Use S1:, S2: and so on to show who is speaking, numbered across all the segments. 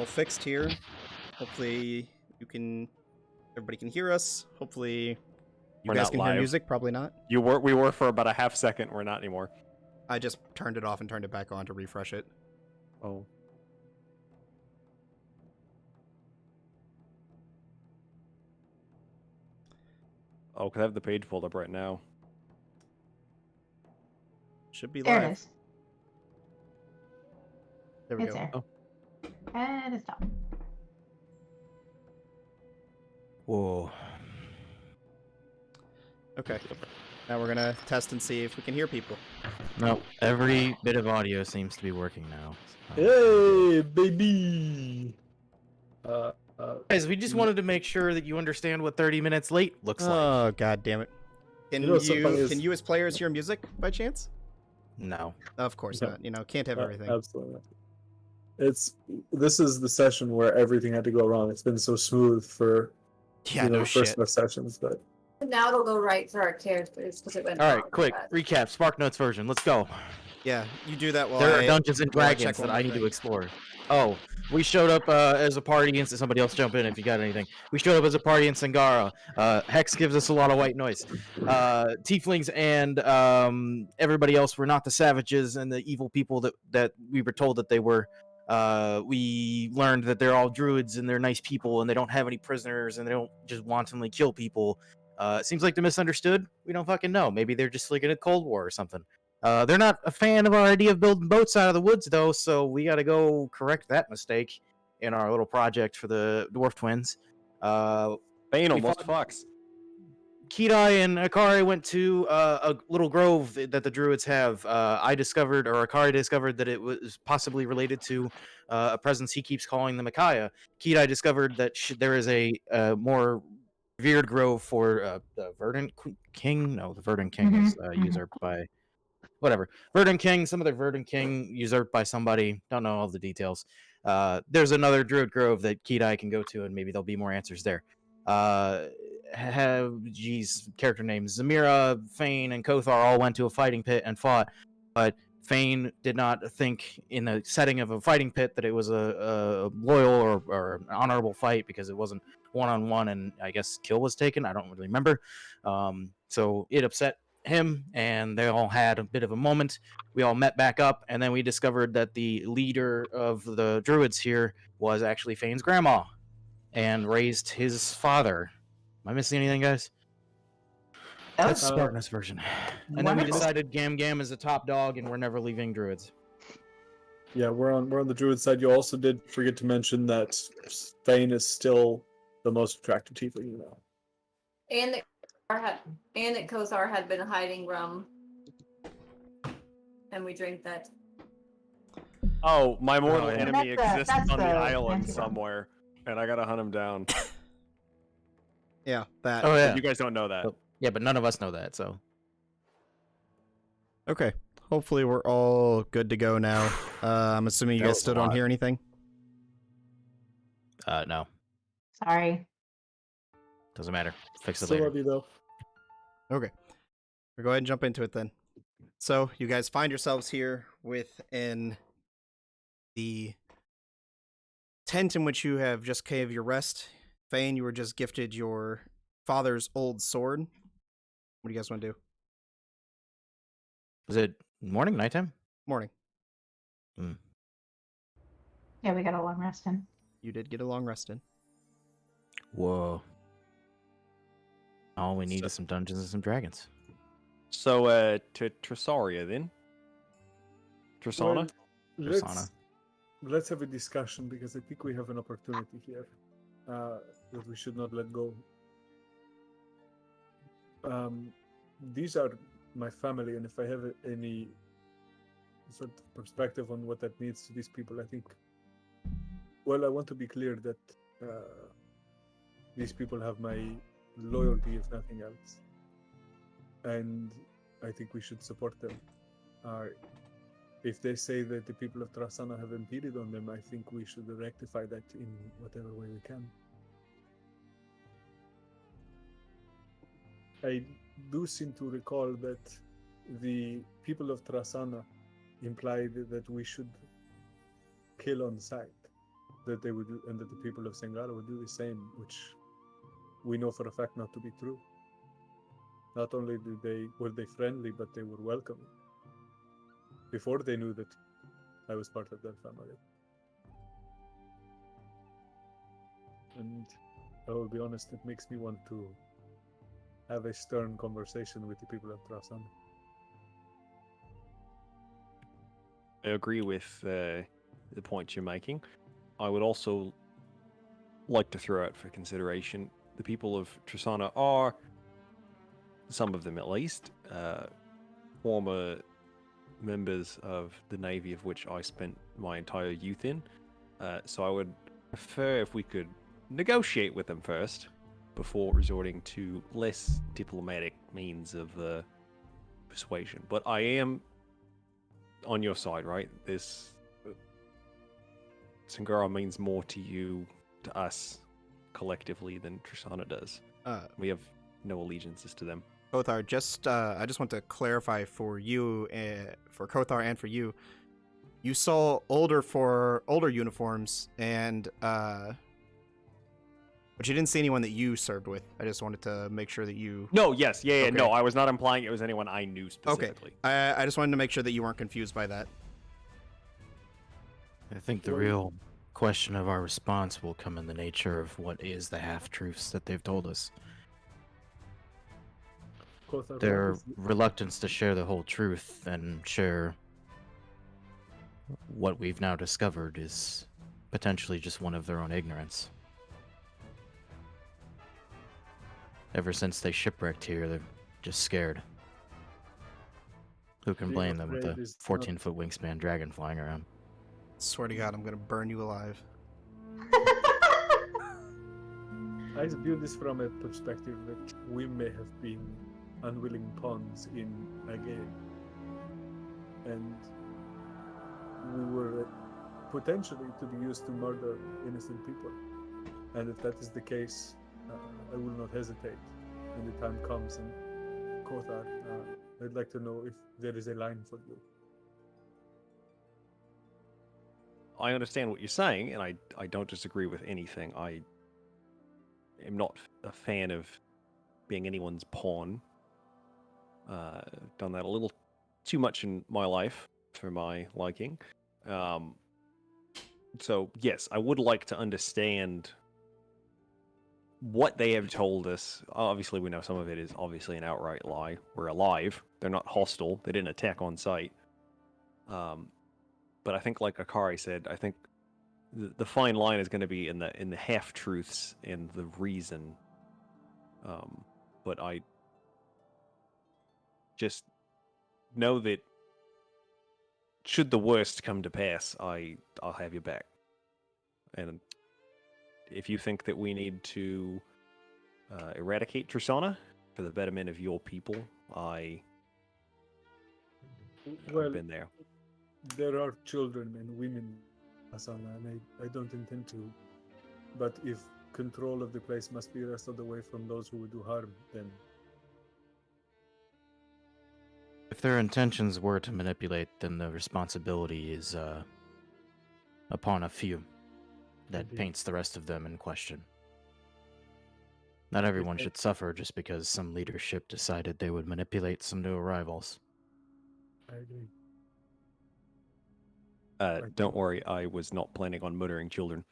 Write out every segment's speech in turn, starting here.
S1: all fixed here. Hopefully everybody can hear us. Hopefully you guys can hear music. Probably not.
S2: We were for about a half second. We're not anymore.
S1: I just turned it off and turned it back on to refresh it.
S2: Oh. Oh, because I have the page pulled up right now.
S1: Should be
S3: There
S1: live.
S3: it is.
S1: There we
S3: It's
S1: go.
S3: there.
S2: Oh.
S3: And it's done.
S1: Whoa. Okay. Now we're gonna test and see if we can hear people.
S4: No, every bit of audio seems to be working now.
S5: Hey, baby.
S4: Guys, we just wanted to make sure that you understand what 30 minutes late looks like.
S1: Oh, god damn it. Can
S5: You know what's so funny is-
S1: can you as players hear music by chance?
S4: No.
S1: Of course
S5: No.
S1: not. Can't have everything.
S5: Absolutely. This is the session where everything had to go wrong. It's been so smooth for
S1: Yeah, no
S5: the first
S1: shit.
S5: 5 sessions, but
S6: Now it'll go right for our characters because it went
S4: All
S6: wrong.
S4: right, quick recap. Spark Notes version. Let's go.
S1: Yeah, you do that while
S4: There are
S1: I-
S4: Dungeons and
S1: while I
S4: Dragons
S1: check
S4: that
S1: one
S4: I
S1: more
S4: need to
S1: thing.
S4: explore. Oh, we showed up as a party, and somebody else jump in if you got anything. We showed up as a party in Sangara. Hex gives us a lot of white noise. Tieflings and everybody else were not the savages and the evil people that we were told that they were. We learned that they're all druids and they're nice people and they don't have any prisoners and they don't just wantonly kill people. It seems like they're misunderstood. We don't fucking know. Maybe they're just like in a Cold War or something. They're not a fan of our idea of building boats out of the woods, though, so we got to go correct that mistake in our little project for the Dwarf Twins.
S2: Bane almost
S4: fought-
S2: fucks.
S4: Kidai and Akari went to a little grove that the druids have. I discovered, or Akari discovered, that it was possibly related to a presence he keeps calling the Micaiah. Kidai discovered that there is a more revered grove for the Verdant King. No, the Verdant King is usurped by... Whatever. Verdant King, some other Verdant King usurped by somebody. Don't know all the details. There's another druid grove that Kidai can go to, and maybe there'll be more answers there. Character names. Zamira, Fane, and Kothar all went to a fighting pit and fought, but Fane did not think in the setting of a fighting pit that it was a loyal or an honorable fight because it wasn't one-on-one, and I guess kill was taken. I don't really remember. So it upset him, and they all had a bit of a moment. We all met back up, and then we discovered that the leader of the druids here was actually Fane's grandma and raised his father. Am I missing anything, guys? That's the Spartanus version. And then we decided Gam Gam is the top dog, and we're never leaving druids.
S5: yeah, we're on the druid side. You also did forget to mention that Thane is still the most attractive tiefling you know.
S6: And that Kothar had been hiding rum. And we drank that.
S2: Oh, my mortal
S4: yeah.
S2: enemy
S3: That's
S2: exists on the
S3: the
S2: island
S3: antidote.
S2: somewhere, and I gotta hunt him down.
S1: Yeah, that.
S4: Oh, yeah.
S2: You guys don't know that.
S4: Yeah, but none of us know that, so.
S1: Okay. Hopefully we're all good to go now. I'm assuming you
S2: That
S1: guys
S2: was
S1: still
S2: a
S1: don't
S2: lot.
S1: hear anything.
S4: No.
S3: Sorry.
S4: Doesn't matter. Fix it
S5: Still
S4: later.
S5: love you though.
S1: Okay. We'll go ahead and jump into it then. So, you guys find yourselves here within the tent in which you have just caved your rest. Fane, you were just gifted your father's old sword. What do you guys want to do?
S4: Is it morning, nighttime?
S1: Morning.
S3: Yeah, we got a long rest in.
S1: You did get a long rest in.
S4: Whoa. All we need is some Dungeons and some Dragons.
S2: So, to Tresaria then. Trasana?
S4: Persona.
S5: Let's have a discussion because I think we have an opportunity here that we should not let go. These are my family, and if I have any sort of perspective on what that means to these people, I think. Well, I want to be clear that these people have my loyalty, if nothing else, and I think we should support them. If they say that the people of Trasana have impeded on them, I think we should rectify that in whatever way we can. I do seem to recall that the people of Trasana implied that we should kill on sight. that they would do, and that the people of Sengara would do the same, which we know for a fact not to be true. Not only were they friendly, but they were welcoming. Before they knew that I was part of their family. And I will be honest, it makes me want to have a stern conversation with the people of Trasan.
S2: I agree with the point you're making. I would also like to throw out for consideration the people of Trasana are, some of them at least, former members of the Navy, of which I spent my entire youth in. So I would prefer if we could negotiate with them first before resorting to less diplomatic means of persuasion. But I am on your side, right? This Sangara means more to you, to us, collectively than Trasana does. We have no allegiances to them.
S1: Kothar, I just want to clarify for you, for Kothar and for you. You saw older uniforms, and but you didn't see anyone that you served with. I just wanted to make sure that you.
S2: No, yes, yeah,
S1: Okay.
S2: no, I was not implying it was anyone I knew specifically.
S1: I just wanted to make sure that you weren't confused by that.
S4: I think the real question of our response will come in the nature of what is the half-truths that they've told us.
S5: Kothar,
S4: Their reluctance to share the whole truth and share what we've now discovered is potentially just one of their own ignorance. Ever since they shipwrecked here, they're just scared. Who can
S5: Being
S4: blame them with a
S5: afraid is not-
S4: 14-foot wingspan dragon flying around?
S1: Swear to God, I'm gonna burn you alive.
S5: I view this from a perspective that we may have been unwilling pawns in a game. And we were potentially to be used to murder innocent people. And if that is the case, I will not hesitate when the time comes. And Kothar, I'd like to know if there is a line for you.
S2: I understand what you're saying, and I don't disagree with anything. I am not a fan of being anyone's pawn. I've done that a little too much in my life for my liking. So, yes, I would like to understand what they have told us. Obviously, we know some of it is obviously an outright lie. We're alive. They're not hostile. They didn't attack on sight. But I think, like Akari said, I think the fine line is going to be in the half truths and the reason. But I just know that should the worst come to pass, I'll have your back. And if you think that we need to eradicate Trasana for the betterment of your people, I've
S5: Well,
S2: been there.
S5: there are children and women, Asana, and I don't intend to. But if control of the place must be wrested away from those who would do harm, then
S4: If their intentions were to manipulate, then the responsibility is upon a few. That
S5: Indeed.
S4: paints the rest of them in question. Not everyone should suffer just because some leadership decided they would manipulate some new arrivals.
S5: I agree.
S2: Don't worry, I was not planning on murdering children.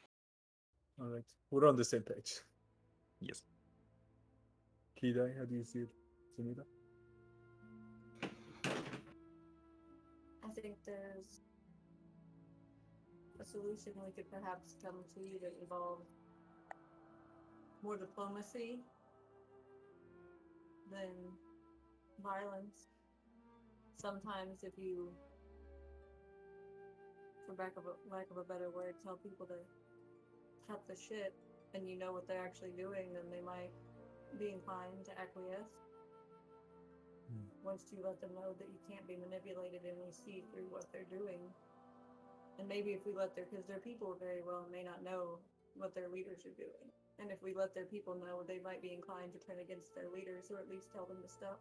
S5: All right, we're on the same page.
S2: Yes.
S5: Kidai, how do you feel? Sunita?
S6: I think there's a solution we could perhaps come to that involves more diplomacy than violence. Sometimes if you, for lack of a better word, tell people to cut the shit and you know what they're actually doing, then they might be inclined to acquiesce. Once you let them know that you can't be manipulated and we see through what they're doing. And maybe if we let because their people very well may not know what their leaders are doing. And if we let their people know, they might be inclined to turn against their leaders or at least tell them to stop.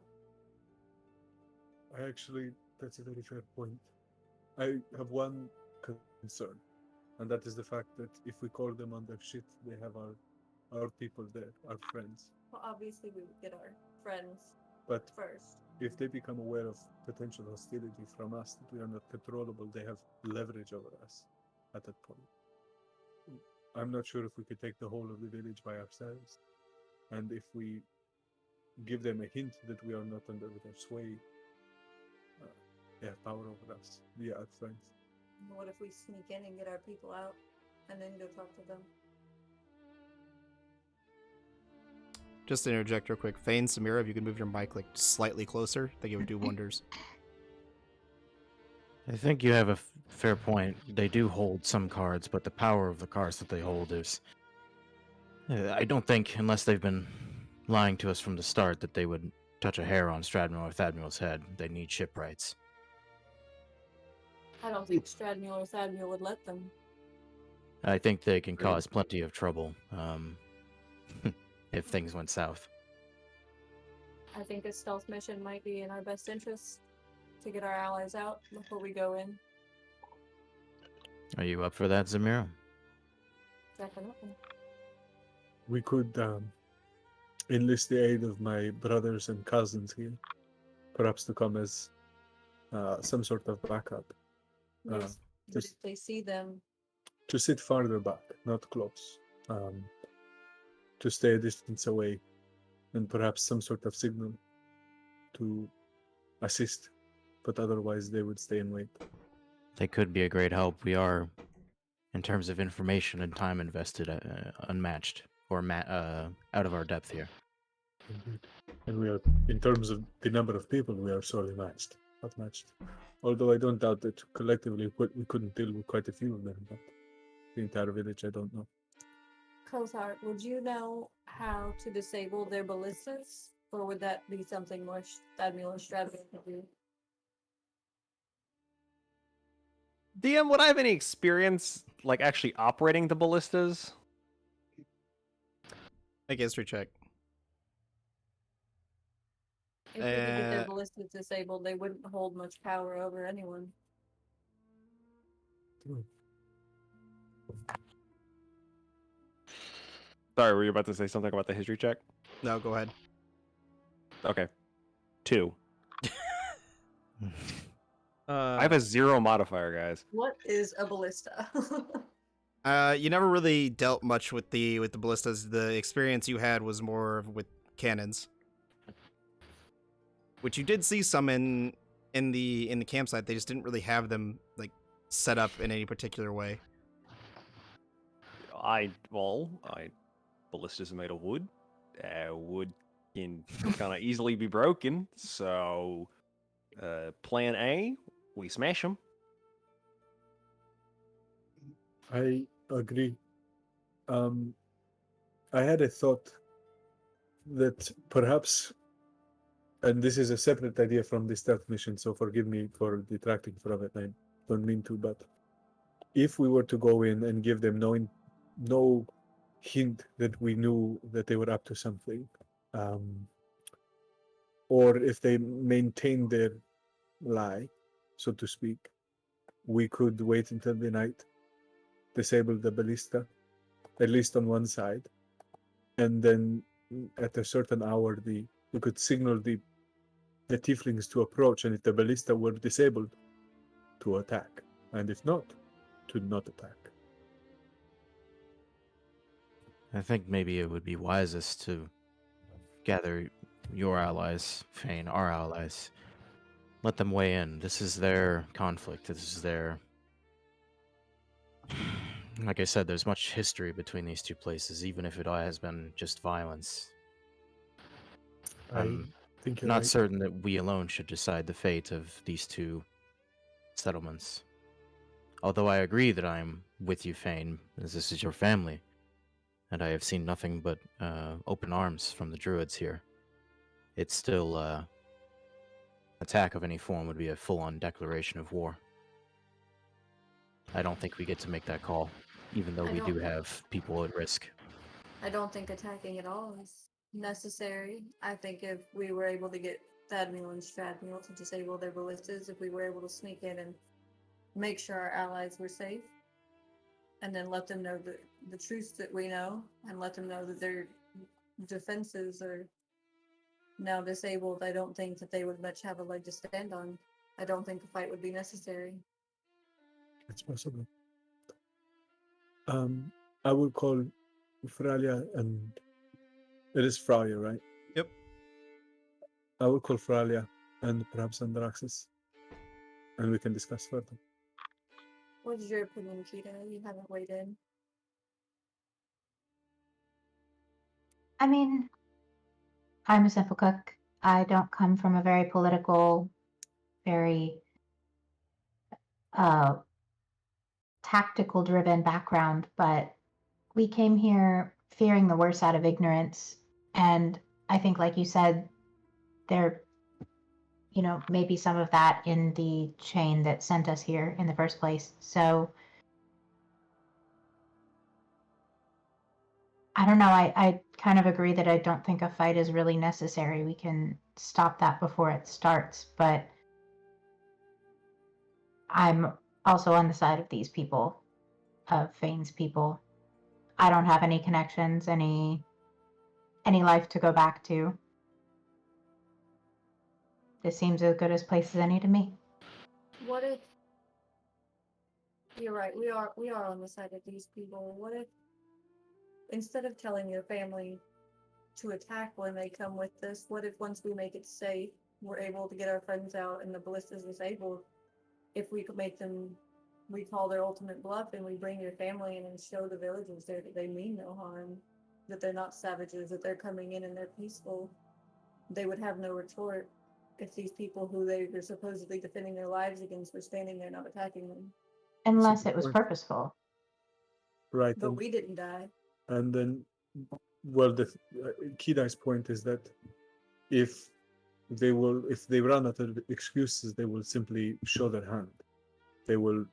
S5: That's a very fair point. I have one concern. And that is the fact that if we call them on their shit, they have our people there, our friends.
S6: Well, obviously, we would get our friends
S5: But
S6: first.
S5: if they become aware of potential hostility from us, that we are not controllable, they have leverage over us at that point. I'm not sure if we could take the whole of the village by ourselves. And if we give them a hint that we are not under their sway, they have power over us via our friends.
S6: What if we sneak in and get our people out and then go talk to them?
S1: Just to interject real quick, Fane, Samira, if you can move your mic like slightly closer, I think it would do wonders.
S4: I think you have a fair point. They do hold some cards, but the power of the cards that they hold is. I don't think, unless they've been lying to us from the start, that they would touch a hair on Stradmil or Thadmil's head. They need ship rights.
S6: I don't think Stradmule or Thadmule would let them.
S4: I think they can cause plenty of trouble if things went south.
S6: I think a stealth mission might be in our best interest to get our allies out before we go in.
S4: Are you up for that, Zamira?
S6: Definitely.
S5: We could enlist the aid of my brothers and cousins here, perhaps to come as some sort of backup.
S6: Yes, but
S5: just-
S6: if they see them,
S5: To sit farther back, not close. To stay a distance away, and perhaps some sort of signal to assist. But otherwise, they would stay and wait.
S4: They could be a great help. We are, in terms of information and time invested, unmatched or out of our depth here.
S5: Indeed. And we are, in terms of the number of people, we are sorely outmatched. Although I don't doubt that collectively we couldn't deal with quite a few of them, but the entire village, I don't know.
S6: Kothar, would you know how to disable their ballistas? Or would that be something more Thadmule or Stradmule could do?
S2: DM, would I have any experience like actually operating the ballistas?
S1: Make a history check.
S6: If we could get their ballistas disabled, they wouldn't hold much power over anyone.
S2: Sorry, were you about to say something about the history check?
S1: No, go ahead.
S2: Okay. 2. I have
S1: Uh,
S2: a 0 modifier, guys.
S6: What is a ballista?
S1: you never really dealt much with the ballistas. The experience you had was more with cannons, which you did see some in the campsite. They just didn't really have them like set up in any particular way.
S2: Ballistas are made of wood. Wood can kind of easily be broken. So, plan A, we smash them.
S5: I agree. I had a thought that perhaps, and this is a separate idea from the stealth mission, so forgive me for detracting from it. I don't mean to, but if we were to go in and give them no hint that we knew that they were up to something, or if they maintained their lie, so to speak, we could wait until the night, disable the ballista, at least on one side, and then at a certain hour we could signal the tieflings to approach, and if the ballista were disabled, to attack, and if not, to not attack.
S4: I think maybe it would be wisest to gather your allies, Fane, our allies. Let them weigh in. This is their conflict. This is their... Like I said, there's much history between these two places, even if it all has been just violence.
S5: I think you're
S4: Not
S5: right.
S4: certain that we alone should decide the fate of these two settlements. Although I agree that I am with you, Fane, as this is your family, and I have seen nothing but open arms from the druids here. It's still attack of any form would be a full-on declaration of war. I don't think we get to make that call, even though
S6: I
S4: we
S6: don't-
S4: do have people at risk.
S6: I don't think attacking at all is necessary. I think if we were able to get Thadmule and Stradmule to disable their ballistas, if we were able to sneak in and make sure our allies were safe, and then let them know the truths that we know, and let them know that their defenses are now disabled, I don't think that they would much have a leg to stand on. I don't think a fight would be necessary.
S5: It's possible. I will call Fralia, and it is Fralia, right?
S1: Yep.
S5: I will call Fralia and perhaps Andraxis, and we can discuss further.
S6: What's your opinion, Kita? You haven't weighed in.
S3: I mean, I'm a simple cook. I don't come from a very political, very tactical driven background, but we came here fearing the worst out of ignorance. And I think, like you said, there, maybe some of that in the chain that sent us here in the first place. So I don't know. I kind of agree that I don't think a fight is really necessary. We can stop that before it starts, but I'm also on the side of these people, of Fane's people. I don't have any connections, any life to go back to. This seems as good a place as any to me.
S6: What if you're right, we are on the side of these people. What if instead of telling your family to attack when they come with us, what if once we make it safe, we're able to get our friends out and the ballista's disabled? If we could make them recall their ultimate bluff and we bring your family in and show the villagers there that they mean no harm, that they're not savages, that they're coming in and they're peaceful, they would have no retort if these people who they were supposedly defending their lives against were standing there not attacking them.
S3: Unless
S5: good
S3: it was
S5: point.
S3: purposeful.
S5: Right.
S6: But we didn't die.
S5: And then, well, the Kidai's point is that if they run out of excuses, they will simply show their hand. They will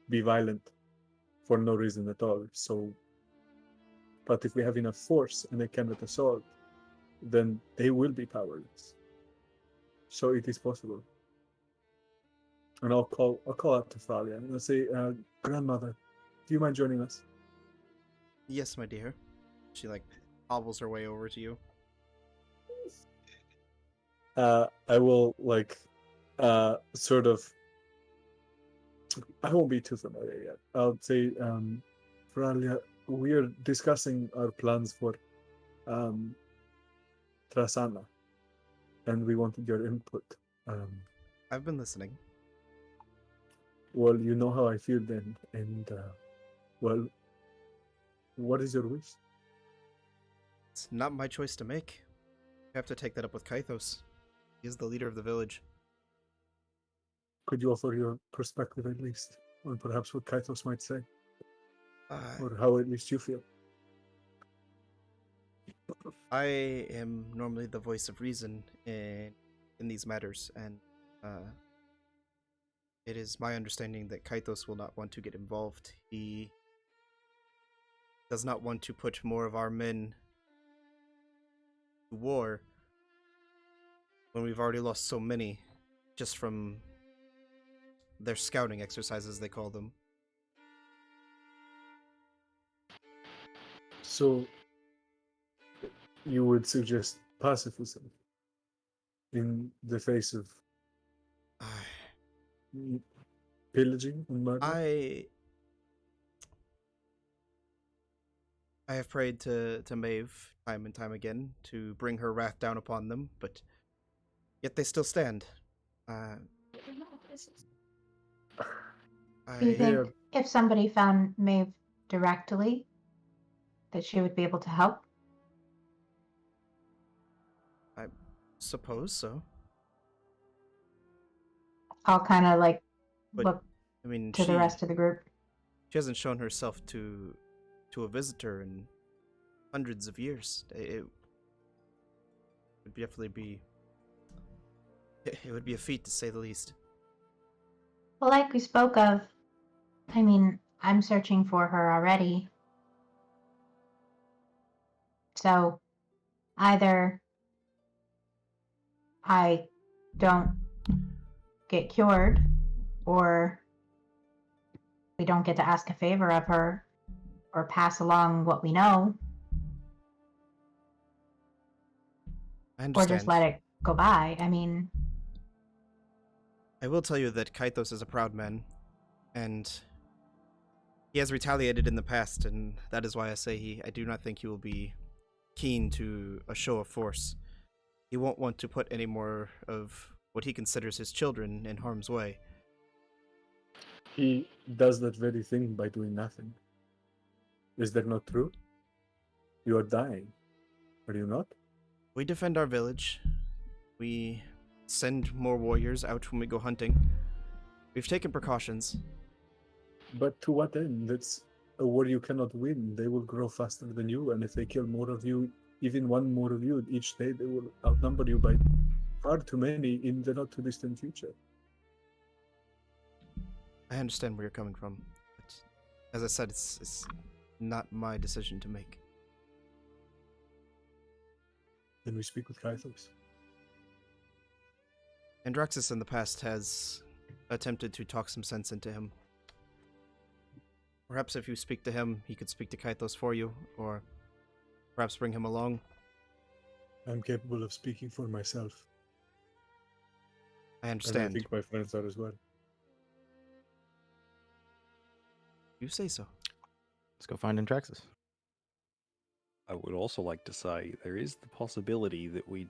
S5: be violent for no reason at all. So, but if we have enough force and they cannot assault, then they will be powerless. So it is possible. And I'll call out to Thalia and I'll say, grandmother, do you mind joining us?
S1: Yes, my dear. She hobbles her way over to you.
S5: I will sort of. I won't be too familiar yet. I'll say, Fralia, we are discussing our plans for Trasana, and we wanted your input.
S1: I've been listening.
S5: Well, you know how I feel then, and well, what is your wish?
S1: It's not my choice to make. You have to take that up with Kythos. He is the leader of the village.
S5: Could you offer your perspective at least, or perhaps what Kythos might say, or how at least you feel?
S1: I am normally the voice of reason in these matters, and it is my understanding that Kythos will not want to get involved. He does not want to put more of our men to war when we've already lost so many just from their scouting exercises, they call them.
S5: So, you would suggest pacifism in the face of pillaging and murder?
S1: I have prayed to Maeve time and time again to bring her wrath down upon them, but yet they still stand.
S3: Do you think if somebody found Maeve directly, that she would be able to help?
S1: I suppose so.
S3: I'll kind of
S1: But,
S3: look
S1: I mean,
S3: to the rest of the group.
S1: She hasn't shown herself to a visitor in hundreds of years. It would definitely be. It would be a feat, to say the least.
S3: Well, like we spoke of, I mean, I'm searching for her already. So, either I don't get cured, or we don't get to ask a favor of her, or pass along what we know,
S1: I
S3: or
S1: understand.
S3: just let it go by. I mean,
S1: I will tell you that Kaithos is a proud man, and he has retaliated in the past, and that is why I say I do not think he will be keen to a show of force. He won't want to put any more of what he considers his children in harm's way.
S5: He does that very thing by doing nothing. Is that not true? You are dying, are you not?
S1: We defend our village. We send more warriors out when we go hunting. We've taken precautions.
S5: But to what end? That's a war you cannot win. They will grow faster than you, and if they kill more of you, even one more of you each day, they will outnumber you by far too many in the not too distant future.
S1: I understand where you're coming from, but as I said, it's not my decision to make.
S5: Then we speak with Kaithos.
S1: Andraxis in the past has attempted to talk some sense into him. Perhaps if you speak to him, he could speak to Kaithos for you, or perhaps bring him along.
S5: I'm capable of speaking for myself.
S1: I
S5: And I
S1: understand.
S5: think my friends are as well.
S1: You say so.
S4: Let's go find Andraxis.
S2: I would also like to say there is the possibility that we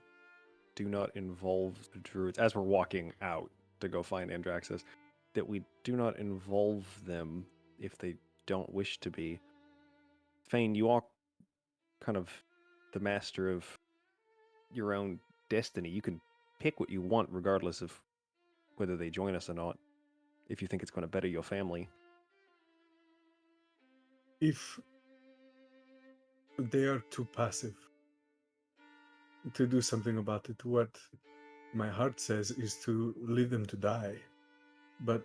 S2: do not involve the druids as we're walking out to go find Andraxis, that we do not involve them if they don't wish to be. Fane, you are kind of the master of your own destiny. You can pick what you want regardless of whether they join us or not, if you think it's going to better your family.
S5: If they are too passive to do something about it, what my heart says is to leave them to die. But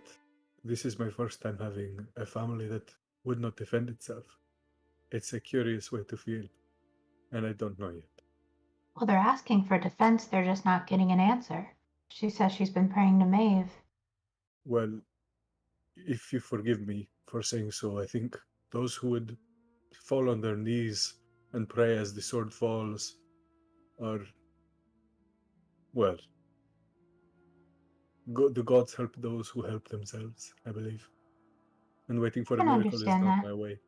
S5: this is my first time having a family that would not defend itself. It's a curious way to feel, and I don't know yet.
S3: well, they're asking for defense. They're just not getting an answer. She says she's been praying to Maeve.
S5: Well, if you forgive me for saying so, I think those who would fall on their knees and pray as the sword falls are, well, the gods help those who help themselves, I believe. And waiting for
S3: I
S5: a
S3: can
S5: miracle is
S3: understand
S5: not
S3: that.
S5: my way.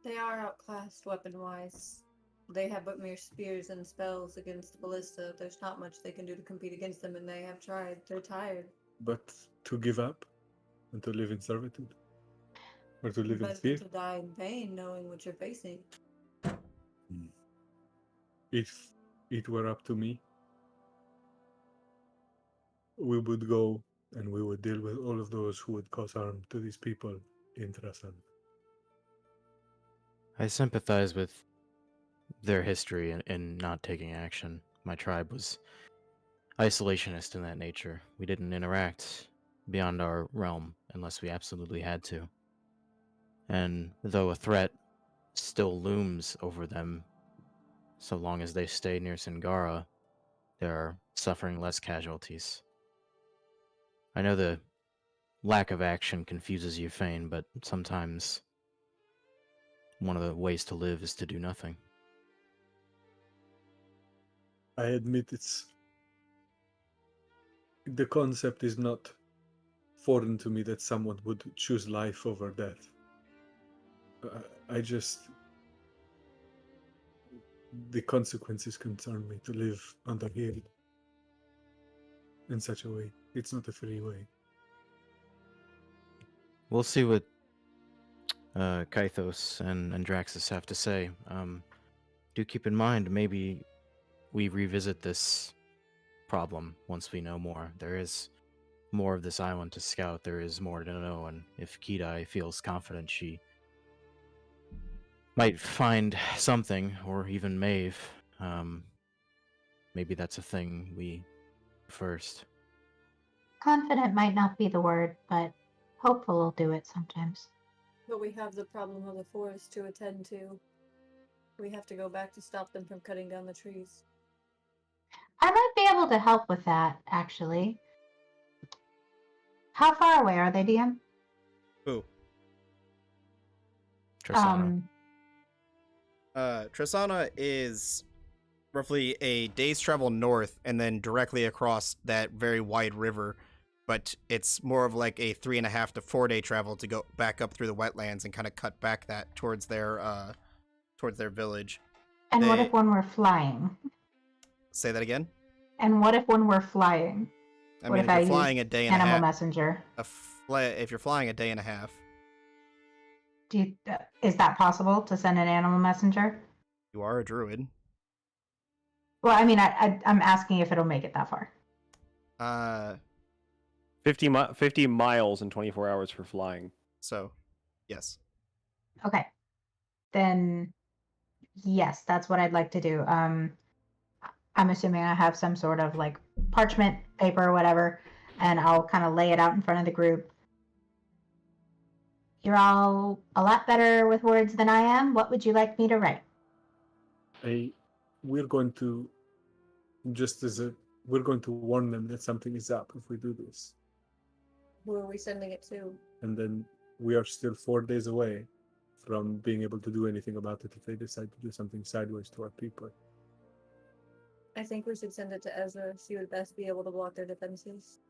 S6: They are outclassed weapon-wise. They have but mere spears and spells against ballista. There's not much they can do to compete against them, and they have tried. They're tired.
S5: But to give up and to live in servitude, or to live in
S6: Better
S5: fear,
S6: to die in pain knowing what you're facing.
S5: if it were up to me, we would go and we would deal with all of those who would cause harm to these people in Trasan.
S4: I sympathize with their history in not taking action. My tribe was isolationist in that nature. We didn't interact beyond our realm unless we absolutely had to. And though a threat still looms over them, so long as they stay near Singara, they're suffering less casualties. I know the lack of action confuses you, Fane, but sometimes one of the ways to live is to do nothing.
S5: I admit the concept is not foreign to me that someone would choose life over death. The consequences concern me to live under heel in such a way. It's not a free way.
S4: We'll see what Kaithos and Andraxis have to say. Do keep in mind, maybe we revisit this problem once we know more. There is more of this island to scout. There is more to know, and if Kedai feels confident, she might find something, or even Maeve. Maybe that's a thing we first.
S3: Confident might not be the word, but hopeful will do it sometimes.
S6: But we have the problem of the forest to attend to. We have to go back to stop them from cutting down the trees.
S3: I might be able to help with that, actually. How far away are they, DM?
S1: Who?
S4: Tristana.
S1: Tristana is roughly a day's travel north and then directly across that very wide river, but it's more of like a 3.5 to 4 day travel to go back up through the wetlands and kind of cut back that towards their village.
S3: And what
S1: They-
S3: if one were flying?
S1: Say that again.
S3: And what if one were flying?
S1: I
S3: What
S1: mean,
S3: if
S1: if you're
S3: I
S1: flying
S3: used
S1: a day and a
S3: Animal
S1: half,
S3: messenger.
S1: if you're flying a day and a half,
S3: Is that possible to send an animal messenger?
S1: you are a druid.
S3: Well, I mean, I'm asking if it'll make it that far.
S2: 50 miles in 24 hours for flying.
S1: So, yes.
S3: Okay. Then, yes, that's what I'd like to do. I'm assuming I have some sort of like parchment paper or whatever, and I'll kind of lay it out in front of the group. You're all a lot better with words than I am. What would you like me to write?
S5: We're going to we're going to warn them that something is up if we do this,
S6: Who are we sending it to?
S5: and then we are still 4 days away from being able to do anything about it if they decide to do something sideways to our people.
S6: I think we should send it to Ezra. She would best be able to block their defenses.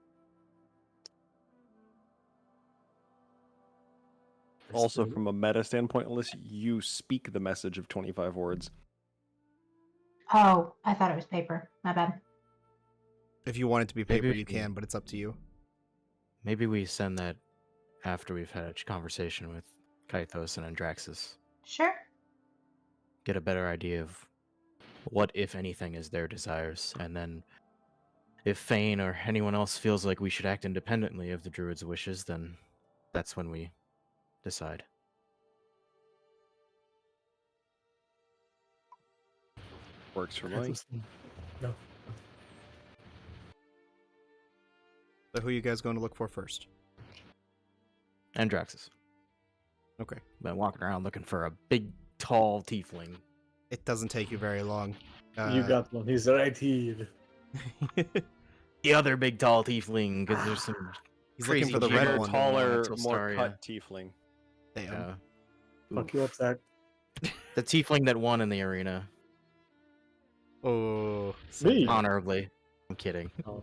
S2: Also, from a meta standpoint, unless you speak the message of 25 words.
S3: Oh, I thought it was paper. My bad.
S1: If you want it to be paper,
S4: Maybe-
S1: you can, but it's up to you.
S4: Maybe we send that after we've had a conversation with Kythos and Andraxis.
S3: Sure.
S4: Get a better idea of what, if anything, is their desires, and then if Fane or anyone else feels like we should act independently of the druid's wishes, then that's when we decide.
S2: Works for me.
S5: No.
S1: So who are you guys going to look for first?
S4: Andraxis.
S1: Okay.
S4: Been walking around looking for a big, tall tiefling.
S1: It doesn't take you very long.
S5: You got one. He's right here.
S4: The other big, tall tiefling, because there's some
S1: He's
S4: crazy
S1: looking for the
S4: bigger,
S1: red
S2: Bigger,
S1: one.
S2: taller,
S4: Mental
S2: more
S4: Staria.
S2: cut tiefling.
S1: Damn.
S5: Fuck you up, Zach.
S4: The tiefling that won in the arena,
S1: Oh.
S5: Me?
S4: honorably. I'm kidding.
S5: Oh.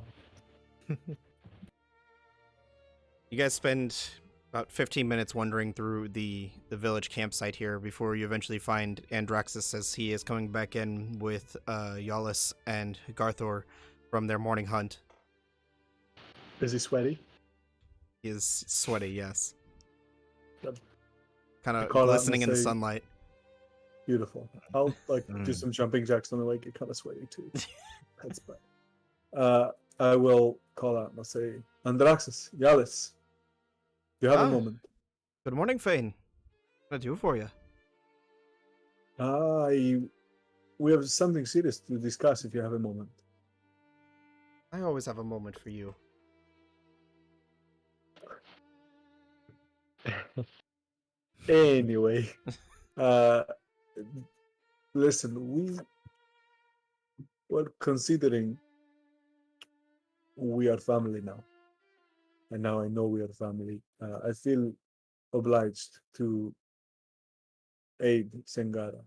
S1: You guys spend about 15 minutes wandering through the village campsite here before you eventually find Andraxis as he is coming back in with Yalis and Garthor from their morning hunt.
S5: Is he sweaty?
S1: He is sweaty, yes.
S5: Good.
S1: Kind
S5: I
S1: of
S5: call out and
S1: glistening in the
S5: say-
S1: sunlight.
S5: Beautiful. I'll do some jumping jacks on the way. Get kind of sweaty too. That's fine. I will call out and I'll say, Andraxis, Yalis, you have
S1: Ah.
S5: a moment.
S1: Good morning, Fane. What can I do for you?
S5: We have something serious to discuss if you have a moment.
S1: I always have a moment for you.
S5: Anyway, listen, well, considering we are family now, and now I know we are family, I feel obliged to aid Sengara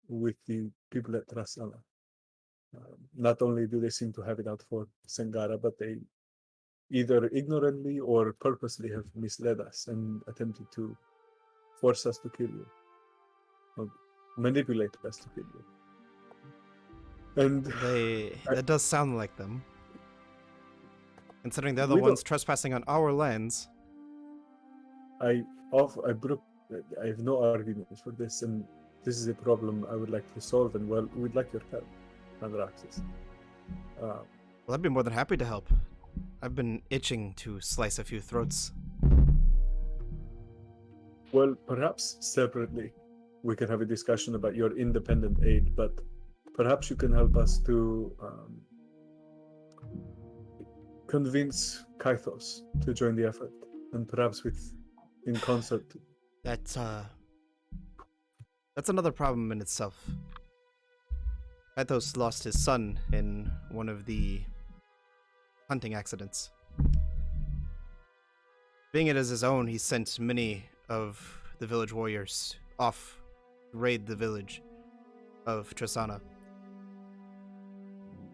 S5: with the people at Rasala. Not only do they seem to have it out for Sengara, but they either ignorantly or purposely have misled us and attempted to force us to kill you, or manipulate us to kill you. And
S1: That does sound like them. Considering they're the
S5: We don't-
S1: ones trespassing on our lands.
S5: I have no arguments for this, and this is a problem I would like to solve, and well, we'd like your help, Andraxis.
S1: Well, I'd be more than happy to help. I've been itching to slice a few throats.
S5: Well, perhaps separately we can have a discussion about your independent aid, but perhaps you can help us to convince Kythos to join the effort, and perhaps in concert.
S1: That's another problem in itself. Athos lost his son in one of the hunting accidents. Being it as his own, he sent many of the village warriors off to raid the village of Tristana.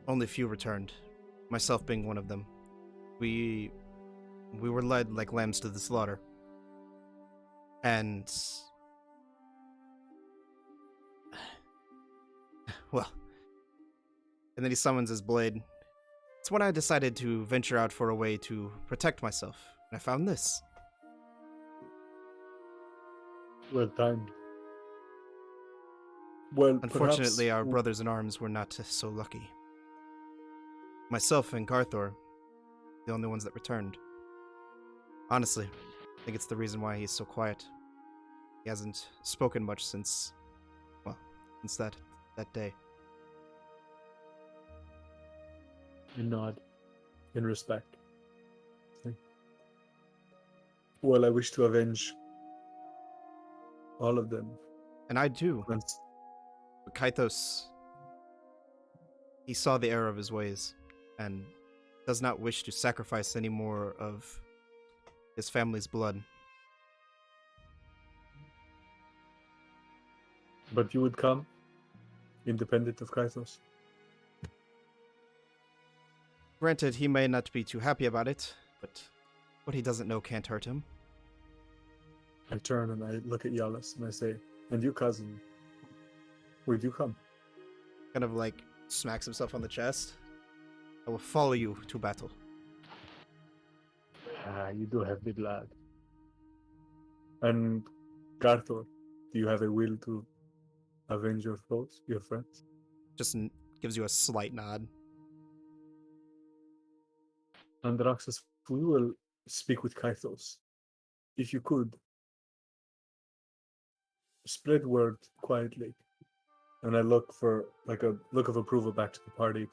S1: Only few returned, myself being one of them. We were led like lambs to the slaughter. And well, and then he summons his blade. It's when I decided to venture out for a way to protect myself, and I found this.
S5: Well timed. Well,
S1: Unfortunately,
S5: perhaps
S1: our brothers in arms were not so lucky. Myself and Garthor, the only ones that returned. Honestly, I think it's the reason why he's so quiet. He hasn't spoken much since that day.
S5: I nod in respect. Well, I wish to avenge all of them.
S1: And I do.
S5: Once
S1: But Kaithos, he saw the error of his ways, and does not wish to sacrifice any more of his family's blood.
S5: But you would come, independent of Kaithos.
S1: Granted, he may not be too happy about it, but what he doesn't know can't hurt him.
S5: I turn and I look at Yalis and I say, and you, cousin, would you come?
S1: Kind of like smacks himself on the chest. I will follow you to battle.
S5: You do have the blood. And Garthor, do you have a will to avenge your foes, your friends?
S1: Just gives you a slight nod.
S5: Andraxis, we will speak with Kaithos. If you could, spread word quietly. And I look for like a look of approval back to the party,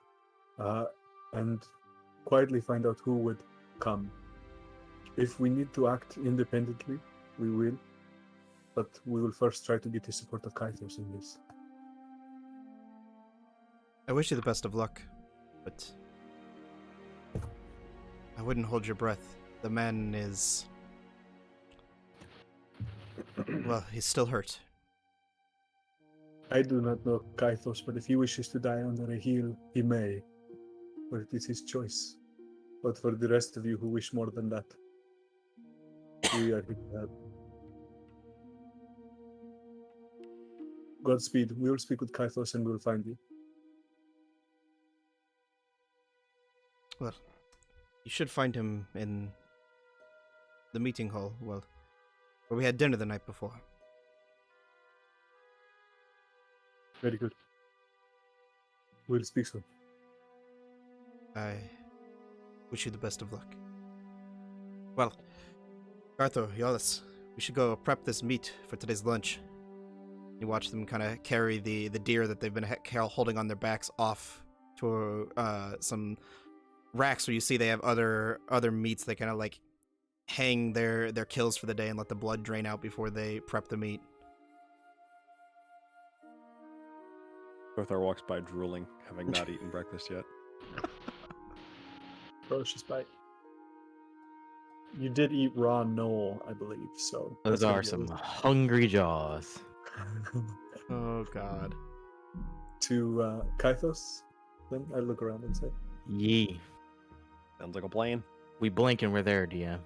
S5: and quietly find out who would come. If we need to act independently, we will. But we will first try to get the support of Kaithos in this.
S1: I wish you the best of luck, but I wouldn't hold your breath. The man is... well, he's still hurt.
S5: I do not know Kaithos, but if he wishes to die under a heel, he may. But it is his choice. But for the rest of you who wish more than that, we are here to help. Godspeed. We will speak with Kaithos and we will find you.
S1: Well, you should find him in the meeting hall, well, where we had dinner the night before.
S5: Very good. We'll speak soon.
S1: I wish you the best of luck. Well, Arthur, Yalis, we should go prep this meat for today's lunch. You watch them kind of carry the deer that they've been holding on their backs off to some racks where you see they have other meats. They kind of like hang their kills for the day and let the blood drain out before they prep the meat.
S2: Gothar walks by drooling, having not eaten breakfast yet.
S5: Ferocious bite. You did eat raw Knoll, I believe, so...
S4: Those
S5: that's gonna
S4: are
S5: be a
S4: some
S5: little-
S4: hungry jaws.
S1: Oh god.
S5: To Kaithos, then I look around and say,
S4: Yee.
S2: Sounds like a plan.
S4: We blink and we're there, DM.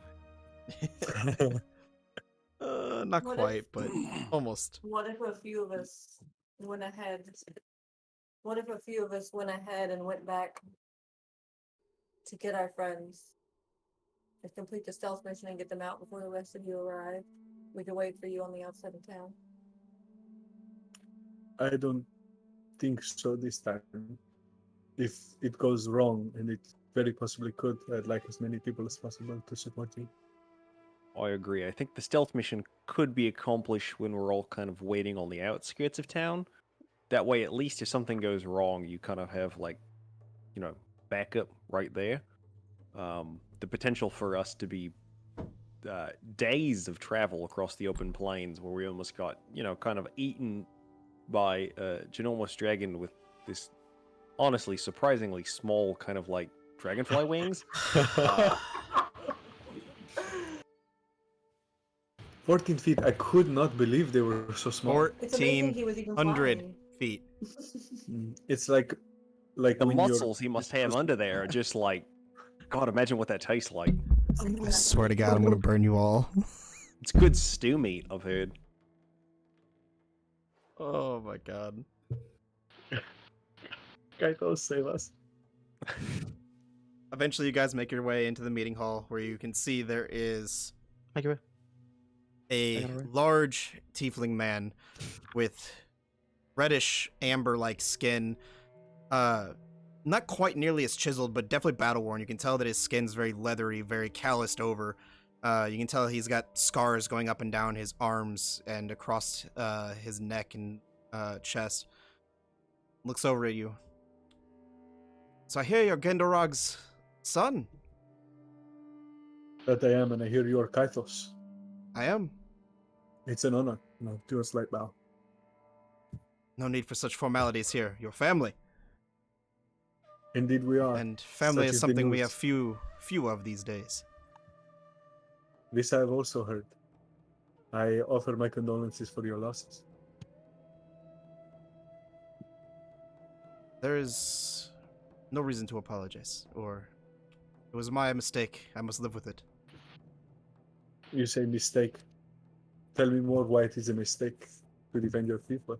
S1: Not
S6: What
S1: quite,
S6: if-
S1: but almost.
S6: What if a few of us went ahead? What if a few of us went ahead and went back to get our friends and complete the stealth mission and get them out before the rest of you arrive? We could wait for you on the outside of town.
S5: I don't think so this time. If it goes wrong, and it very possibly could, I'd like as many people as possible to support you.
S2: I agree. I think the stealth mission could be accomplished when we're all kind of waiting on the outskirts of town. That way, at least if something goes wrong, you kind of have, like, you know, backup right there. The potential for us to be days of travel across the open plains where we almost got, you know, kind of eaten by a ginormous dragon with this honestly surprisingly small kind of like dragonfly wings.
S5: 14 feet. I could not believe they were so small.
S6: It's amazing
S1: 1,400
S6: he was even flying.
S1: feet.
S5: It's like
S2: The
S5: when
S2: muscles he must have under there are just like, God, imagine what that tastes like.
S1: I swear to God, I'm gonna burn you all.
S2: It's good stew meat, I've heard.
S1: Oh my God.
S5: Kaito, save us.
S1: Eventually, you guys make your way into the meeting hall, where you can see there is
S4: Make your way.
S1: a
S4: got it right.
S1: large tiefling man with reddish amber-like skin. Not quite nearly as chiseled, but definitely battle-worn. You can tell that his skin's very leathery, very calloused over. You can tell he's got scars going up and down his arms and across his neck and chest. Looks over at you. So I hear you're Gendorog's son.
S5: That I am, and I hear you are Kaithos.
S1: I am.
S5: It's an honor. No, do a slight bow.
S1: No need for such formalities here. Your family.
S5: Indeed, we are.
S1: And family
S5: Such
S1: is
S5: is the
S1: something we
S5: news.
S1: have few of these days.
S5: This I have also heard. I offer my condolences for your losses.
S1: There is no reason to apologize, or it was my mistake. I must live with it.
S5: You say mistake. Tell me more why it is a mistake to defend your people.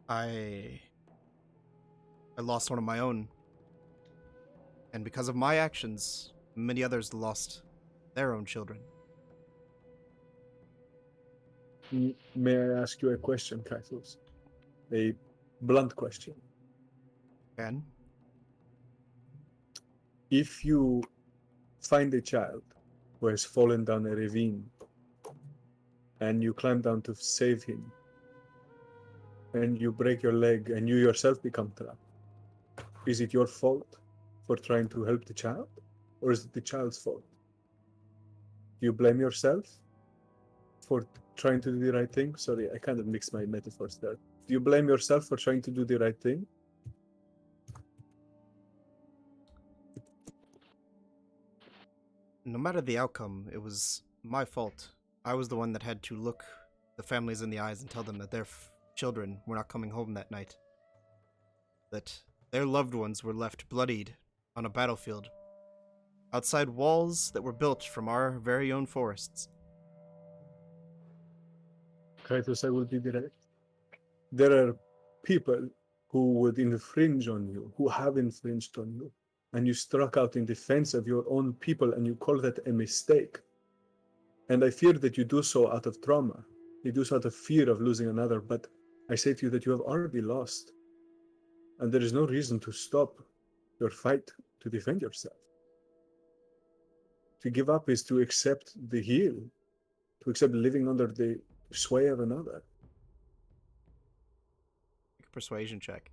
S1: I lost one of my own. And because of my actions, many others lost their own children.
S5: May I ask you a question, Kaithos? A blunt question.
S1: And
S5: If you find a child who has fallen down a ravine and you climb down to save him and you break your leg and you yourself become trapped, is it your fault for trying to help the child, or is it the child's fault? Do you blame yourself for trying to do the right thing? Sorry, I kind of mixed my metaphors there. Do you blame yourself for trying to do the right thing?
S1: no matter the outcome, it was my fault. I was the one that had to look the families in the eyes and tell them that their children were not coming home that night. That their loved ones were left bloodied on a battlefield, outside walls that were built from our very own forests.
S5: Kratos, I will be direct. There are people who would infringe on you, who have infringed on you, and you struck out in defense of your own people and you call that a mistake. And I fear that you do so out of trauma. You do so out of fear of losing another, but I say to you that you have already lost. And there is no reason to stop your fight to defend yourself. To give up is to accept the heel, to accept living under the sway of another.
S1: Make a persuasion check.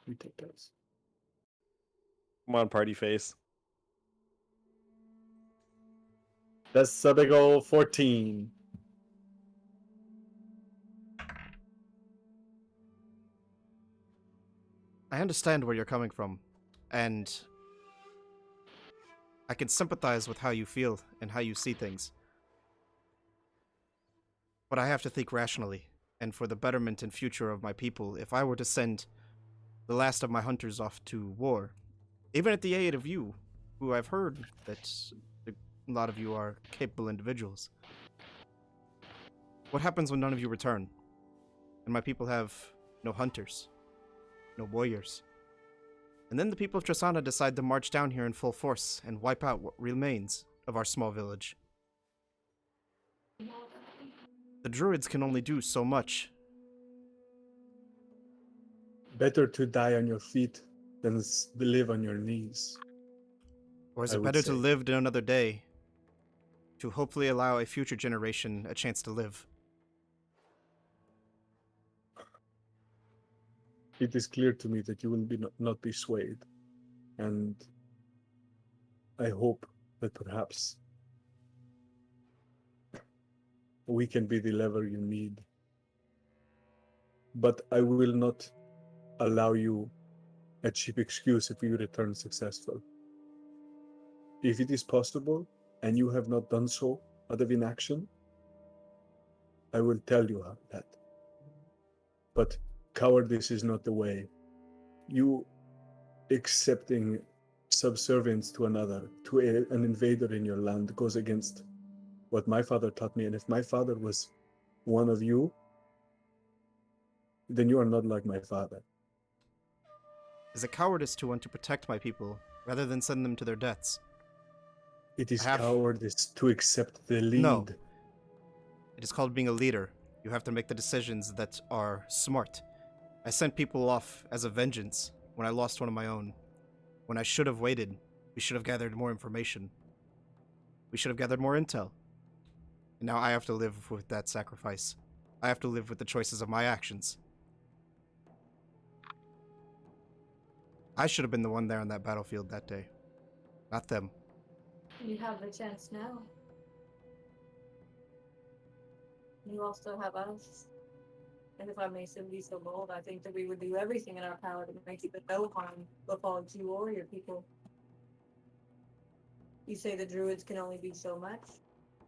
S5: We take those.
S2: Come on, party face.
S5: That's a big old 14.
S1: I understand where you're coming from, and I can sympathize with how you feel and how you see things. But I have to think rationally, and for the betterment and future of my people, if I were to send the last of my hunters off to war, even at the aid of you, who I've heard that a lot of you are capable individuals, what happens when none of you return, and my people have no hunters, no warriors? And then the people of Trasana decide to march down here in full force and wipe out what remains of our small village. The druids can only do so much.
S5: Better to die on your feet than live on your knees.
S1: Or is
S5: I
S1: it
S5: would
S1: better to
S5: say.
S1: live another day to hopefully allow a future generation a chance to live?
S5: It is clear to me that you will be not be swayed. And I hope that perhaps we can be the lever you need. But I will not allow you a cheap excuse if you return successful. If it is possible, and you have not done so out of inaction, I will tell you that. But cowardice is not the way. You accepting subservience to another, to an invader in your land, goes against what my father taught me. And if my father was one of you, then you are not like my father.
S1: Is it cowardice to want to protect my people rather than send them to their deaths?
S5: It is
S1: have-
S5: cowardice to accept the lead.
S1: No. It is called being a leader. You have to make the decisions that are smart. I sent people off as a vengeance when I lost one of my own. When I should have waited, we should have gathered more information. We should have gathered more intel. And now I have to live with that sacrifice. I have to live with the choices of my actions. I should have been the one there on that battlefield that day. Not them.
S6: You have the chance now. You also have us. And if I may so be so bold, I think that we would do everything in our power to make it that no harm befalls you or your people. You say the druids can only be so much,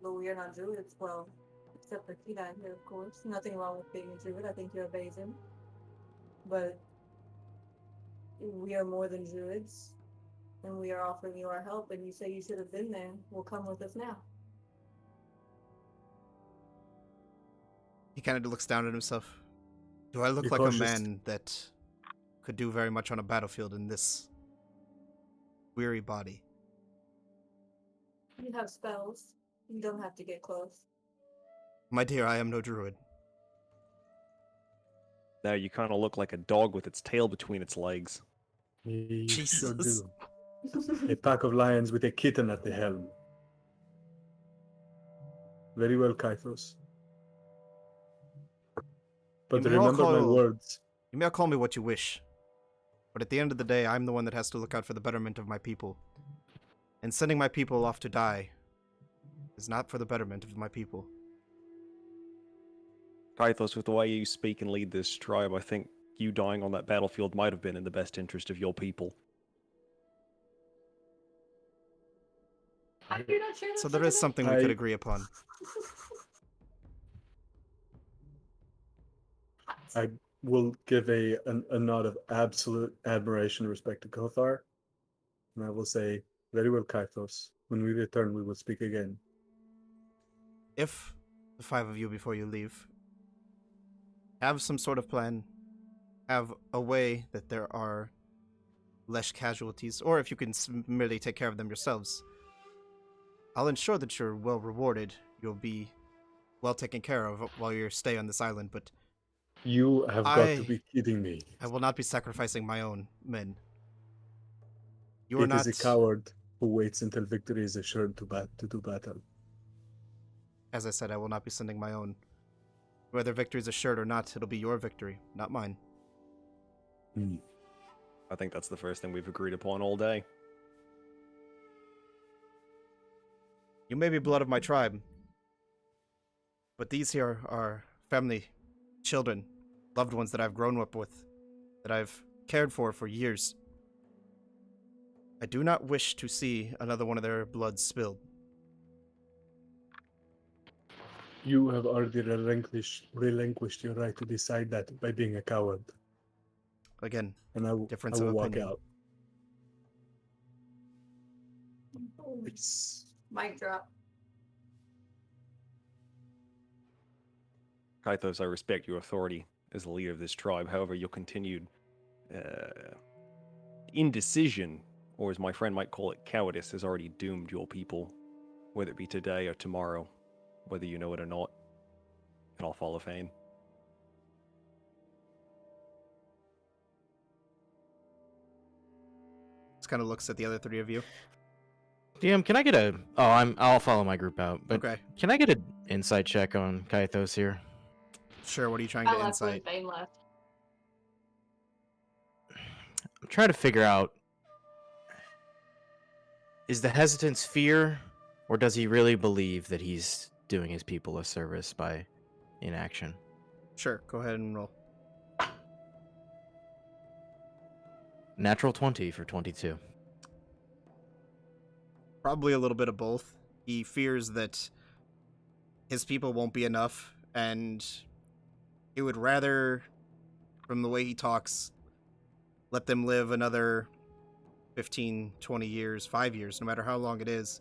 S6: but we are not druids. Well, except for Kida here, of course. Nothing wrong with being a druid. I think you're amazing. But we are more than druids, and we are offering you our help, and you say you should have been there. Well, come with us now.
S1: He kind of looks down at himself. Do I look
S5: Be
S1: like
S5: cautious.
S1: a man that could do very much on a battlefield in this weary body?
S6: You have spells. You don't have to get close.
S1: My dear, I am no druid.
S2: Now you kind of look like a dog with its tail between its legs.
S5: You sure
S1: Jesus.
S5: do. A pack of lions with a kitten at the helm. Very well, Kythos. But
S1: You may all
S5: remember my
S1: call-
S5: words.
S1: You may all call me what you wish, but at the end of the day, I'm the one that has to look out for the betterment of my people. And sending my people off to die is not for the betterment of my people.
S2: Kythos, with the way you speak and lead this tribe, I think you dying on that battlefield might have been in the best interest of your people.
S6: You're not sure
S1: So
S6: that's
S1: there is
S6: such a
S1: something we could
S5: I-
S1: agree upon.
S5: I will give a nod of absolute admiration and respect to Kothar. And I will say, very well, Kythos. When we return, we will speak again.
S1: If the 5 of you, before you leave, have some sort of plan, have a way that there are less casualties, or if you can merely take care of them yourselves, I'll ensure that you're well rewarded. You'll be well taken care of while you stay on this island, but
S5: You have got to
S1: I-
S5: be kidding me.
S1: I will not be sacrificing my own men. You are
S5: It
S1: not...
S5: is a coward who waits until victory is assured to do battle.
S1: As I said, I will not be sending my own. Whether victory is assured or not, it'll be your victory, not mine.
S2: I think that's the first thing we've agreed upon all day.
S1: You may be blood of my tribe, but these here are family, children, loved ones that I've grown up with, that I've cared for years. I do not wish to see another one of their blood spilled.
S5: You have already relinquished your right to decide that by being a coward.
S1: Again,
S5: And I
S1: Difference
S5: will
S1: of
S5: walk
S1: opinion.
S5: out. It's
S6: mic drop.
S2: Kythos, I respect your authority as the leader of this tribe. However, your continued indecision, or as my friend might call it, cowardice, has already doomed your people, whether it be today or tomorrow, whether you know it or not. And I'll follow Fane.
S1: just kind of looks at the other 3 of you.
S4: DM, can I get a? Oh, I'll follow my group out. But
S1: Okay,
S4: can I get an insight check on Kythos here?
S1: sure. What are you trying
S6: I
S1: to
S6: left when
S1: insight?
S6: Fane left.
S4: I'm trying to figure out: is the hesitance fear, or does he really believe that he's doing his people a service by inaction?
S1: Sure, go ahead and roll.
S4: Natural 20 for 22.
S1: Probably a little bit of both. He fears that his people won't be enough, and he would rather, from the way he talks, let them live another 15, 20 years, 5 years, no matter how long it is,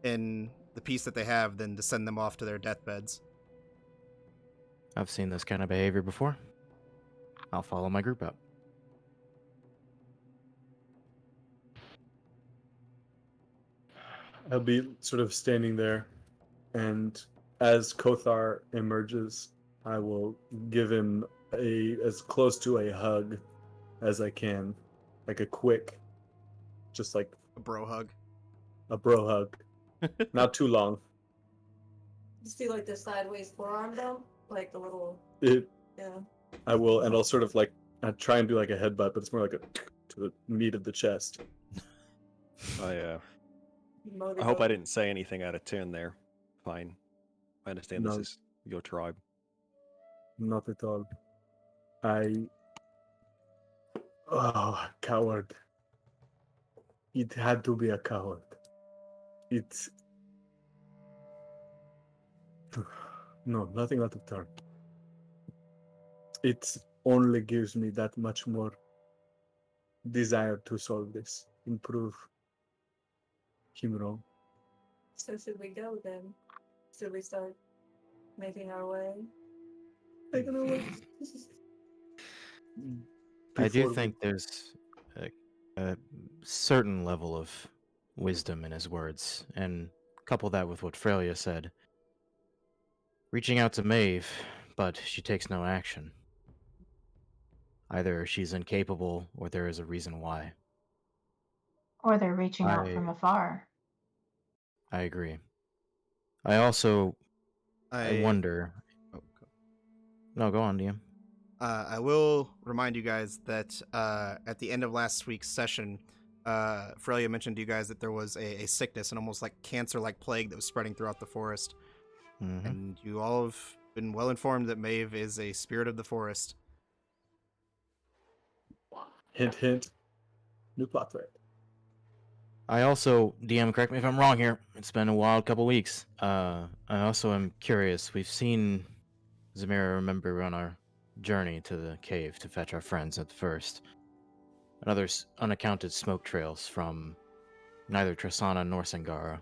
S1: in the peace that they have, than to send them off to their deathbeds.
S4: I've seen this kind of behavior before. I'll follow my group up.
S5: I'll be sort of standing there, and as Kothar emerges, I will give him as close to a hug as I can, like a quick, just like
S1: A bro hug.
S5: a bro hug, not too long.
S6: Just do like the sideways forearm though, like the little
S5: It,
S6: yeah.
S5: I will, and I'll sort of like I try and do like a headbutt, but it's more like a to the meat of the chest.
S2: I
S6: Motor
S2: hope I
S6: boat.
S2: didn't say anything out of turn there. Fine. I understand
S5: No.
S2: this is your tribe.
S5: Not at all. Oh, coward. It had to be a coward. It's. No, nothing out of turn. It only gives me that much more desire to solve this, improve him wrong.
S6: So should we go then? Should we start making our way?
S5: Taking away.
S4: I do
S5: Before we-
S4: think there's a certain level of wisdom in his words, and couple that with what Freya said. Reaching out to Maeve, but she takes no action. Either she's incapable, or there is a reason why.
S3: Or they're reaching out from afar.
S4: I agree. I also I
S1: I
S4: wonder.
S1: oh,
S4: No, go on, DM.
S1: I will remind you guys that at the end of last week's session, Freya mentioned to you guys that there was a sickness, an almost like cancer-like plague that was spreading throughout the forest.
S4: Mhm.
S1: And you all have been well informed that Maeve is a spirit of the forest.
S5: Hint, hint. New plot thread.
S4: I also, DM, correct me if I'm wrong here. It's been a wild couple weeks. I also am curious. We've seen Zamira, remember, on our journey to the cave to fetch our friends at the first. And other unaccounted smoke trails from neither Trasana nor Sangara.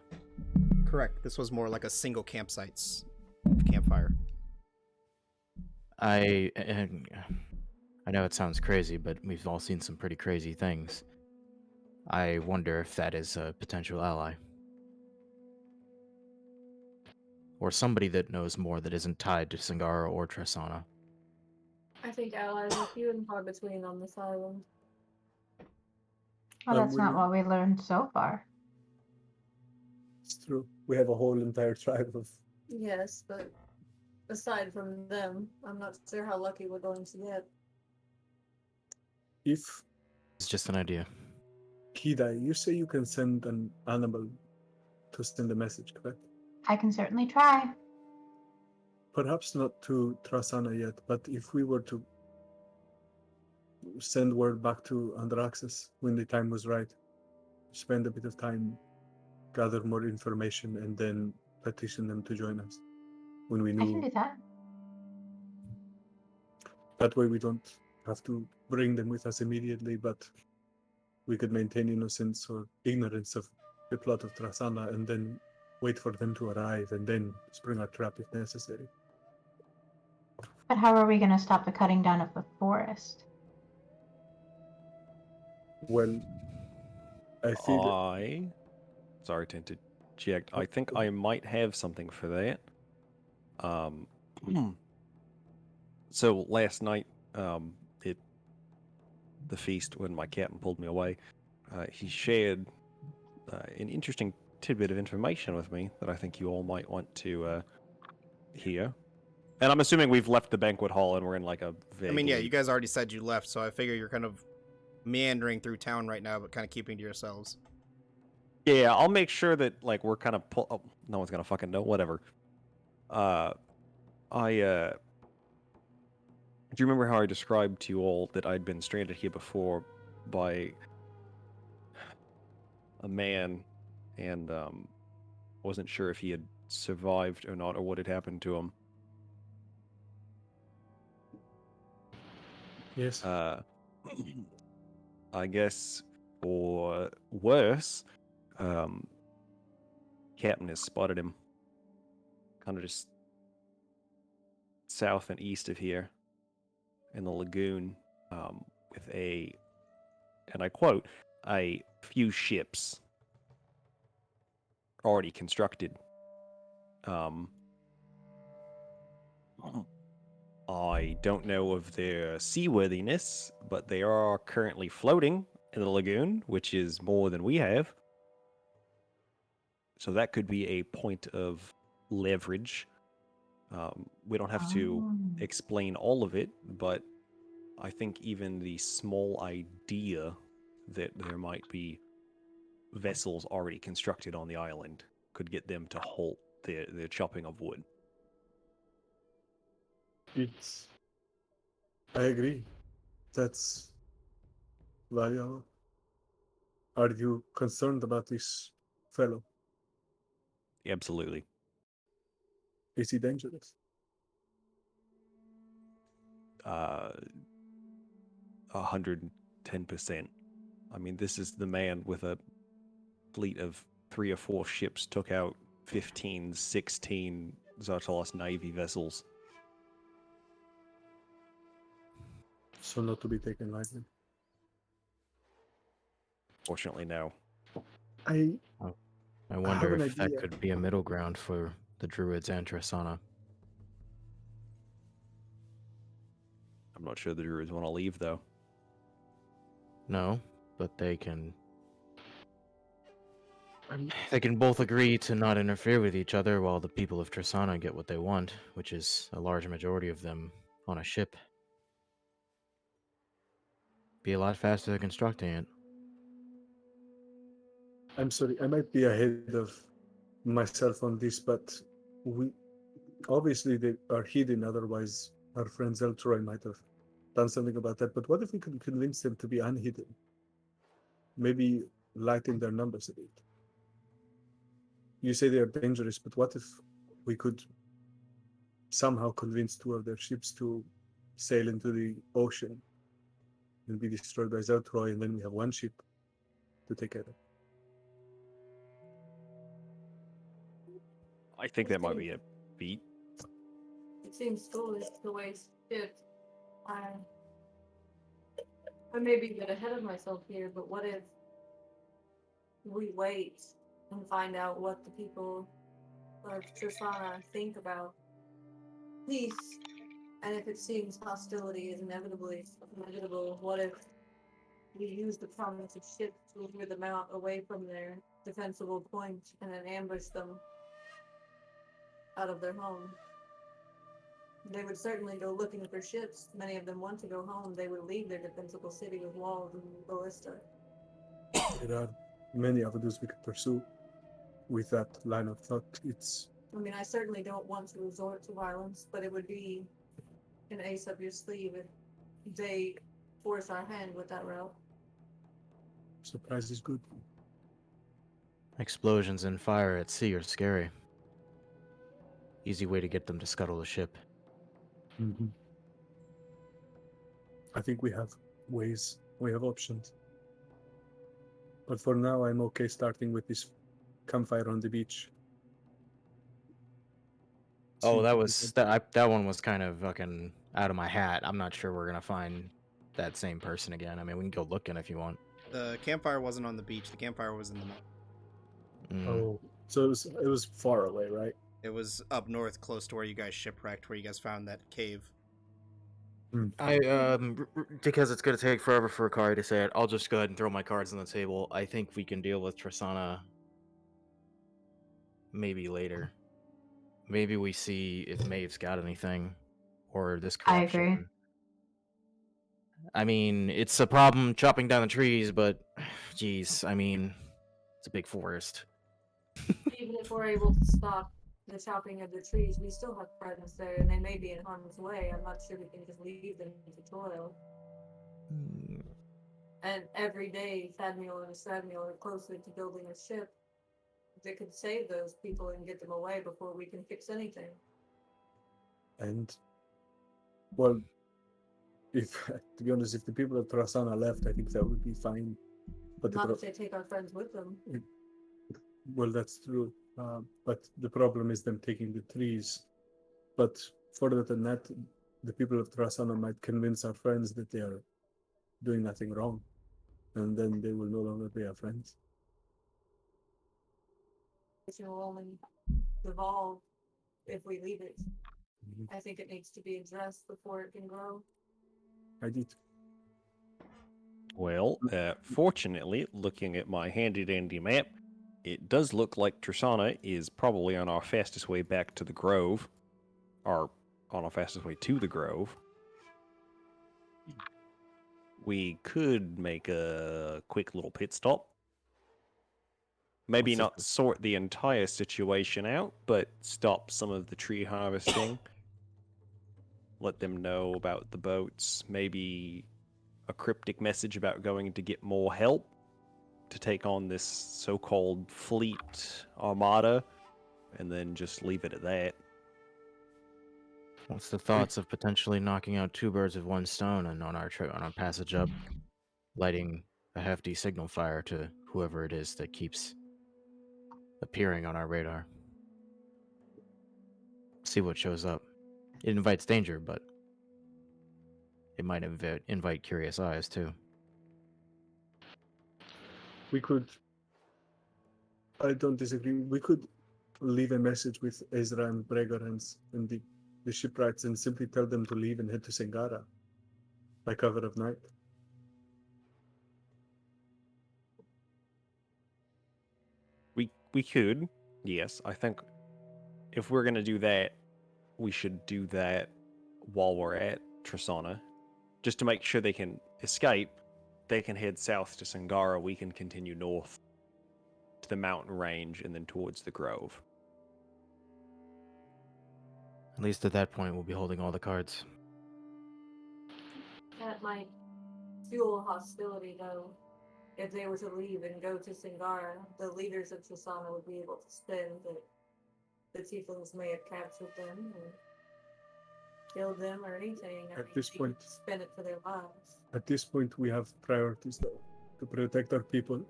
S1: Correct. This was more like a single campsite's campfire.
S4: I know it sounds crazy, but we've all seen some pretty crazy things. I wonder if that is a potential ally. Or somebody that knows more that isn't tied to Sangara or Trasana.
S6: I think allies are few and far between on this island.
S3: Well,
S5: I'm
S3: that's not
S5: willing-
S3: what we learned so far.
S5: It's true. We have a whole entire tribe of.
S6: Yes, but aside from them, I'm not sure how lucky we're going to get.
S5: If
S4: It's just an idea.
S5: Kida, you say you can send an animal to send a message, correct?
S3: I can certainly try.
S5: Perhaps not to Trasana yet, but if we were to send word back to Andraxis when the time was right, spend a bit of time, gather more information, and then petition them to join us when we
S3: I can
S5: knew.
S3: do that.
S5: That way we don't have to bring them with us immediately, but we could maintain innocence or ignorance of the plot of Trasana and then wait for them to arrive and then spring a trap if necessary.
S3: But how are we going to stop the cutting down of the forest?
S5: Well, I think
S2: Sorry to interject. I think I might have something for that. So last night, the feast, when my captain pulled me away, he shared an interesting tidbit of information with me that I think you all might want to hear. And I'm assuming we've left the banquet hall and we're in like a
S1: I mean, yeah,
S2: vaguely-
S1: you guys already said you left, so I figure you're kind of meandering through town right now, but kind of keeping to yourselves.
S2: Yeah, I'll make sure that like we're kind of oh, no one's gonna fucking know. Whatever. Do you remember how I described to you all that I'd been stranded here before by a man and Wasn't sure if he had survived or not, or what had happened to him.
S5: Yes.
S2: I guess for worse, Captain has spotted him, kind of just south and east of here, in the lagoon, with a, and I quote, a few ships already constructed. I don't know of their seaworthiness, but they are currently floating in the lagoon, which is more than we have. So that could be a point of leverage. We don't have to
S3: Oh.
S2: explain all of it, but I think even the small idea that there might be vessels already constructed on the island could get them to halt their chopping of wood.
S5: It's. I agree. That's valuable. Are you concerned about this fellow?
S2: Absolutely.
S5: Is he dangerous?
S2: 110%. I mean, this is the man with a fleet of 3 or 4 ships, took out 15, 16 Zartalos Navy vessels.
S5: So not to be taken lightly.
S2: Fortunately, no.
S5: I
S4: I
S5: have
S4: wonder
S5: an
S4: if that
S5: idea.
S4: could be a middle ground for the Druids and Tristana.
S2: I'm not sure the Druids want to leave, though.
S4: No, but they can
S5: I'm,
S4: both agree to not interfere with each other while the people of Tristana get what they want, which is a large majority of them on a ship. Be a lot faster than constructing it.
S5: I'm sorry. I might be ahead of myself on this, but we obviously they are hidden. Otherwise, our friend Zeltroy might have done something about that. But what if we could convince them to be unhidden? Maybe lighten their numbers a bit. You say they are dangerous, but what if we could somehow convince 2 of their ships to sail into the ocean and be destroyed by Zeltroy, and then we have 1 ship to take care of?
S2: I think that might be a feat.
S6: It seems foolish to waste ships. I maybe get ahead of myself here, but what if we wait and find out what the people of Tristana think about peace, and if it seems hostility is inevitably inevitable, what if we use the promise of ships to lure them out away from their defensible point and then ambush them out of their home? They would certainly go looking for ships. Many of them want to go home. They would leave their defensible city with walls and ballista.
S5: There are many avenues we could pursue with that line of thought.
S6: I mean, I certainly don't want to resort to violence, but it would be an ace up your sleeve if they force our hand with that route.
S5: Surprise is good.
S4: Explosions and fire at sea are scary. Easy way to get them to scuttle a ship.
S5: Mm-hmm. I think we have ways, we have options. But for now, I'm okay starting with this campfire on the beach.
S4: Oh,
S5: See,
S4: that was that one was kind of fucking out of my hat. I'm not sure we're gonna find that same person again. I mean, we can go looking if you want.
S1: The campfire wasn't on the beach. The campfire was in the mountain.
S5: Oh, so it was far away, right?
S1: It was up north, close to where you guys shipwrecked, where you guys found that cave.
S4: I because it's gonna take forever for Akari to say it, I'll just go ahead and throw my cards on the table. I think we can deal with Tristana maybe later. Maybe we see if Maeve's got anything or this
S3: I
S4: corruption.
S3: agree.
S4: I mean, it's a problem chopping down the trees, but geez, I mean, it's a big forest.
S6: Even if we're able to stop the chopping of the trees, we still have friends there, and they may be in harm's way. I'm not sure we can just leave them to toil. And every day, Thadmiel and Stradmiel are closer to building a ship. that could save those people and get them away before we can fix anything.
S5: And, well, if to be honest, if the people of Trasana left, I think that would be fine. But
S6: Not if they take our friends with them.
S5: well, that's true. But the problem is them taking the trees. But further than that, the people of Trasana might convince our friends that they are doing nothing wrong, and then they will no longer be our friends.
S6: It will only evolve if we leave it. I think it needs to be addressed before it can grow.
S5: I did.
S2: Well, fortunately, looking at my handy-dandy map, it does look like Trasana is probably on our fastest way back to the Grove, or on our fastest way to the Grove. We could make a quick little pit stop. Maybe
S5: What's
S2: not
S5: this?
S2: sort the entire situation out, but stop some of the tree harvesting. Let them know about the boats. Maybe a cryptic message about going to get more help to take on this so-called fleet armada, and then just leave it at that.
S4: What's the thoughts of potentially knocking out two birds with one stone, and on our passage up, lighting a hefty signal fire to whoever it is that keeps appearing on our radar? See what shows up. It invites danger, but it might invite curious eyes too.
S5: We could. I don't disagree. We could leave a message with Ezra and Bregor and the shipwrights and simply tell them to leave and head to Sengara by cover of night.
S2: We could, yes. I think if we're gonna do that, we should do that while we're at Trasana, just to make sure they can escape. They can head south to Sangara. We can continue north to the mountain range and then towards the Grove.
S4: At least at that point, we'll be holding all the cards.
S6: That might fuel hostility, though. If they were to leave and go to Singara, the leaders of Trasana would be able to spend that the tieflings may have captured them or killed them or anything. I
S5: At
S6: mean,
S5: this
S6: they could
S5: point-
S6: spend it for their lives.
S5: At this point, we have priorities though, to protect our people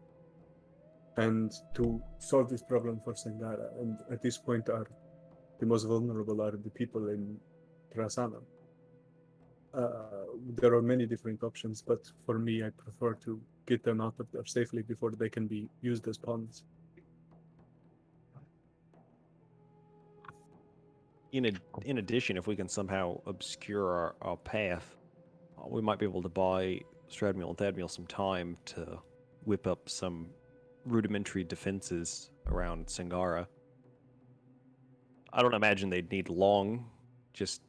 S5: and to solve this problem for Sangara. And at this point, the most vulnerable are the people in Trasana. There are many different options, but for me, I prefer to get them out of there safely before they can be used as pawns.
S2: In addition, if we can somehow obscure our path, we might be able to buy Stradmiel and Thadmiel some time to whip up some rudimentary defenses around Sangara. I don't imagine they'd need long, just,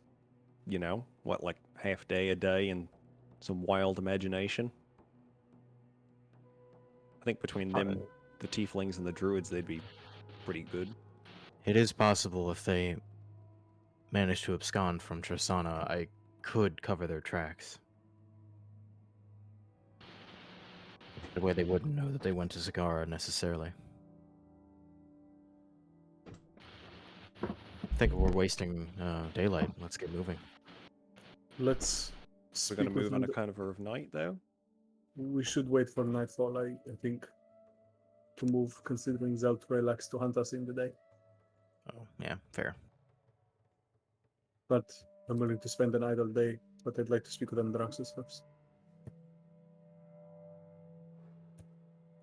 S2: like half day a day and some wild imagination. I think between them, the tieflings and the druids, they'd be pretty good.
S4: It is possible if they manage to abscond from Trasana, I could cover their tracks. The way they wouldn't know that they went to Sagara necessarily. I think we're wasting daylight. Let's get moving.
S5: Let's
S2: We're going to
S5: speak with
S2: move on a
S5: them.
S2: kind of a night, though.
S5: We should wait for nightfall, I think, to move, considering Zeltre likes to hunt us in the day.
S4: Oh, yeah, fair.
S5: But I'm willing to spend an idle day, but I'd like to speak with Andraxis first.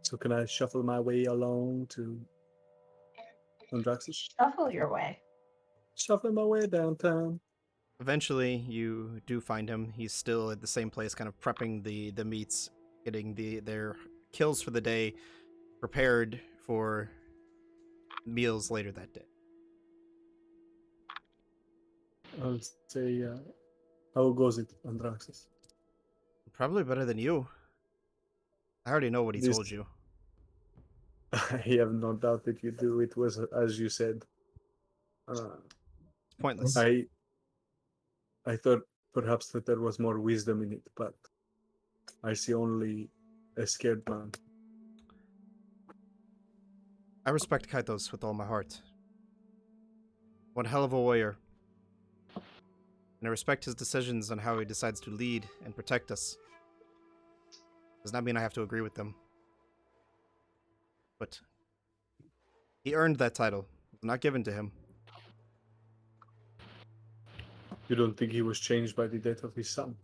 S5: So can I shuffle my way along to Andraxis?
S3: Shuffle your way.
S5: Shuffle my way downtown.
S1: Eventually, you do find him. He's still at the same place, kind of prepping the meats, getting their kills for the day prepared for meals later that day.
S5: I'll say, how goes it, Andraxis?
S1: Probably better than you. I already know what he
S5: This-
S1: told you.
S5: I have no doubt that you do. It was as you said.
S1: It's pointless.
S5: I thought perhaps that there was more wisdom in it, but I see only a scared man.
S1: I respect Kaitos with all my heart. One hell of a warrior. And I respect his decisions on how he decides to lead and protect us. Does not mean I have to agree with them. But he earned that title. It was not given to him.
S5: You don't think he was changed by the death of his son?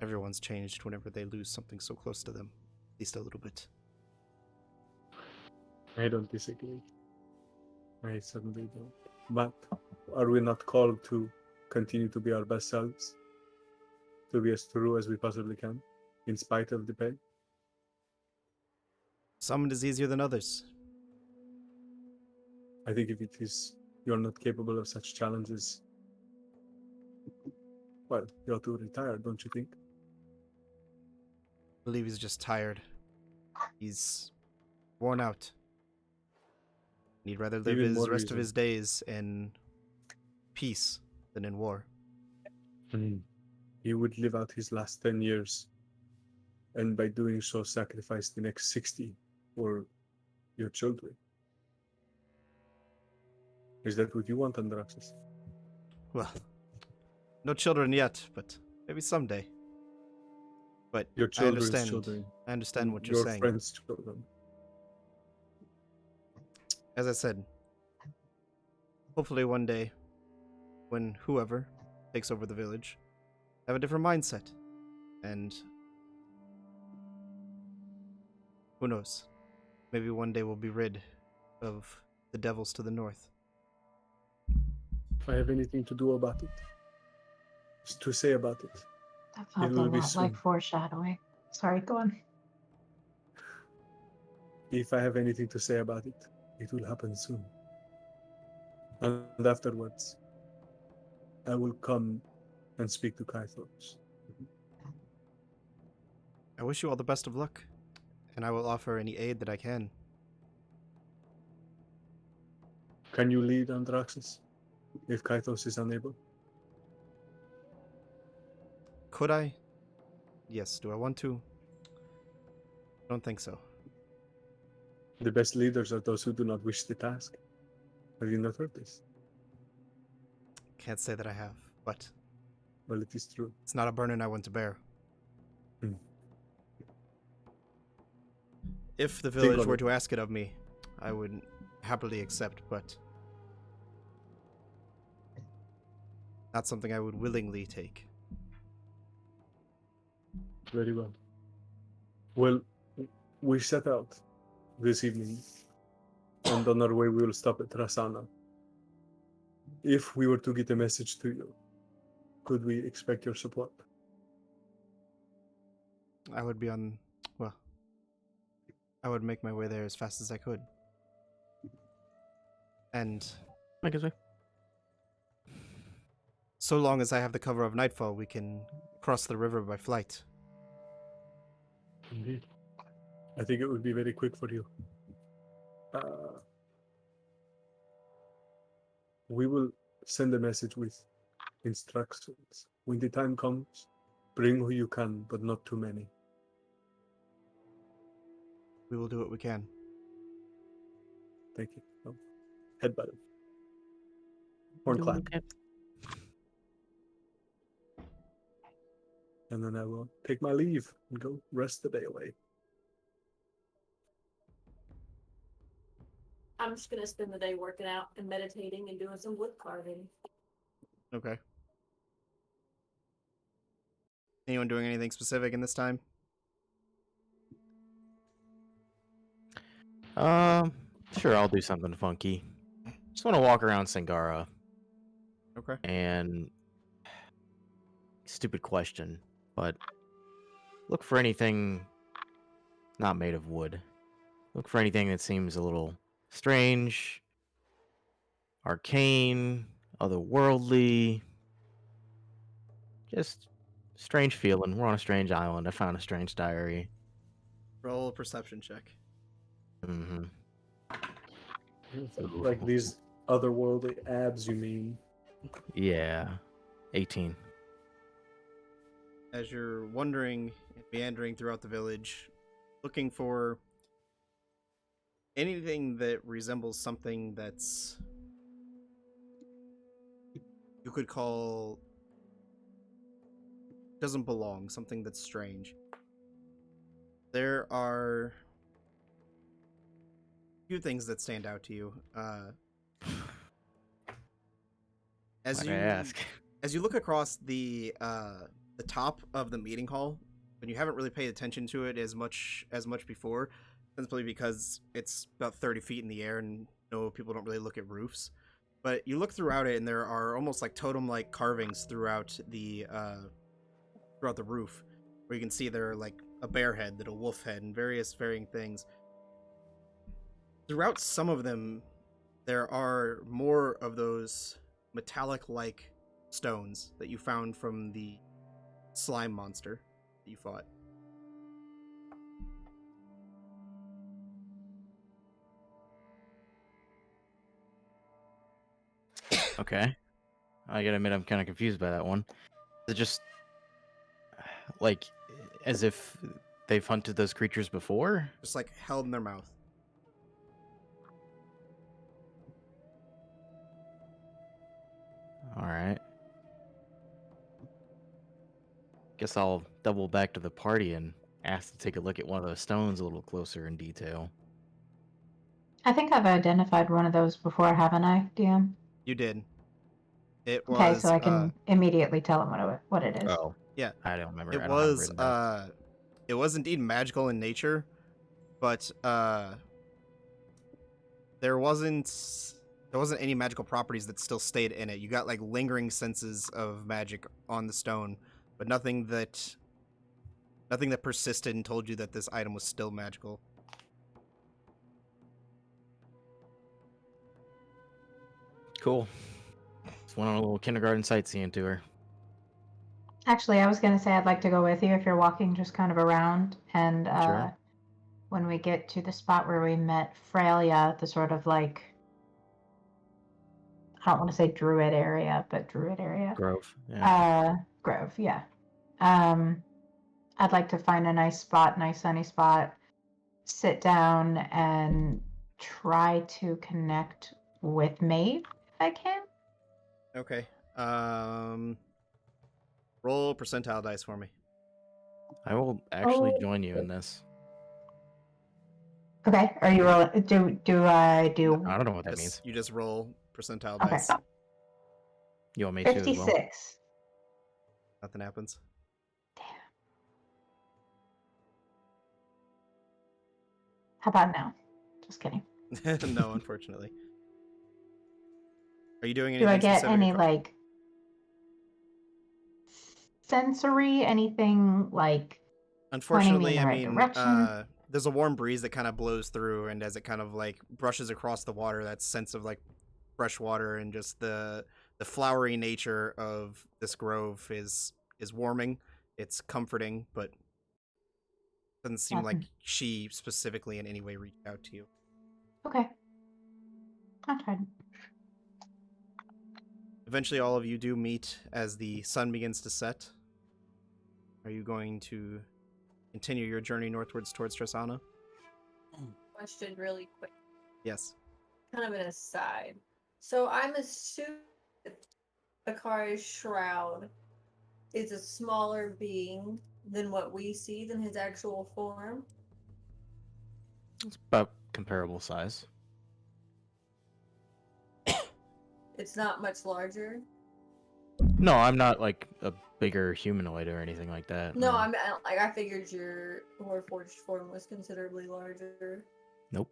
S1: Everyone's changed whenever they lose something so close to them. At least a little bit.
S5: I don't disagree. I certainly don't. But are we not called to continue to be our best selves? To be as true as we possibly can, in spite of the pain?
S1: Some it is easier than others.
S5: I think if it is you're not capable of such challenges, well, you ought to retire, don't you think?
S1: I believe he's just tired. He's worn out. He'd rather live
S5: Even
S1: his
S5: more
S1: rest of
S5: reason.
S1: his days in peace than in war.
S5: He would live out his last 10 years, and by doing so, sacrifice the next 60 for your children. Is that what you want, Andraxis?
S1: Well, no children yet, but maybe someday. But
S5: Your
S1: I
S5: children's
S1: understand.
S5: children.
S1: I understand what you're
S5: your
S1: saying.
S5: friends' children.
S1: As I said, hopefully one day, when whoever takes over the village, have a different mindset. And who knows? Maybe one day we'll be rid of the devils to the north.
S5: If I have anything to do about it, to say about it,
S3: That felt a
S5: will be
S3: lot like
S5: soon.
S3: foreshadowing. Sorry, go on.
S5: if I have anything to say about it, it will happen soon. And afterwards, I will come and speak to Kaitos.
S1: I wish you all the best of luck, and I will offer any aid that I can.
S5: Can you lead Andraxis if Kaitos is unable?
S1: Could I? Yes. Do I want to? I don't think so.
S5: The best leaders are those who do not wish the task. Have you not heard this?
S1: Can't say that I have, but
S5: Well, it is true.
S1: it's not a burden I want to bear.
S5: Hmm.
S1: If the
S5: Think
S1: village
S5: on
S1: were
S5: it.
S1: to ask it of me, I would happily accept, but not something I would willingly take.
S5: Very well. Well, we set out this evening, and on our way we will stop at Rasana. If we were to get a message to you, could we expect your support?
S1: I would be on, well, I would make my way there as fast as I could. And
S4: I guess so.
S1: so long as I have the cover of nightfall, we can cross the river by flight.
S5: Indeed. I think it would be very quick for you. We will send a message with instructions. When the time comes, bring who you can, but not too many.
S1: We will do what we can.
S5: Thank you. Oh, headbutt him. Horn clap. And then I will take my leave and go rest the day away.
S6: I'm just gonna spend the day working out and meditating and doing some wood carving.
S1: Okay. Anyone doing anything specific in this time?
S4: Sure, I'll do something funky. Just want to walk around Sangara
S1: Okay.
S4: and stupid question, but look for anything not made of wood. Look for anything that seems a little strange, arcane, otherworldly. Just strange feeling. We're on a strange island. I found a strange diary.
S1: Roll a perception check.
S4: Mm-hmm.
S5: Like these otherworldly abs, you mean?
S4: Yeah. 18.
S1: As you're wandering and meandering throughout the village, looking for anything that resembles something that's you could call doesn't belong, something that's strange. There are a few things that stand out to you. As
S4: Like
S1: you
S4: I ask.
S1: as you look across the top of the meeting hall, and you haven't really paid attention to it as much before, simply because it's about 30 feet in the air, and no people don't really look at roofs. But you look throughout it, and there are almost like totem-like carvings throughout the roof, where you can see there are like a bear head, a wolf head, and various varying things. Throughout some of them, there are more of those metallic-like stones that you found from the slime monster that you fought.
S4: Okay. I gotta admit, I'm kind of confused by that one. Is it just like as if they've hunted those creatures before?
S1: Just like held in their mouth.
S4: All right. Guess I'll double back to the party and ask to take a look at one of those stones a little closer in detail.
S3: I think I've identified one of those before, haven't I, DM?
S1: You did. It
S3: Okay,
S1: was
S3: so I can immediately tell him what it is.
S4: Oh,
S1: yeah.
S4: I don't remember.
S1: It
S4: I don't have it
S1: was
S4: written down.
S1: it was indeed magical in nature, but there wasn't any magical properties that still stayed in it. You got like lingering senses of magic on the stone, but nothing that persisted and told you that this item was still magical.
S4: Cool. Just went on a little kindergarten sightseeing tour.
S3: Actually, I was going to say I'd like to go with you if you're walking just kind of around. And
S4: Sure.
S3: when we get to the spot where we met Freya, the sort of like, I don't want to say druid area, but druid area.
S4: Grove. Yeah.
S3: Grove, yeah. I'd like to find a nice spot, nice sunny spot, sit down and try to connect with Maeve if I can.
S1: Okay. Roll percentile dice for me.
S4: I will actually
S3: Oh.
S4: join you in this.
S3: Okay, are you rolling? Do I do
S4: I don't know what that means.
S1: You just roll percentile
S3: Okay.
S1: dice.
S4: You want me to as well?
S3: 56?
S1: Nothing happens.
S3: How about now? Just kidding.
S1: No, unfortunately. Are you doing
S3: Do
S1: anything
S3: I get
S1: specific?
S3: any like sensory, anything like pointing me
S1: Unfortunately,
S3: in the
S1: I
S3: right
S1: mean,
S3: direction?
S1: there's a warm breeze that kind of blows through, and as it kind of like brushes across the water, that sense of like fresh water and just the flowery nature of this grove is warming. It's comforting, but doesn't seem like
S3: Nothing.
S1: she specifically in any way reached out to you.
S3: Okay. I tried.
S1: Eventually, all of you do meet as the sun begins to set. Are you going to continue your journey northwards towards Trasana?
S6: Question really quick.
S1: Yes.
S6: Kind of an aside. So I'm assuming Akari's shroud is a smaller being than what we see than his actual form.
S4: It's about comparable size.
S6: It's not much larger.
S4: No, I'm not like a bigger humanoid or anything like that.
S6: No, I figured your Warforged form was considerably larger.
S4: Nope.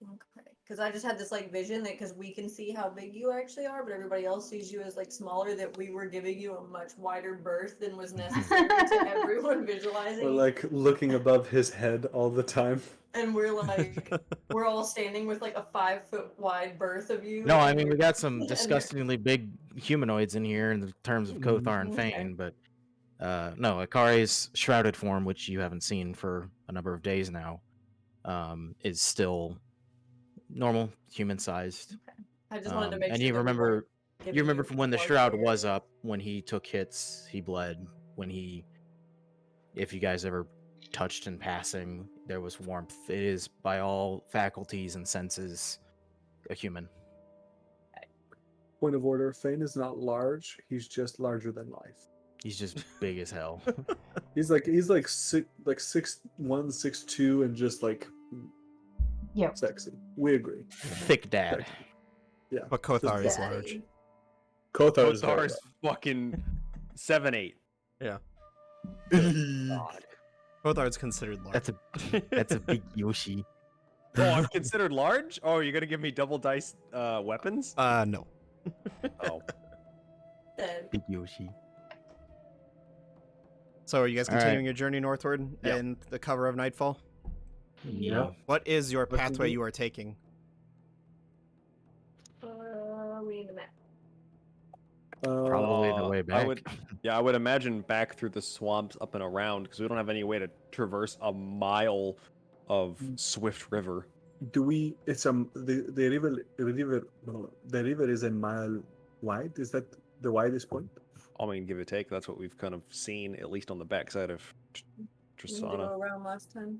S6: Okay, because I just had this like vision that because we can see how big you actually are, but everybody else sees you as like smaller. That we were giving you a much wider berth than was necessary to everyone visualizing.
S5: We're like looking above his head all the time.
S6: And we're like, we're all standing with like a 5 foot wide berth of you.
S4: No, I
S6: and
S4: mean we
S6: you're-
S4: got some
S6: and you're-
S4: disgustingly big humanoids in here in the terms of Kothar and
S6: Okay.
S4: Fane, but no, Akari's shrouded form, which you haven't seen for a number of days now, is still normal, human-sized.
S6: I just wanted to make
S4: And
S6: sure.
S4: you
S6: that we
S4: remember,
S6: weren't giving
S4: you remember from when the
S6: large
S4: shroud
S6: areas.
S4: was up, when he took hits, he bled. If you guys ever touched in passing. There was warmth. It is, by all faculties and senses, a human.
S5: Point of order: Fane is not large. He's just larger than life.
S4: He's just big as hell.
S5: He's like 6'1", 6'2", and just like
S3: Yep.
S5: sexy. We agree.
S4: Thick dad.
S5: Sexy. Yeah.
S1: But Kothar is
S6: Daddy.
S1: large.
S5: Kothar is
S2: Kothar is fucking 7'8".
S1: Yeah.
S2: God.
S1: Kothar is considered large.
S4: That's a big Yoshi.
S2: Oh, I'm considered large? Oh, you're gonna give me double dice weapons?
S1: No.
S2: Oh.
S6: Then
S4: Big Yoshi.
S1: So are you guys
S4: All right.
S1: continuing your journey northward
S2: Yeah.
S1: in the cover of nightfall?
S4: Yeah.
S1: What is your
S5: What to
S1: pathway
S5: do?
S1: you are taking?
S6: we need a map.
S4: Probably the way back.
S2: I would imagine back through the swamps up and around because we don't have any way to traverse a mile of swift river.
S5: Do we? It's the river is a mile wide. Is that the widest point?
S2: I mean, give or take, that's what we've kind of seen, at least on the backside of
S6: We need to
S2: Tristana.
S6: go around last time.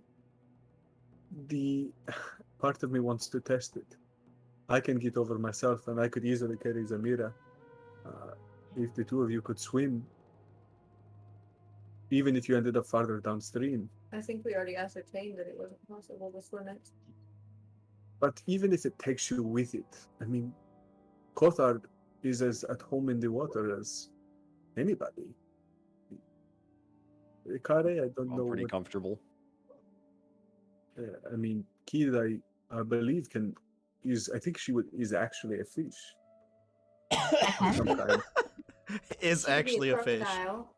S5: The part of me wants to test it. I can get over myself, and I could easily carry Zamira. If the two of you could swim, even if you ended up farther downstream.
S6: I think we already ascertained that it wasn't possible to swim it.
S5: But even if it takes you with it, I mean, Kothar is as at home in the water as anybody. Ikare, I don't
S2: I'm
S5: know.
S2: pretty
S5: what-
S2: comfortable.
S5: I mean, Kira, I believe I think is actually a fish. of some kind.
S1: Is
S6: Should be
S1: actually a fish.
S6: crocodile.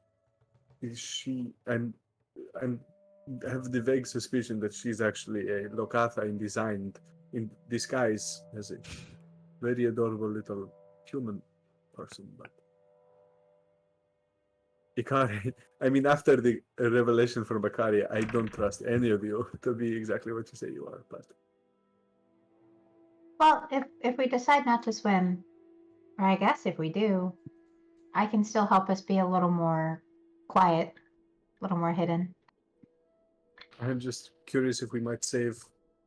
S5: Is she and have the vague suspicion that she's actually a Lokatha in disguise as a very adorable little human person. But Ikari, I mean, after the revelation from Ikari, I don't trust any of you to be exactly what you say you are. But
S3: Well, if we decide not to swim, or I guess if we do, I can still help us be a little more quiet, a little more hidden.
S5: I'm just curious if we might save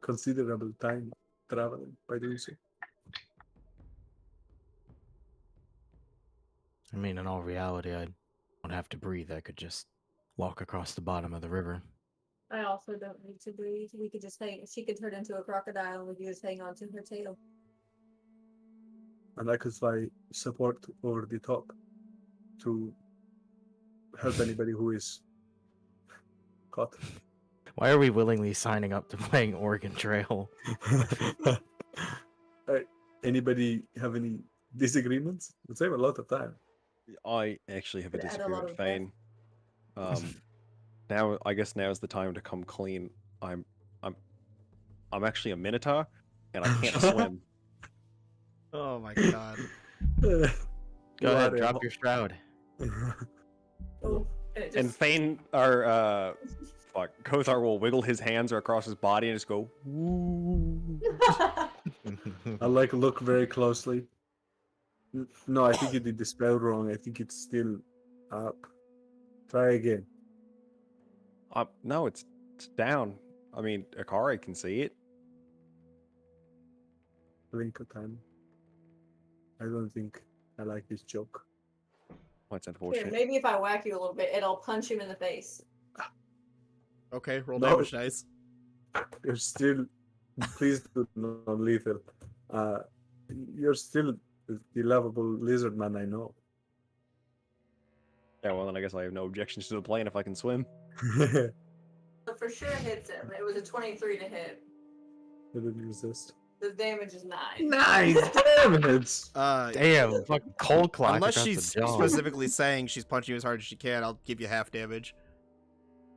S5: considerable time traveling by doing so.
S4: I mean, in all reality, I don't have to breathe. I could just walk across the bottom of the river.
S6: I also don't need to breathe. We could just hang. She could turn into a crocodile, and we could just hang on to her tail.
S5: And I could fly support over the top to help anybody who is caught.
S4: Why are we willingly signing up to playing Oregon Trail?
S5: Anybody have any disagreements? It'll save a lot of time.
S2: I actually have a
S6: Could add a lot
S2: disagreement,
S6: of
S2: Fane. Now I guess now's the time to come clean. I'm actually a minotaur, and I can't swim.
S1: Oh my god.
S4: Go ahead, drop your shroud.
S6: Oh, and it
S2: And
S6: just
S2: Fane or Kothar will wiggle his hands across his body and just go. Woo.
S5: I look very closely. No, I think you did the spell wrong. I think it's still up. Try again.
S2: No, it's down. I mean, Akari can see it.
S5: Blink of time. I don't think I like this joke.
S2: That's
S6: Here,
S2: unfortunate.
S6: maybe if I whack you a little bit, it'll punch him in the face.
S1: Okay, roll
S5: No.
S1: damage dice.
S5: You're still, please do non-lethal. You're still the lovable lizard man I know.
S2: Yeah, well, then I guess I have no objections to the plan if I can swim.
S6: But for sure hits him. It was a 23 to hit.
S5: I didn't resist.
S6: The damage is 9.
S5: Nice damage.
S4: Damn, fucking cold clock.
S1: Unless
S4: across the
S1: she's
S4: jaw.
S1: specifically saying she's punching you as hard as she can, I'll give you half damage.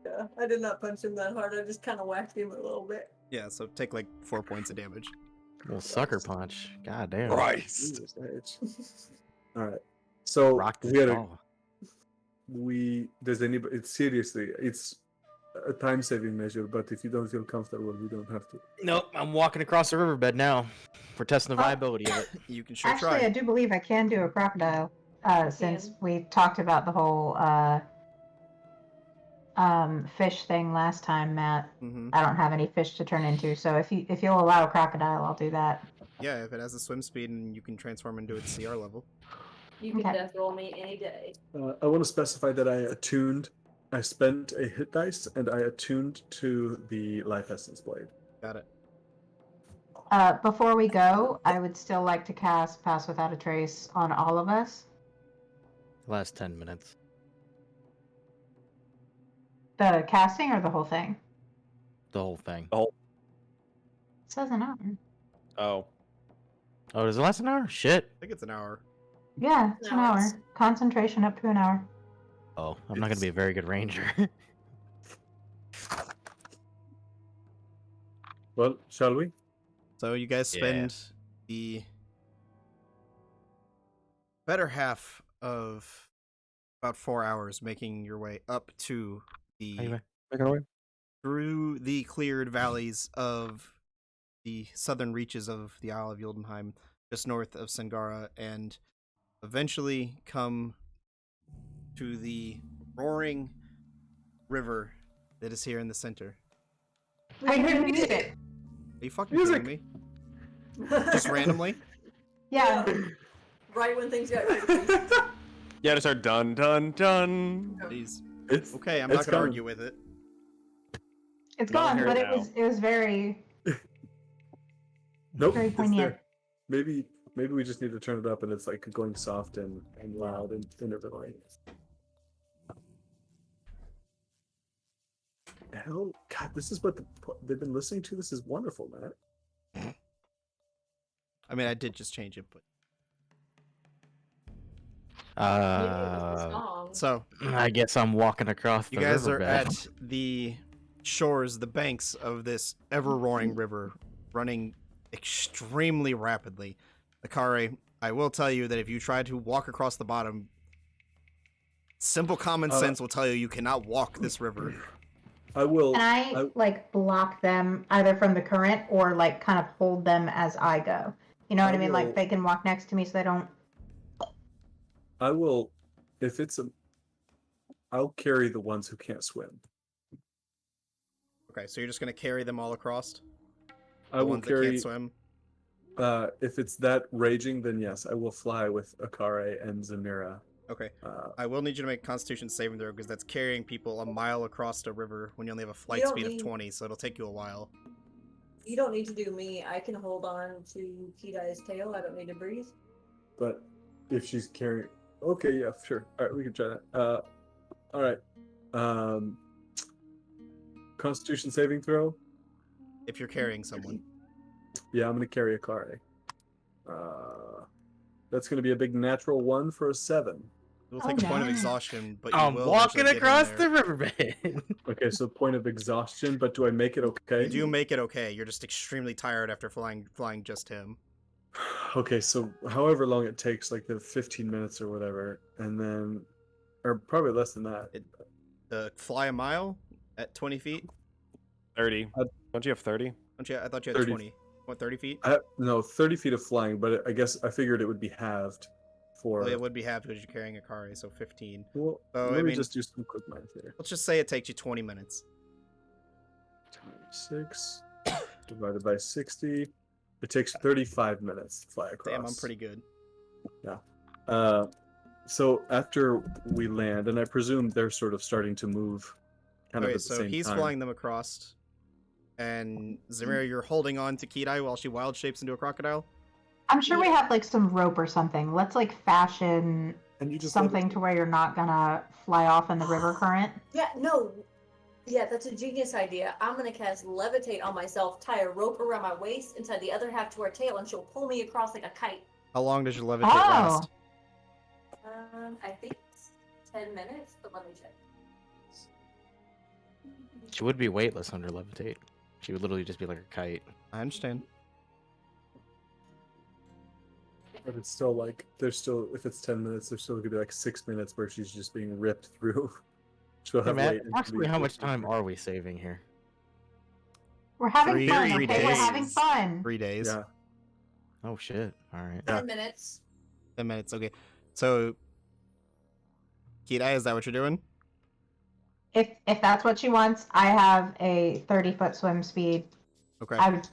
S6: Yeah, I did not punch him that hard. I just kind of whacked him a little bit.
S1: Yeah, so take like 4 points of damage.
S4: Well, sucker punch. God damn.
S2: Christ.
S5: All right. So
S4: Rock the
S5: we are
S4: jaw.
S5: does anybody? It's seriously, it's a time-saving measure. But if you don't feel comfortable, we don't have to.
S4: Nope, I'm walking across the riverbed now. We're testing the viability of it.
S1: You can sure
S3: Actually,
S1: try.
S3: I do believe I can do a crocodile, since
S6: can.
S3: we talked about the whole fish thing last time, Matt.
S1: Mm-hmm.
S3: I don't have any fish to turn into, so if you'll allow a crocodile, I'll do that.
S1: Yeah, if it has a swim speed and you can transform into its CR level.
S6: You can
S3: Okay.
S6: death roll me any day.
S5: I want to specify that I spent a hit dice and I attuned to the life essence blade.
S1: Got it.
S3: Before we go, I would still like to cast Pass Without a Trace on all of us.
S4: Last 10 minutes.
S3: The casting or the whole thing?
S4: The whole thing.
S3: It says an hour.
S2: Oh,
S4: Oh, does it last an hour? Shit.
S1: I think it's an hour.
S3: Yeah, it's an
S6: No,
S3: hour.
S6: it's-
S3: Concentration up to an hour.
S4: Oh, I'm not going to be a very good ranger.
S5: Well, shall we?
S1: So you guys
S4: Yeah.
S1: spend the better half of about 4 hours making your way up to the
S4: Anyway.
S2: make our way.
S1: through the cleared valleys of the southern reaches of the Isle of Jotunheim, just north of Sangara, and eventually come to the roaring river that is here in the center.
S3: I heard music.
S1: Are you fucking
S5: Music!
S1: kidding me? Just randomly?
S3: Yeah.
S6: Right when things got crazy.
S2: Yeah, just our dun dun dun.
S1: Jeez.
S5: It's
S1: Okay, I'm
S5: It's
S1: not gonna
S5: coming.
S1: argue with it.
S3: It's
S2: Not
S3: gone,
S2: here
S3: but
S2: now.
S3: it was very
S5: nope.
S3: very
S5: It's
S3: poignant.
S5: there. Maybe we just need to turn it up and it's like going soft and loud and everything. Hell, God, this is what they've been listening to. This is wonderful, man.
S1: I mean, I did just change it, but
S6: Maybe it was the
S4: Uh,
S6: song.
S1: so
S4: I guess I'm walking across
S1: you
S4: the
S1: guys are
S4: riverbed.
S1: at the shores, the banks of this ever roaring river, running extremely rapidly. Akare, I will tell you that if you try to walk across the bottom, simple common sense will tell you you cannot walk this river.
S5: I will.
S3: Can I like block them either from the current or like kind of hold them as I go? You know what I mean?
S5: will-
S3: Like they can walk next to me so they don't.
S5: I will. If it's a, I'll carry the ones who can't swim.
S1: Okay, so you're just gonna carry them all across?
S5: I
S1: The
S5: will
S1: ones that
S5: carry.
S1: can't swim?
S5: If it's that raging, then yes, I will fly with Akare and Zamira.
S1: Okay. I will need you to make a Constitution saving throw because that's carrying people a mile across a river when you only have a flight
S6: don't
S1: speed of
S6: need-
S1: 20, so it'll take you a while.
S6: You don't need to do me. I can hold on to Kidai's tail. I don't need to breathe.
S5: But if she's carrying, okay, yeah, sure. All right, we can try that. All right. Constitution saving throw.
S1: If you're carrying someone.
S5: Yeah, I'm gonna carry Akare. That's gonna be a big natural 1 for a 7.
S1: You'll
S3: Oh,
S1: take a point of
S3: nice.
S1: exhaustion, but you
S4: I'm
S1: will
S4: walking
S1: eventually get in
S4: across
S1: there.
S4: the riverbed.
S5: Okay, so point of exhaustion, but do I make it okay?
S1: You do make it okay. You're just extremely tired after flying just him.
S5: Okay, so however long it takes, like the 15 minutes or whatever, and then, or probably less than that.
S1: Fly a mile at 20 feet?
S2: 30. Don't you have 30?
S1: Don't you? I thought you had
S5: 30.
S1: 20. What, 30 feet?
S5: No, 30 feet of flying, but I guess I figured it would be halved for.
S1: Well, it would be half because you're carrying a Akare, so 15.
S5: Well,
S1: So,
S5: let
S1: I
S5: me
S1: mean-
S5: just do some quick math here.
S1: Let's just say it takes you 20 minutes.
S5: Times 6 divided by 60. It takes 35 minutes to fly across.
S1: Damn, I'm pretty good.
S5: So after we land, and I presume they're sort of starting to move kind of
S1: Okay,
S5: at the
S1: so
S5: same
S1: he's
S5: time.
S1: flying them across. And Zamira, you're holding on to Kidai while she wild shapes into a crocodile?
S3: I'm sure we have like some rope or something. Let's like fashion
S5: And you just let it-
S3: something to where you're not gonna fly off in the river current.
S6: Yeah, no. Yeah, that's a genius idea. I'm gonna cast levitate on myself, tie a rope around my waist, and tie the other half to her tail, and she'll pull me across like a kite.
S1: How long does your levitate
S3: Oh.
S1: last?
S6: I think it's 10 minutes, but let me check.
S4: She would be weightless under levitate. She would literally just be like a kite.
S1: I understand.
S5: But it's still like there's still, if it's 10 minutes, there's still gonna be like 6 minutes where she's just being ripped through. She'll
S4: Hey,
S5: have
S4: Matt,
S5: weight and
S4: approximately
S5: be-
S4: how much time are we saving here?
S3: We're having
S1: Three
S3: fun, okay? We're
S1: days.
S3: having fun.
S1: 3 days.
S5: Yeah.
S4: Oh shit! All right.
S5: Yeah.
S6: 10 minutes.
S1: 10 minutes, okay. So, Kidai, is that what you're doing?
S3: If that's what she wants, I have a 30-foot swim speed.
S1: Okay.
S3: I would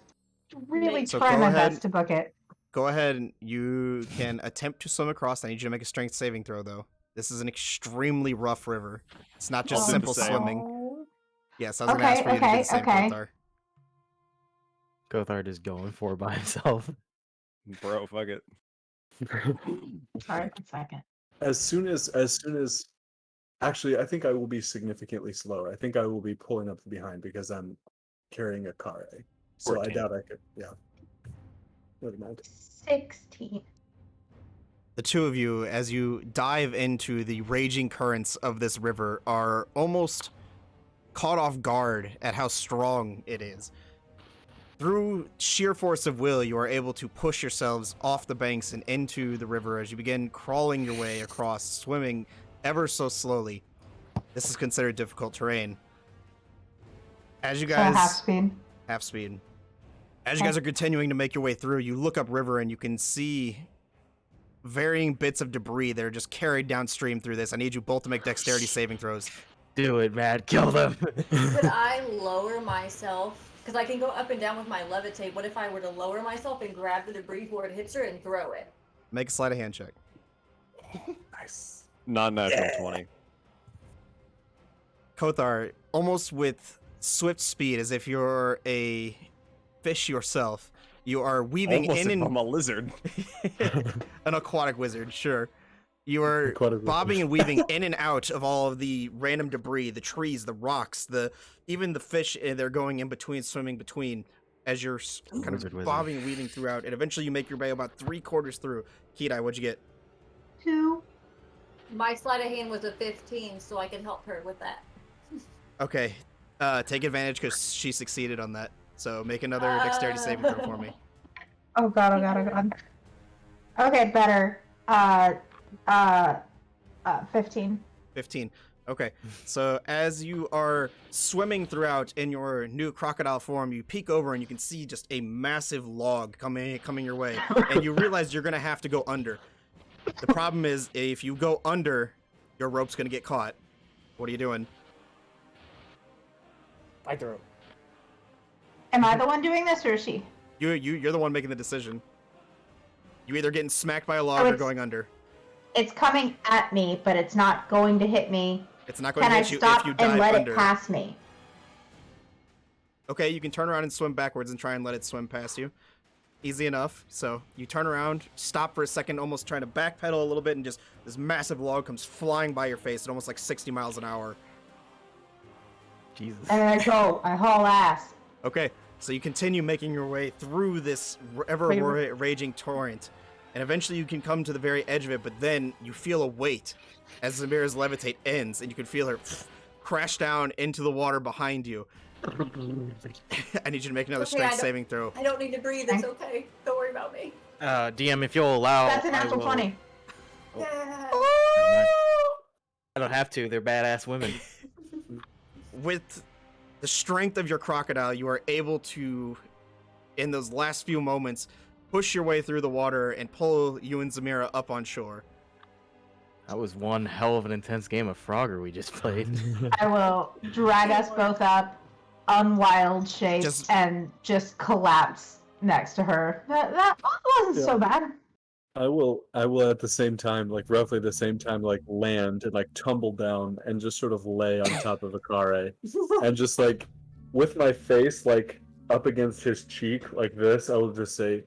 S3: really
S1: So
S3: try
S1: go
S3: my
S1: ahead.
S3: best to book it.
S1: Go ahead and you can attempt to swim across. I need you to make a strength saving throw, though. This is an extremely rough river. It's not just
S2: I'll do the
S1: simple
S2: same.
S1: swimming. Yes, I was going to ask for you to do the same, Kothar.
S4: Kothar is going for it by himself.
S2: Bro, fuck it.
S3: Sorry, 1 second.
S5: As soon as actually, I think I will be significantly slower. I think I will be pulling up behind because I'm carrying a car. So
S2: 14.
S5: I doubt I could. Yeah. Never mind.
S3: 16.
S1: The two of you, as you dive into the raging currents of this river, are almost caught off guard at how strong it is. Through sheer force of will, you are able to push yourselves off the banks and into the river as you begin crawling your way across, swimming ever so slowly. This is considered difficult terrain. As you
S3: So
S1: guys...
S3: half speed.
S1: Half speed. As you guys are continuing to make your way through, you look upriver and you can see varying bits of debris that are just carried downstream through this. I need you both to make dexterity saving throws.
S4: Do it, man. Kill them.
S6: Could I lower myself? Because I can go up and down with my levitate. What if I were to lower myself and grab the debris before it hits her and throw it?
S1: Make a sleight of hand check.
S5: Nice.
S2: Non-natural 20.
S1: Kothar, almost with swift speed, as if you're a fish yourself, you are weaving
S2: Almost
S1: in
S2: if
S1: and...
S2: I'm a lizard.
S1: An aquatic wizard, sure. You are
S5: Aquatic
S1: bobbing
S5: wizard.
S1: and weaving in and out of all of the random debris, the trees, the rocks, even the fish they're going in between, swimming between, as you're kind
S4: Wizard.
S1: of bobbing and weaving throughout, and eventually you make your way about 3/4 through. Kidai, what'd you get?
S3: 2.
S6: My sleight of hand was a 15, so I can help her with that.
S1: Okay, take advantage because she succeeded on that. So make another dexterity saving throw for me.
S3: Oh god, oh god, oh god. Okay, better. 15.
S1: 15. Okay, so as you are swimming throughout in your new crocodile form, you peek over and you can see just a massive log coming your way, and you realize you're gonna have to go under. The problem is, if you go under, your rope's gonna get caught. What are you doing?
S7: I throw.
S3: Am I the one doing this or is she?
S1: You're the one making the decision. You either getting smacked by a log
S3: Oh,
S1: or
S3: it's-
S1: going under.
S3: It's coming at me, but it's not going to hit me.
S1: It's not going
S3: Can
S1: to
S3: I
S1: hit you
S3: stop
S1: if you
S3: and
S1: dive
S3: let
S1: under.
S3: it pass me?
S1: Okay, you can turn around and swim backwards and try and let it swim past you. Easy enough. So you turn around, stop for a second, almost trying to backpedal a little bit, and just this massive log comes flying by your face at almost like 60 miles an hour.
S4: Jesus.
S3: And then I go, I haul ass.
S1: Okay, so you continue making your way through this raging torrent, and eventually you can come to the very edge of it, but then you feel a weight as Zamira's levitate ends, and you can feel her crash down into the water behind you. I need you to make another
S6: Okay,
S1: strength saving throw.
S6: I don't need to breathe. It's okay. Don't worry about me.
S4: DM, if you'll allow,
S3: That's a natural
S4: I will-
S3: 20.
S6: Yeah.
S4: I don't have to. They're badass women.
S1: With the strength of your crocodile, you are able to, in those last few moments, push your way through the water and pull you and Zamira up on shore.
S4: That was one hell of an intense game of Frogger we just played.
S3: I will drag us both up, unwild shape,
S1: Just-
S3: and just collapse next to her. That wasn't so bad.
S5: I will at the same time, like roughly the same time, like land and like tumble down and just sort of lay on top of Akare and just like with my face like up against his cheek like this, I will just say,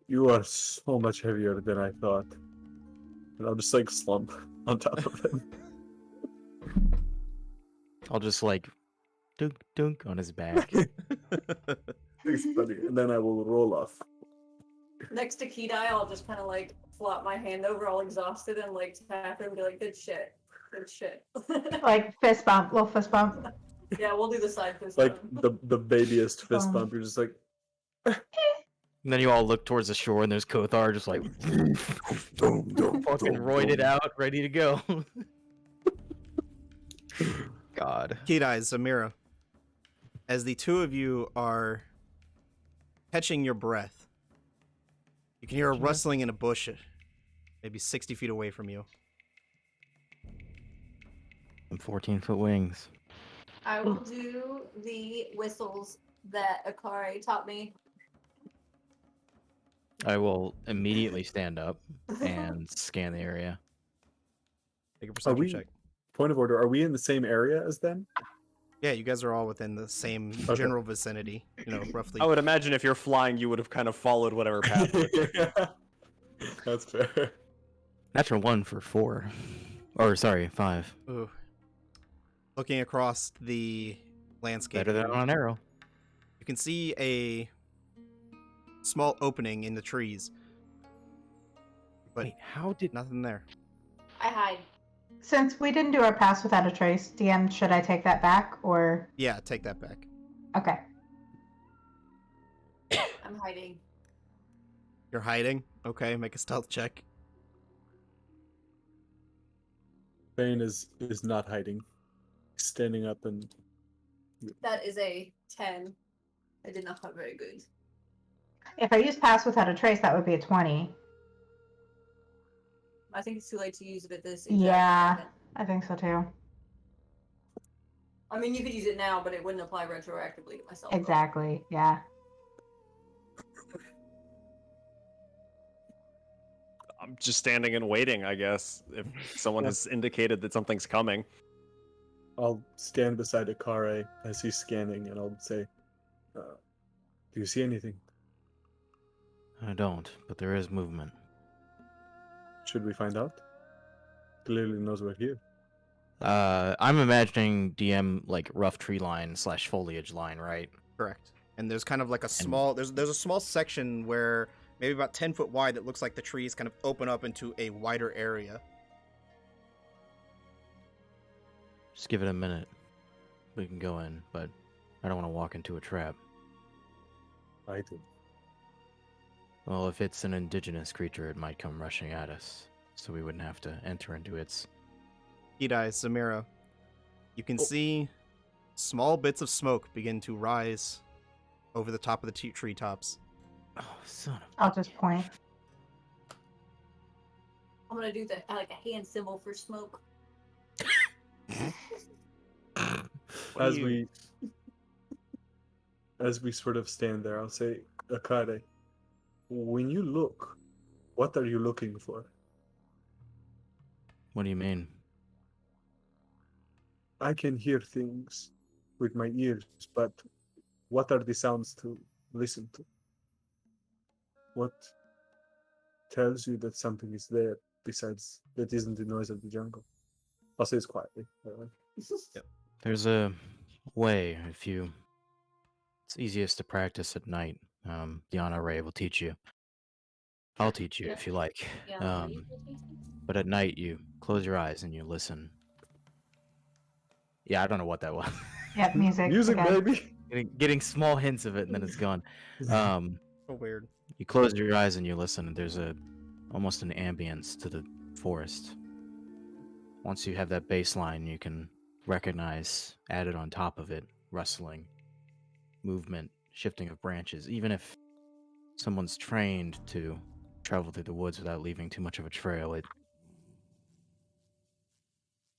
S5: "You are so much heavier than I thought," and I'll just like slump on top of him.
S4: I'll just like dunk dunk on his back.
S5: It's funny, and then I will roll off.
S6: Next to Kidai, I'll just kind of like flop my hand over, all exhausted, and like tap him and be like, "Good shit, good shit."
S3: Like fist bump, little fist bump.
S6: Yeah, we'll do the side fist.
S5: Like
S6: bump.
S5: the babyest fist
S3: Um,
S5: bump. You're just like,
S4: And then you all look towards the shore, and there's Kothar just like fucking roided out, ready to go. God.
S1: Kidai, Zamira, as the two of you are catching your breath, you can hear a rustling in a bush maybe 60 feet away from you.
S4: And 14-foot wings.
S6: I will do the whistles that Akari taught me.
S4: I will immediately stand up and scan the area.
S1: Take a
S5: Are
S1: perception
S5: we,
S1: check.
S5: point of order, are we in the same area as them?
S1: Yeah, you guys are all within the same
S5: Okay.
S1: general vicinity. Roughly.
S2: I would imagine if you're flying, you would have kind of followed whatever path.
S5: That's fair.
S4: Natural 1 for 4. Or, sorry, 5.
S1: Ooh. Looking across the landscape,
S4: Better than on an arrow.
S1: you can see a small opening in the trees, but
S4: Wait, how did...
S1: nothing there.
S6: I hide.
S3: Since we didn't do our pass without a trace, DM, should I take that back or?
S1: Yeah, take that back.
S3: Okay.
S6: I'm hiding.
S1: You're hiding? Okay, make a stealth check.
S5: Bane is not hiding. He's standing up and
S6: That is a 10. I did not have very good.
S3: If I use pass without a trace, that would be a 20.
S6: I think it's too late to use it at this exact
S3: Yeah,
S6: moment.
S3: I think so too.
S6: I mean, you could use it now, but it wouldn't apply retroactively to myself.
S3: Exactly. Yeah.
S2: I'm just standing and waiting, I guess. If someone has indicated that something's coming.
S5: I'll stand beside Akare as he's scanning and I'll say, do you see anything?
S4: I don't, but there is movement.
S5: Should we find out? Clearly knows we're here.
S4: I'm imagining DM like rough tree line / foliage line, right?
S1: Correct. And there's kind of like a small there's a small section where maybe about 10 foot wide that looks like the trees kind of open up into a wider area.
S4: Just give it a minute. We can go in, but I don't want to walk into a trap.
S5: I do.
S4: Well, if it's an indigenous creature, it might come rushing at us, so we wouldn't have to enter into its...
S1: Hidai, Samira, you can see small bits of smoke begin to rise over the top of the treetops.
S4: Oh, son of...
S3: I'll just point.
S6: I'm gonna do the like a hand symbol for smoke.
S5: As we sort of stand there, I'll say, Akare, when you look, what are you looking for?
S4: What do you mean?
S5: I can hear things with my ears, but what are the sounds to listen to? What tells you that something is there besides that isn't the noise of the jungle? I'll say this quietly, by the way.
S4: There's a way, if you... It's easiest to practice at night. Diana Ray will teach you. I'll teach you if you like. But at night, you close your eyes and you listen. Yeah, I don't know what that was.
S3: Yep, music.
S5: Music,
S3: again.
S5: baby!
S4: Getting small hints of it and then it's gone.
S1: So weird.
S4: You close your eyes and you listen, and there's almost an ambience to the forest. Once you have that baseline, you can recognize, added on top of it, rustling, movement, shifting of branches. Even if someone's trained to travel through the woods without leaving too much of a trail,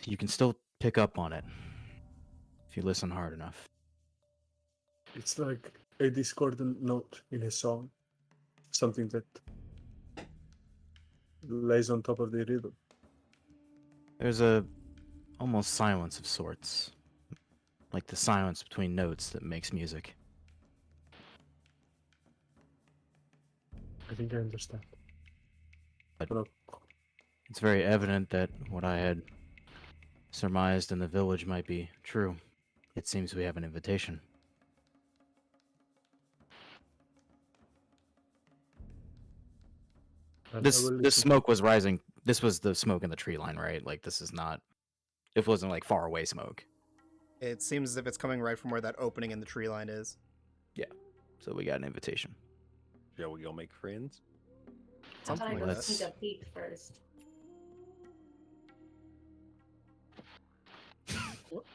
S4: you can still pick up on it if you listen hard enough.
S5: It's like a discordant note in a song. Something that lays on top of the rhythm.
S4: There's a almost silence of sorts, like the silence between notes that makes music.
S5: I think I understand.
S4: But
S5: Well,
S4: it's very evident that what I had surmised in the village might be true. It seems we have an invitation.
S5: I will
S4: This
S5: listen.
S4: smoke was rising. This was the smoke in the tree line, right? Like this is not. It wasn't like far away smoke.
S1: It seems as if it's coming right from where that opening in the tree line is.
S4: So we got an invitation.
S2: Shall we go make friends?
S6: I'm
S1: Something
S6: gonna
S1: like
S6: go
S1: that.
S6: sneak a peek first.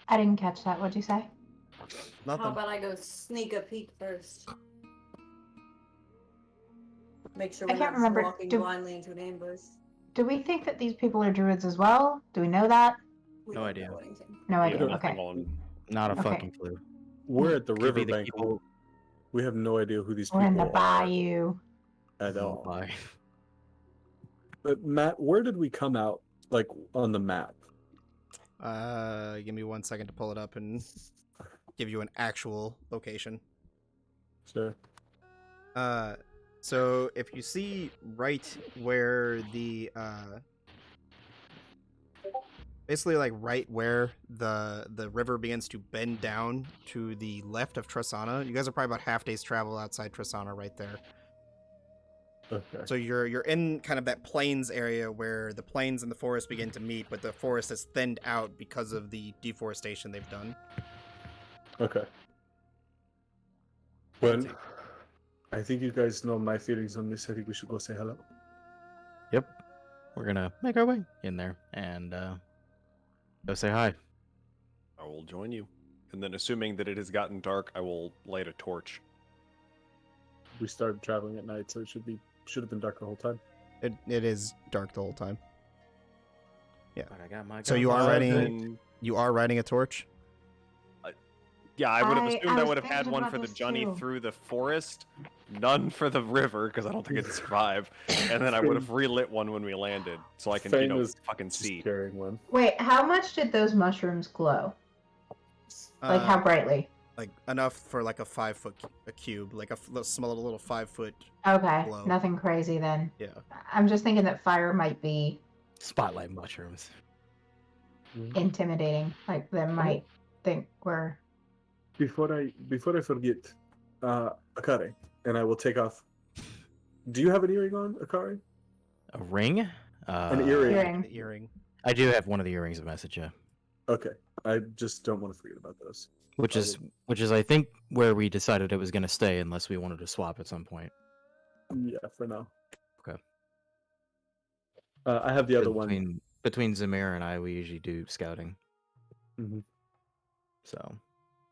S3: I didn't catch that. What'd you say?
S6: How
S1: Nothing.
S6: about I go sneak a peek first? Make sure
S3: I
S6: we're
S3: can't
S6: not
S3: remember.
S6: walking
S3: Do-
S6: blindly into an ambush.
S3: Do we think that these people are druids as well? Do we know that?
S6: We
S4: No
S6: don't
S4: idea.
S6: know anything.
S3: No
S2: We
S3: idea.
S2: have nothing
S3: Okay.
S2: on.
S4: Not a
S3: Okay.
S4: fucking clue.
S5: We're at the
S4: Could be the
S5: riverbank.
S4: people-
S5: We have no idea who these
S3: We're in
S5: people
S3: the
S5: are
S3: bayou.
S5: at
S4: Oh,
S5: all.
S4: bye.
S5: But Matt, where did we come out? Like on the map?
S1: Give me 1 second to pull it up and give you an actual location.
S5: Sure.
S1: So if you see right where the basically like right where the river begins to bend down to the left of Trasana, you guys are probably about half day's travel outside Trasana right there.
S5: Okay.
S1: So you're in kind of that plains area where the plains and the forest begin to meet, but the forest is thinned out because of the deforestation they've done.
S5: Okay. Well, I think you guys know my feelings on this. I think we should go say hello.
S4: Yep. We're gonna make our way in there and go say hi.
S2: I will join you. And then, assuming that it has gotten dark, I will light a torch.
S5: We started traveling at night, so it should have been dark the whole time.
S1: It is dark the whole time.
S4: But I got my
S1: So you
S4: gun
S1: are
S4: out.
S1: riding-
S2: And
S1: You are riding a torch?
S2: yeah, I would have
S3: I
S2: assumed I
S3: was
S2: would have had
S3: thinking
S2: one
S3: about
S2: for the
S3: this
S2: journey
S3: too.
S2: through the forest, none for the river because I don't think it'd survive, and then I would have relit one when we landed, so I can
S5: Fane was
S2: fucking
S5: Just
S2: see.
S5: carrying one.
S3: Wait, how much did those mushrooms glow? Like how brightly?
S1: Like enough for like a 5 foot a cube, like a small little 5 foot.
S3: Okay,
S1: glow.
S3: nothing crazy then.
S1: Yeah.
S3: I'm just thinking that fire might be
S4: Spotlight mushrooms.
S3: intimidating. Like they might think we're.
S5: Before I forget, Akari, and I will take off. Do you have an earring on, Akari?
S4: A ring?
S5: An earring.
S3: Earring.
S1: The earring.
S4: I do have one of the earrings of message, yeah.
S5: Okay. I just don't want to forget about those.
S4: Which
S5: I
S4: is I think where we decided it was gonna stay unless we wanted to swap at some point.
S5: Yeah, for now.
S4: Okay.
S5: I have the other one.
S4: Between Zamir and I, we usually do scouting.
S5: Mhm.
S4: So,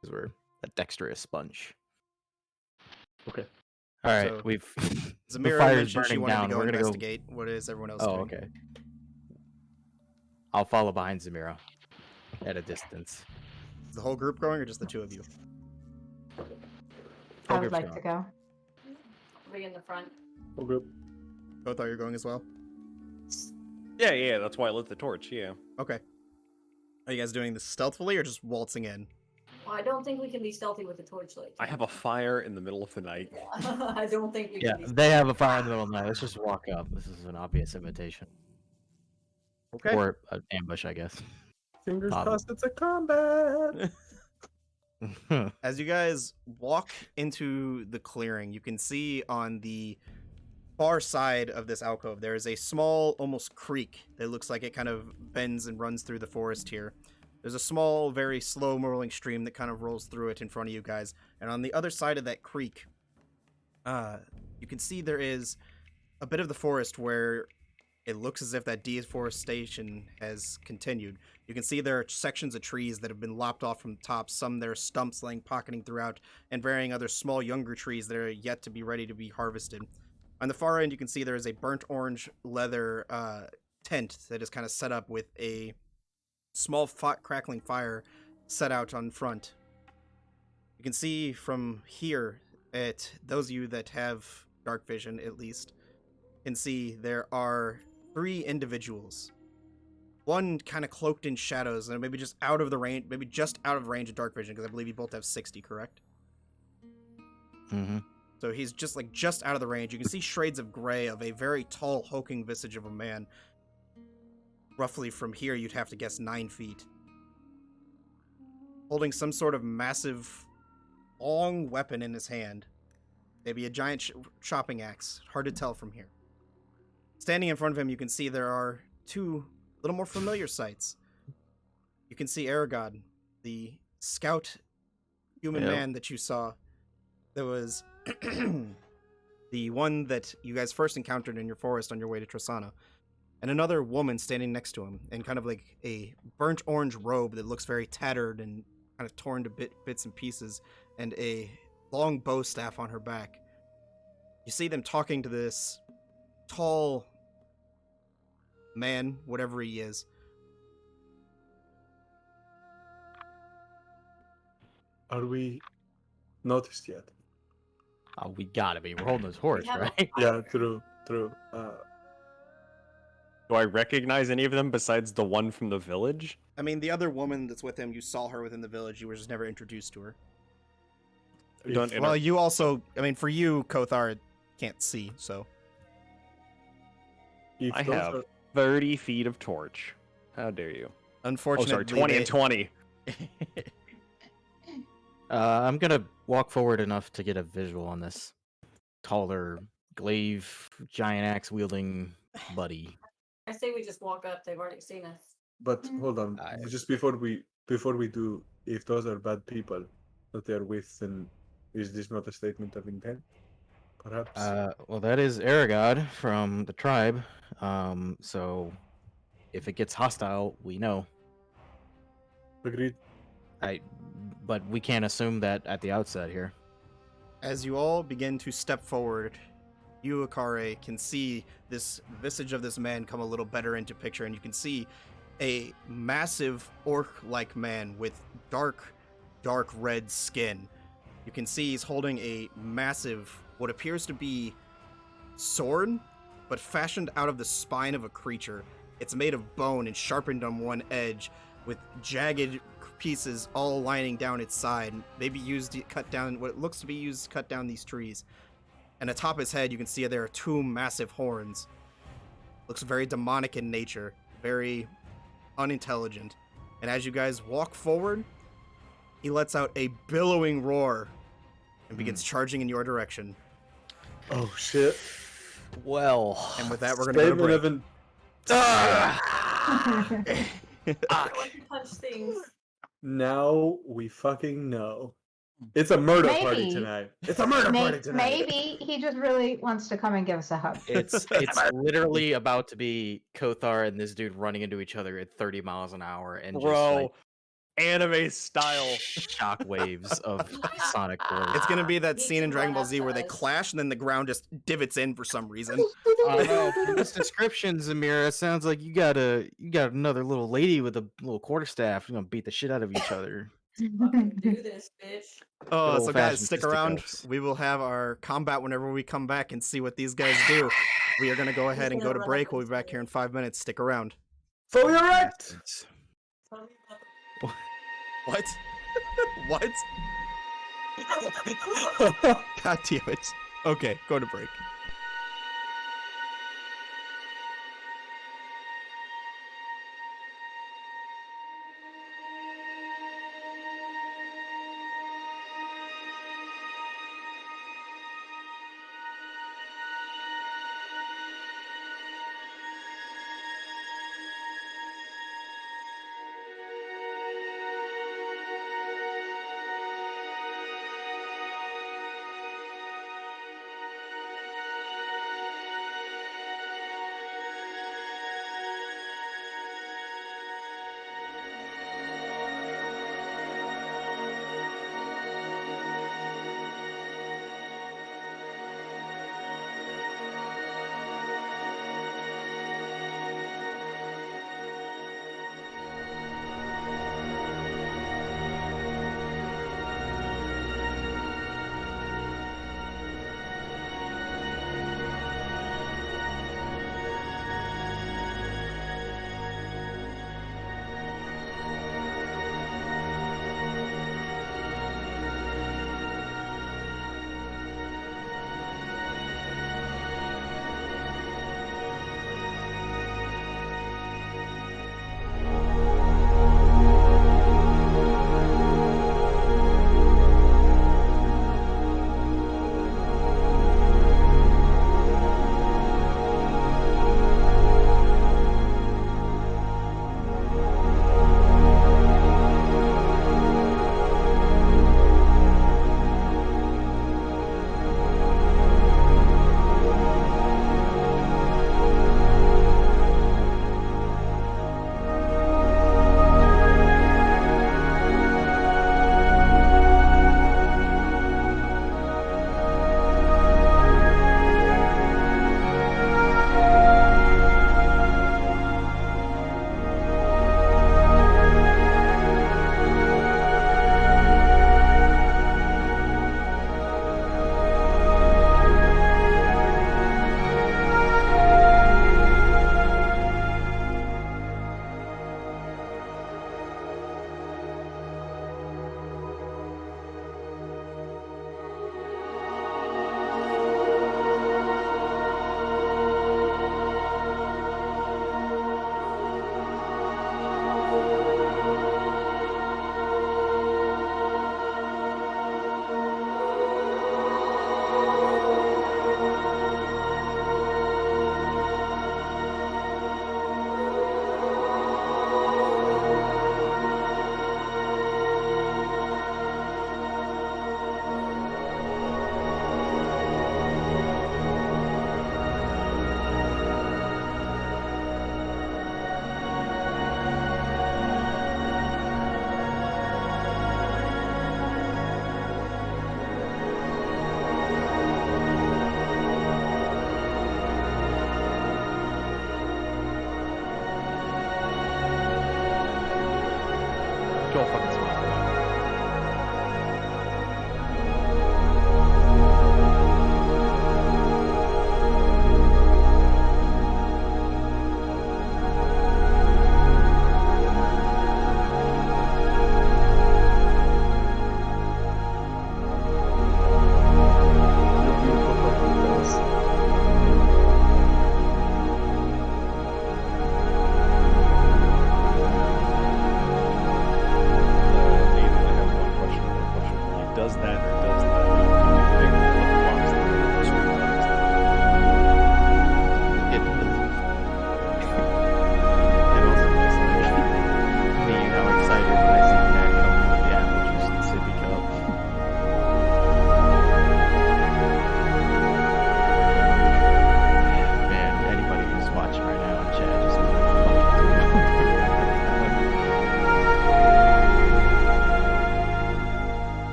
S4: because we're a dexterous bunch.
S5: Okay.
S4: All right,
S1: So,
S4: we've the
S1: Zamira
S4: fire's
S1: mentioned she
S4: burning
S1: wanted
S4: down.
S1: to go
S4: We're gonna
S1: investigate. What is everyone else
S4: go. Oh,
S1: doing?
S4: okay. I'll follow behind Zamira at a distance.
S1: Is the whole group going or just the two of you?
S3: I
S4: Whole
S3: would
S4: group's
S3: like
S4: going.
S3: to go.
S6: Be in the front.
S5: Whole group.
S1: Both are you going as well?
S2: Yeah, that's why I lit the torch. Yeah.
S1: Okay. Are you guys doing this stealthily or just waltzing in?
S6: Well, I don't think we can be stealthy with a torchlight.
S2: I have a fire in the middle of the night.
S6: I don't think we
S4: Yeah,
S6: can be.
S4: they have a fire in the middle of the night. Let's just walk up. This is an obvious invitation.
S1: Okay.
S4: Or an ambush, I guess.
S5: Fingers
S4: Probably.
S5: crossed it's a combat.
S1: As you guys walk into the clearing, you can see on the far side of this alcove, there is a small, almost creek that looks like it kind of bends and runs through the forest here. There's a small, very slow rolling stream that kind of rolls through it in front of you guys. And on the other side of that creek, you can see there is a bit of the forest where it looks as if that deforestation has continued. You can see there are sections of trees that have been lopped off from the top. Some there are stumps laying pocketing throughout, and varying other small, younger trees that are yet to be ready to be harvested. On the far end, you can see there is a burnt orange leather tent that is kind of set up with a small crackling fire set out on front. You can see from here, at those of you that have dark vision at least, can see there are 3 individuals. One kind of cloaked in shadows and maybe just out of the range, maybe just out of range of dark vision, because I believe you both have 60, correct?
S4: Mm-hmm.
S1: So he's just out of the range. You can see shades of gray of a very tall, hulking visage of a man. Roughly from here, you'd have to guess 9 feet. Holding some sort of massive, long weapon in his hand. Maybe a giant chopping axe. Hard to tell from here. Standing in front of him, you can see there are 2 little more familiar sights. You can see Aragod, the scout human man that you saw. That was the one that you guys first encountered in your forest on your way to Trasana. And another woman standing next to him in kind of like a burnt orange robe that looks very tattered and kind of torn to bits and pieces, and a long bow staff on her back. You see them talking to this tall man, whatever he is.
S5: Are we noticed yet?
S4: Oh, we gotta be. We're holding his horse,
S6: have a
S4: right?
S5: Yeah, true.
S2: Do I recognize any of them besides the one from the village?
S1: I mean, the other woman that's with him, you saw her within the village. You were just never introduced to her.
S2: Don't
S1: Well, you also, I mean, for you, Kothar can't see, so.
S5: If
S2: I
S5: those
S2: have
S5: are-
S2: 30 feet of torch. How dare you? Oh,
S1: Unfortunately,
S2: sorry, 20 and 20.
S4: I'm gonna walk forward enough to get a visual on this taller, glaive, giant axe wielding buddy.
S6: I say we just walk up. They've already seen us.
S5: But hold on, just before we do, if those are bad people that they are with, then is this not a statement of intent? Perhaps.
S4: Well, that is Aragod from the tribe. So if it gets hostile, we know.
S5: Agreed.
S4: But we can't assume that at the outset here.
S1: As you all begin to step forward, you, Akare, can see this visage of this man come a little better into picture, and you can see a massive orc-like man with dark red skin. You can see he's holding a massive, what appears to be sword, but fashioned out of the spine of a creature. It's made of bone and sharpened on one edge, with jagged pieces all lining down its side, maybe used to cut down what it looks to be used to cut down these trees. And atop his head, you can see there are two massive horns. Looks very demonic in nature, very unintelligent. And as you guys walk forward, he lets out a billowing roar and begins charging in your direction.
S5: Oh shit.
S4: Well,
S1: And with that, we're gonna go to break.
S6: I like to punch things.
S5: Now we fucking know. It's a murder party
S3: Maybe.
S5: tonight. It's a murder party tonight.
S3: Maybe he just really wants to come and give us a hug.
S4: it's literally about to be Kothar and this dude running into each other at 30 miles an hour and just
S2: Bro,
S4: like
S2: anime style.
S4: shock waves of sonic force.
S1: It's gonna be that
S6: He
S1: scene in
S6: can
S1: Dragon Ball
S6: run
S1: Z where they
S6: after us.
S1: clash and then the ground just divots in for some reason.
S4: I don't know. From this description, Zamira, it sounds like you got another little lady with a little quarterstaff. You're gonna beat the shit out of each other.
S6: Fucking do this, bitch.
S1: Oh, so guys,
S4: old-fashioned
S1: stick around.
S4: fisticuffs.
S1: We will have our combat whenever we come back and see what these guys do. We are gonna go ahead and go
S6: gonna
S1: to
S6: run
S1: break.
S6: up
S1: We'll
S6: and
S1: be back
S6: say
S1: here in
S6: it.
S1: 5 minutes. Stick around.
S5: Fully erect!
S4: Bastards.
S6: Tell me about
S1: What? What? God damn it. Okay, go to break.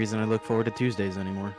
S4: reason I look forward to Tuesdays anymore.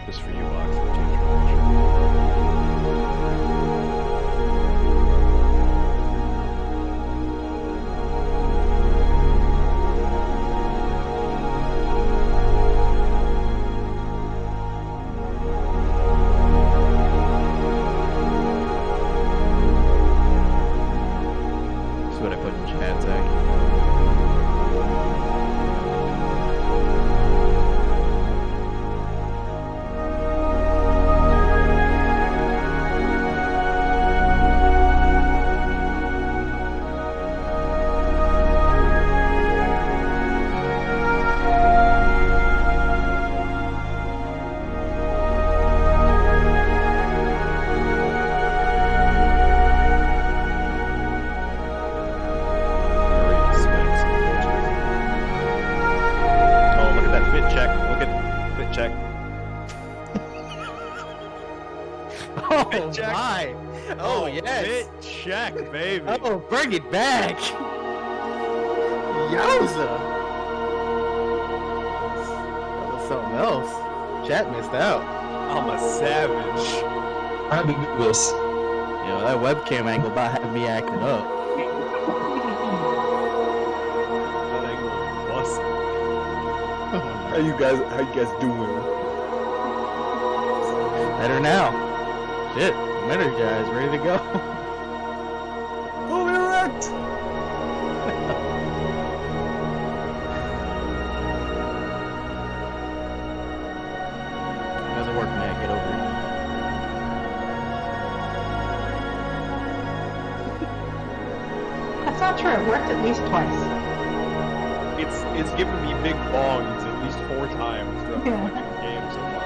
S2: Just for you, Box. I'll change your picture.
S4: That's what I put in chat, Zach.
S2: Very expensive pictures. Oh, look at that fit check. Look at fit check.
S4: Oh
S2: Fit check.
S4: my! Oh yes!
S2: Fit check, baby.
S4: Oh, bring it back! Yowza! That was something else. Chat missed out.
S2: I'm a savage.
S7: I do this.
S4: Yo, that webcam angle about had me acting up.
S2: That angle was
S5: How you guys doing?
S4: Better now. Shit, I'm energized, ready to go.
S5: Fully erect!
S4: Doesn't work, man. Get over
S3: That's not true. It worked at least twice.
S2: It's given me big bongs at least 4 times throughout the
S3: Yeah.
S2: fucking game so far.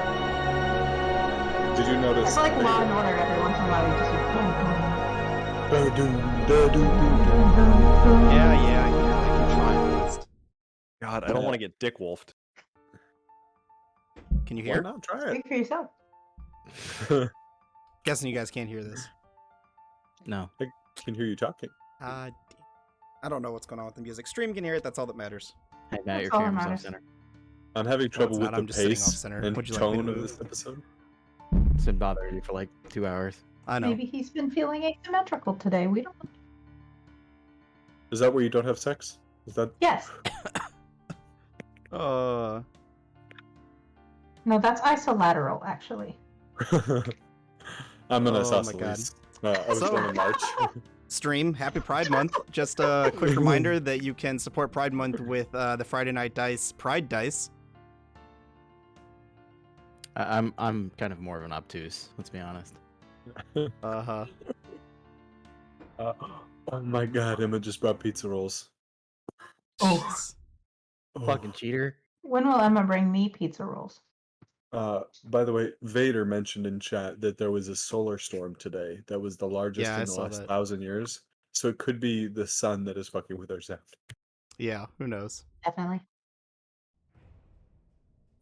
S5: Did you notice?
S3: It's like Law and Order. Every once in a while, you just hear boom,
S1: Yeah, I can try at least.
S2: God, I don't want to get dick wolfed.
S1: Can you
S5: Why
S1: hear?
S5: not try
S3: Speak for yourself.
S5: it?
S1: Guessing you guys can't hear this.
S4: No.
S5: I can hear you talking.
S1: I don't know what's going on with the music. Stream can hear it. That's all that matters.
S4: Hey, Matt, your
S3: That's all that
S4: camera's off
S3: matters.
S4: center.
S5: I'm having trouble
S1: not.
S5: with
S1: I'm
S5: the
S1: just sitting
S5: pace
S1: off-center.
S5: and
S1: Would you like me to
S5: tone of
S1: move?
S5: this episode.
S4: It's been bothering you for like 2 hours.
S1: I know.
S3: Maybe he's been feeling asymmetrical today. We don't know.
S5: Is that where you don't have sex? Is that?
S3: Yes.
S1: Uh,
S3: No, that's isolateral, actually.
S5: I'm an
S1: Oh my
S5: isosceles. I was
S1: So-
S5: born in March.
S1: stream. Happy Pride Month. Just a quick reminder that you can support Pride Month with the Friday Night Dice Pride Dice.
S4: I'm kind of more of an obtuse. Let's be honest.
S1: Uh-huh.
S5: Oh my god, Emma just brought pizza rolls.
S3: Oh.
S5: Oh.
S4: Fucking cheater.
S3: When will Emma bring me pizza rolls?
S5: By the way, Vader mentioned in chat that there was a solar storm today that was the largest
S1: Yeah, I
S5: in the
S1: saw
S5: last
S1: that.
S5: 1,000 years. So it could be the sun that is fucking with our sound.
S1: Yeah, who knows?
S3: Definitely.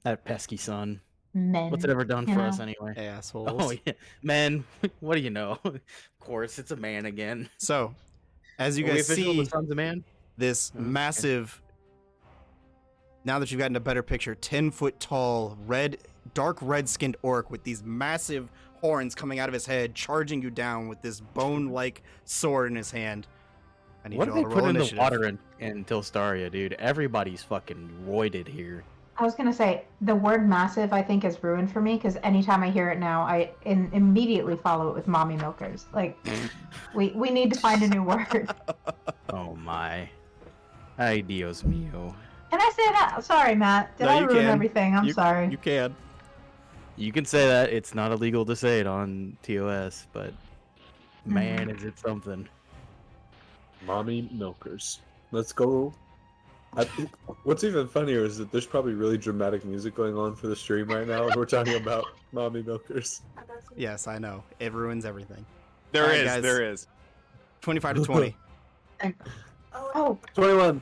S4: That pesky son.
S3: Men.
S4: What's it ever done
S3: you
S4: for
S3: know?
S4: us anyway?
S1: Assholes.
S4: Oh yeah, man. What do you know? Of course, it's a man again.
S1: So, as you
S4: Are we
S1: guys
S4: official?
S1: see,
S4: The son's a man.
S1: this
S4: Okay.
S1: massive, now that you've gotten a better picture, 10-foot tall, dark red-skinned orc with these massive horns coming out of his head, charging you down with this bone-like sword in his hand. I need
S4: What
S1: you
S4: do
S1: all
S4: they
S1: to
S4: put
S1: roll
S4: in the
S1: initiative.
S4: water in Tilstaria, dude? Everybody's fucking roided here.
S3: I was gonna say the word massive I think is ruined for me because anytime I hear it now, I immediately follow it with mommy milkers. Like we need to find a new word.
S4: Oh my. Ay, Dios mío.
S3: Can I say that? Sorry, Matt. Did
S1: No,
S3: I
S1: you
S3: ruin
S1: can.
S3: everything? I'm sorry.
S1: You can.
S4: You can say that. It's not illegal to say it on TOS, but man, is it something.
S5: Mommy milkers. Let's go. What's even funnier is that there's probably really dramatic music going on for the stream right now. We're talking about mommy milkers.
S1: Yes, I know. It ruins everything.
S2: There
S1: Alright,
S2: is,
S1: guys.
S2: there is.
S1: 25 to 20.
S3: Oh,
S5: 21.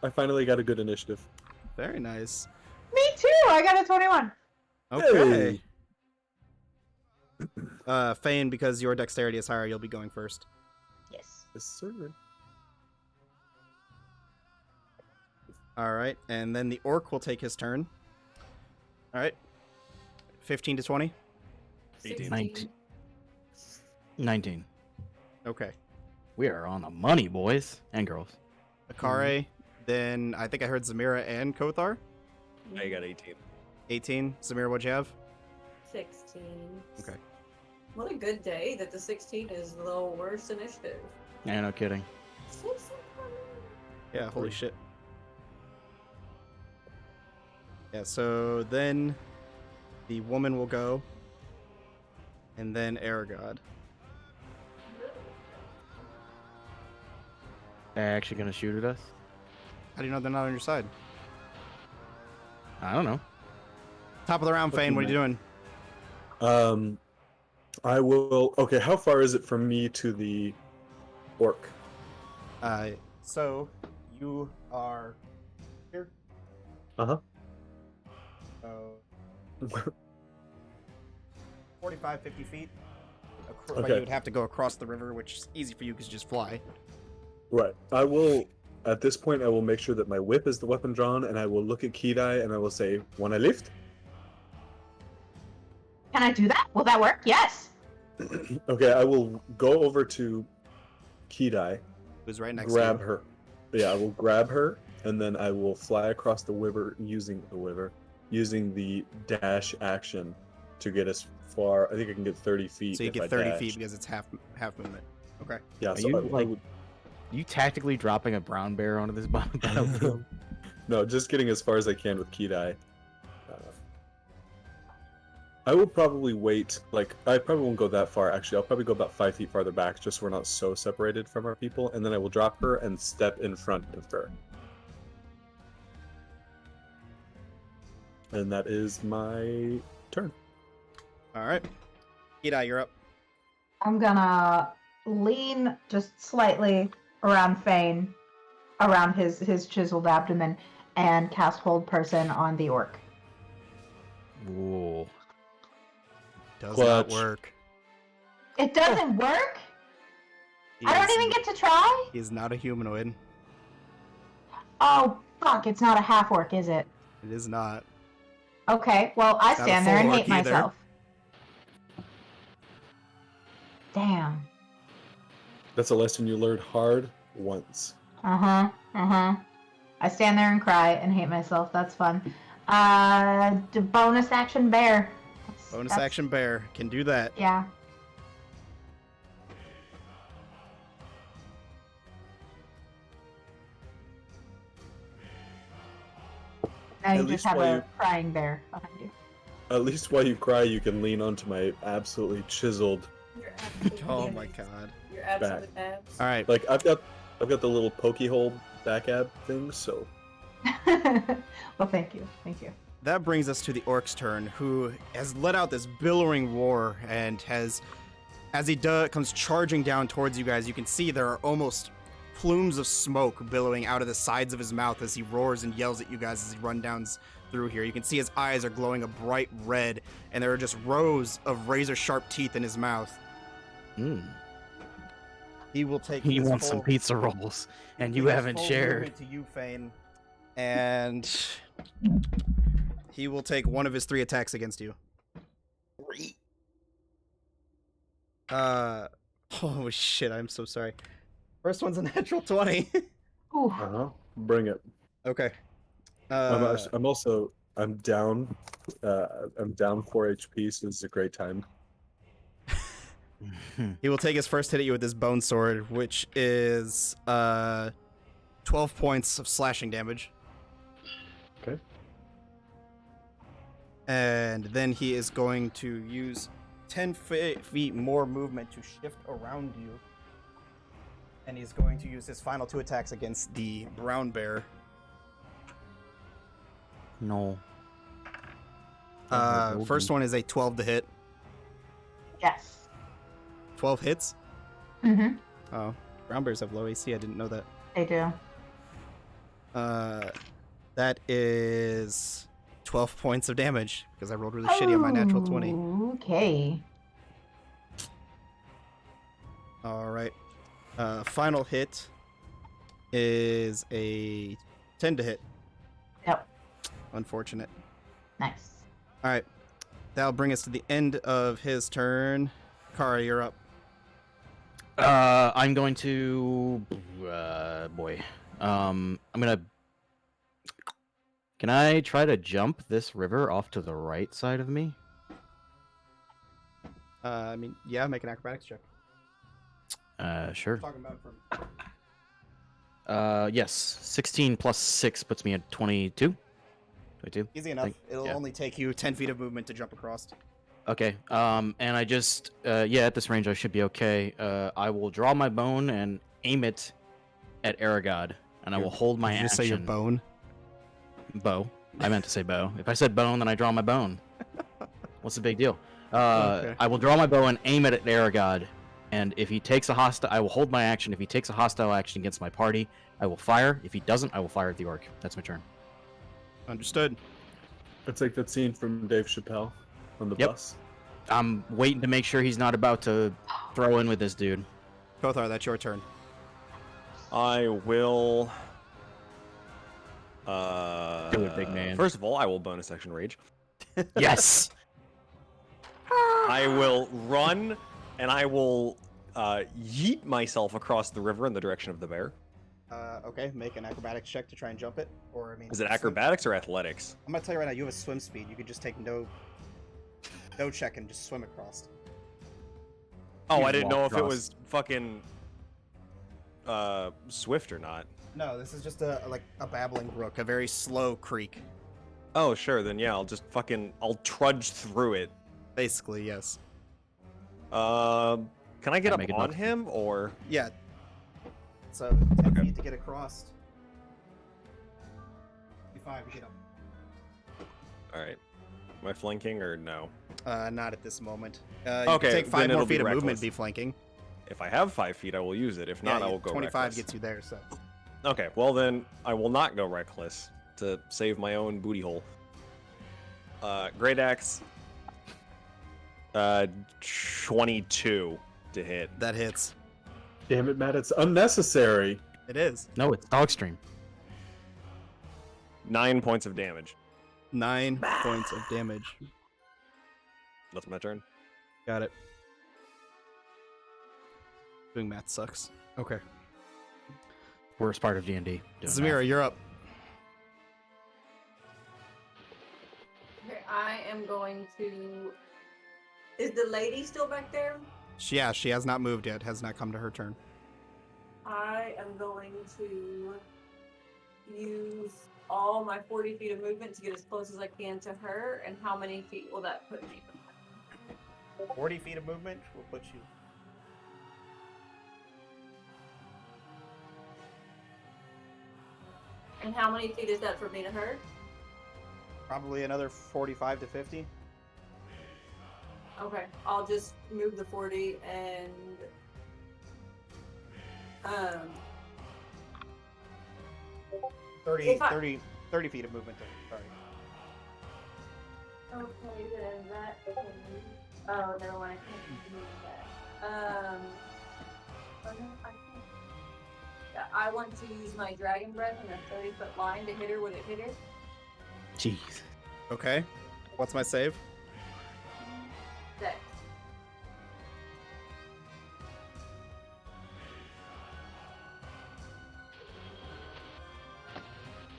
S5: I finally got a good initiative.
S1: Very nice.
S3: me too. I got a 21.
S1: Okay. Fane, because your dexterity is higher, you'll be going first.
S3: Yes.
S5: Yes, sir.
S1: All right, and then the orc will take his turn. All right. 15 to 20.
S2: 18.
S4: 19. 19.
S1: Okay.
S4: We are on the money, boys and girls.
S1: Akare, then I think I heard Zamira and Kothar.
S2: I got 18.
S1: 18. Zamira, what'd you have?
S6: 16.
S1: Okay.
S6: What a good day that the 16 is the worst initiative.
S4: Yeah, no kidding.
S1: Yeah, holy shit. Yeah, so then the woman will go, and then Aragod.
S4: They're actually gonna shoot at us?
S1: How do you know they're not on your side?
S4: I don't know.
S1: Top of the round, Fane, what are you doing?
S5: I will. Okay, how far is it from me to the orc?
S1: So you are here.
S5: Uh-huh.
S1: So 45, 50 feet. But
S5: Okay.
S1: you would have to go across the river, which is easy for you because you just fly.
S5: Right. I will. At this point, I will make sure that my whip is the weapon drawn, and I will look at Kidai and I will say, "Wanna lift?"
S3: Can I do that? Will that work? Yes.
S5: Okay, I will go over to Kidai,
S1: Who's right next
S5: grab
S1: to you.
S5: her. Yeah, I will grab her, and then I will fly across the river using the dash action to get as far. I think I can get 30 feet.
S1: So you
S5: if
S1: get
S5: I
S1: 30
S5: dash.
S1: feet because it's half movement. Okay.
S5: Yeah,
S4: Are
S5: so
S4: you,
S5: I
S4: like-
S5: would-
S4: You tactically dropping a brown bear onto this battlefield?
S5: No, just getting as far as I can with Kidai. I will probably wait. Like, I probably won't go that far. Actually, I'll probably go about 5 feet farther back, just so we're not so separated from our people. And then I will drop her and step in front of her. And that is my turn.
S1: All right. Edai, you're up.
S3: I'm gonna lean just slightly around Fane, around his chiseled abdomen, and cast Hold Person on the orc.
S4: Whoa.
S1: Does
S5: Clutch.
S1: not work.
S3: It doesn't work?
S1: He
S3: I don't
S1: is-
S3: even get to try?
S1: He is not a humanoid.
S3: Oh, fuck, it's not a half orc, is it?
S1: It is not.
S3: Okay, well, I
S1: Not a
S3: stand there and
S1: full
S3: hate
S1: orc either.
S3: myself. Damn.
S5: That's a lesson you learned hard once.
S3: I stand there and cry and hate myself. That's fun. Bonus action bear.
S1: Bonus
S3: That's-
S1: action bear can do that.
S3: Yeah. Now
S5: At
S3: you
S5: least
S3: just have
S5: while
S3: a
S5: you-
S3: crying bear behind you.
S5: At least while you cry, you can lean onto my absolutely chiseled.
S6: You're absolute
S1: Oh my
S6: damage.
S1: god.
S6: Your absolute abs.
S1: All right.
S5: Like I've got the little pokey hole back ab thing. So
S3: Well, thank you. Thank you.
S1: That brings us to the orc's turn, who has let out this billowing roar and has, As he comes charging down towards you guys, you can see there are almost plumes of smoke billowing out of the sides of his mouth as he roars and yells at you guys as he runs down through here. You can see his eyes are glowing a bright red, and there are just rows of razor-sharp teeth in his mouth. He will take.
S4: He
S1: his
S4: wants some
S1: full-
S4: pizza rolls, and you
S1: his
S4: haven't
S1: full
S4: shared.
S1: movement to you, Fane, and he will take one of his 3 attacks against you. Oh shit! I'm so sorry. First one's a natural 20.
S3: Ooh.
S5: Bring it.
S1: Okay.
S5: I'm down. I'm down 4 HP, so this is a great time.
S1: He will take his first hit at you with his bone sword, which is 12 points of slashing damage.
S5: Okay.
S1: And then he is going to use 10 feet more movement to shift around you. And he's going to use his final 2 attacks against the brown bear.
S4: No.
S1: First one is a 12 to hit.
S3: Yes.
S1: 12 hits?
S3: Mm-hmm.
S1: Oh, brown bears have low AC. I didn't know that.
S3: They do.
S1: That is 12 points of damage because I rolled really shitty on my natural 20.
S3: Okay.
S1: All right. Final hit is a 10 to hit.
S3: Yep.
S1: Unfortunate.
S3: Nice.
S1: All right. That'll bring us to the end of his turn. Kara, you're up.
S4: I'm going to. I'm gonna. Can I try to jump this river off to the right side of me?
S1: I mean, yeah, make an acrobatics check.
S4: Sure.
S1: Talking about from.
S4: Yes. 16 plus 6 puts me at 22. 22.
S1: Easy enough. It'll
S4: yeah.
S1: only take you 10 feet of movement to jump across.
S4: Okay. And I just, at this range I should be okay. I will draw my bone and aim it at Aragod, and I will hold my
S1: Did you
S4: action.
S1: just say your bone?
S4: Bow. I meant to say bow. If I said bone, then I draw my bone. What's the big deal?
S1: Okay.
S4: I will draw my bow and aim it at Aragod, and if he takes a hostile, I will hold my action. If he takes a hostile action against my party, I will fire. If he doesn't, I will fire at the orc. That's my turn.
S1: Understood.
S5: It's like that scene from Dave Chappelle on the
S4: Yep.
S5: bus.
S4: I'm waiting to make sure he's not about to throw in with this dude.
S1: Kothar, that's your turn.
S2: I will.
S4: Do it, big man.
S2: First of all, I will bonus action rage.
S4: Yes.
S2: I will run, and I will yeet myself across the river in the direction of the bear.
S1: Okay, make an acrobatics check to try and jump it. Or I mean,
S2: Is it
S1: swim.
S2: acrobatics or athletics?
S1: I'm gonna tell you right now, you have a swim speed. You could just take no check and just swim across.
S2: Oh,
S4: You
S2: I didn't
S4: walk
S2: know if it
S4: across.
S2: was fucking swift or not.
S1: No, this is just a babbling brook, a very slow creek.
S2: Oh, sure, then yeah, I'll trudge through it.
S1: Basically, yes.
S2: Can I get
S4: I
S2: up
S4: make it
S2: on
S4: not-
S2: him, or?
S1: Yeah. So 10
S2: Okay.
S1: feet to get across. 55 to get up.
S2: Alright. Am I flanking, or no?
S1: Not at this moment. You
S2: Okay,
S1: can take 5
S2: then
S1: more
S2: it'll be
S1: feet of movement
S2: reckless.
S1: to be flanking.
S2: If I have 5 feet, I will use it. If not, I will go
S1: 25
S2: reckless.
S1: gets you there, so.
S2: Okay, well then, I will not go reckless to save my own booty hole. Great Axe. 22 to hit.
S1: That hits.
S5: Damn it, Matt! It's unnecessary.
S1: It is.
S4: No, it's Dogstream.
S2: 9 points of damage.
S1: 9 points of damage.
S2: That's my turn.
S1: Got it. Doing math sucks. Okay.
S4: Worst part of D&D.
S1: Zamira, you're up.
S6: Okay, I am going to. Is the lady still back there?
S1: Yeah, she has not moved yet. Has not come to her turn.
S6: I am going to use all my 40 feet of movement to get as close as I can to her. And how many feet will that put me?
S1: 40 feet of movement will put you.
S6: And how many feet is that from me to her?
S1: Probably another 45 to 50.
S6: Okay, I'll just move the 40 and um
S1: 30,
S6: If I-
S1: 30, 30 feet of movement. Sorry.
S6: okay, then that oh never mind, I can't move that. Oh no, I can't. Yeah, I want to use my dragon breath in a 30-foot line to hit her. Would it hit her?
S4: Jeez.
S1: Okay. What's my save?
S6: Dex.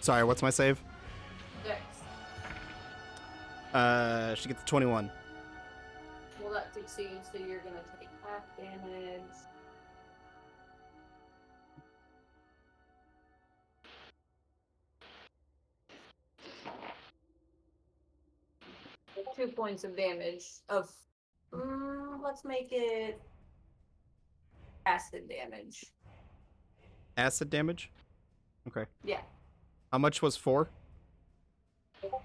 S1: Sorry, what's my save?
S6: Dex.
S1: She gets 21.
S6: Well, that succeeds, so you're gonna take half damage. Two points of damage of. Let's make it acid damage.
S1: Acid damage? Okay.
S6: Yeah,
S1: How much was 4?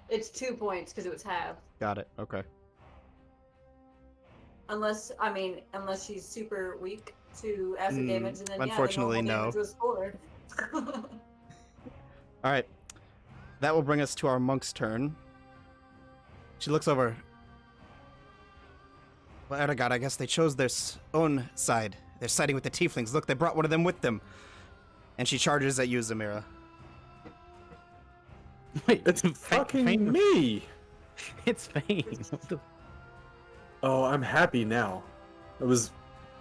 S6: it's 2 points because it was half.
S1: Got it. Okay.
S6: Unless she's super weak to acid damage, and then
S1: unfortunately,
S6: yeah, the normal
S1: no.
S6: damage was 4.
S1: All right. That will bring us to our monk's turn. She looks over. Well, Erdogan, I guess they chose their own side. They're siding with the tieflings. Look, they brought one of them with them. And she charges at you, Zamira.
S4: Wait,
S5: It's fucking me.
S4: It's Fane. What the-
S5: Oh, I'm happy now. I was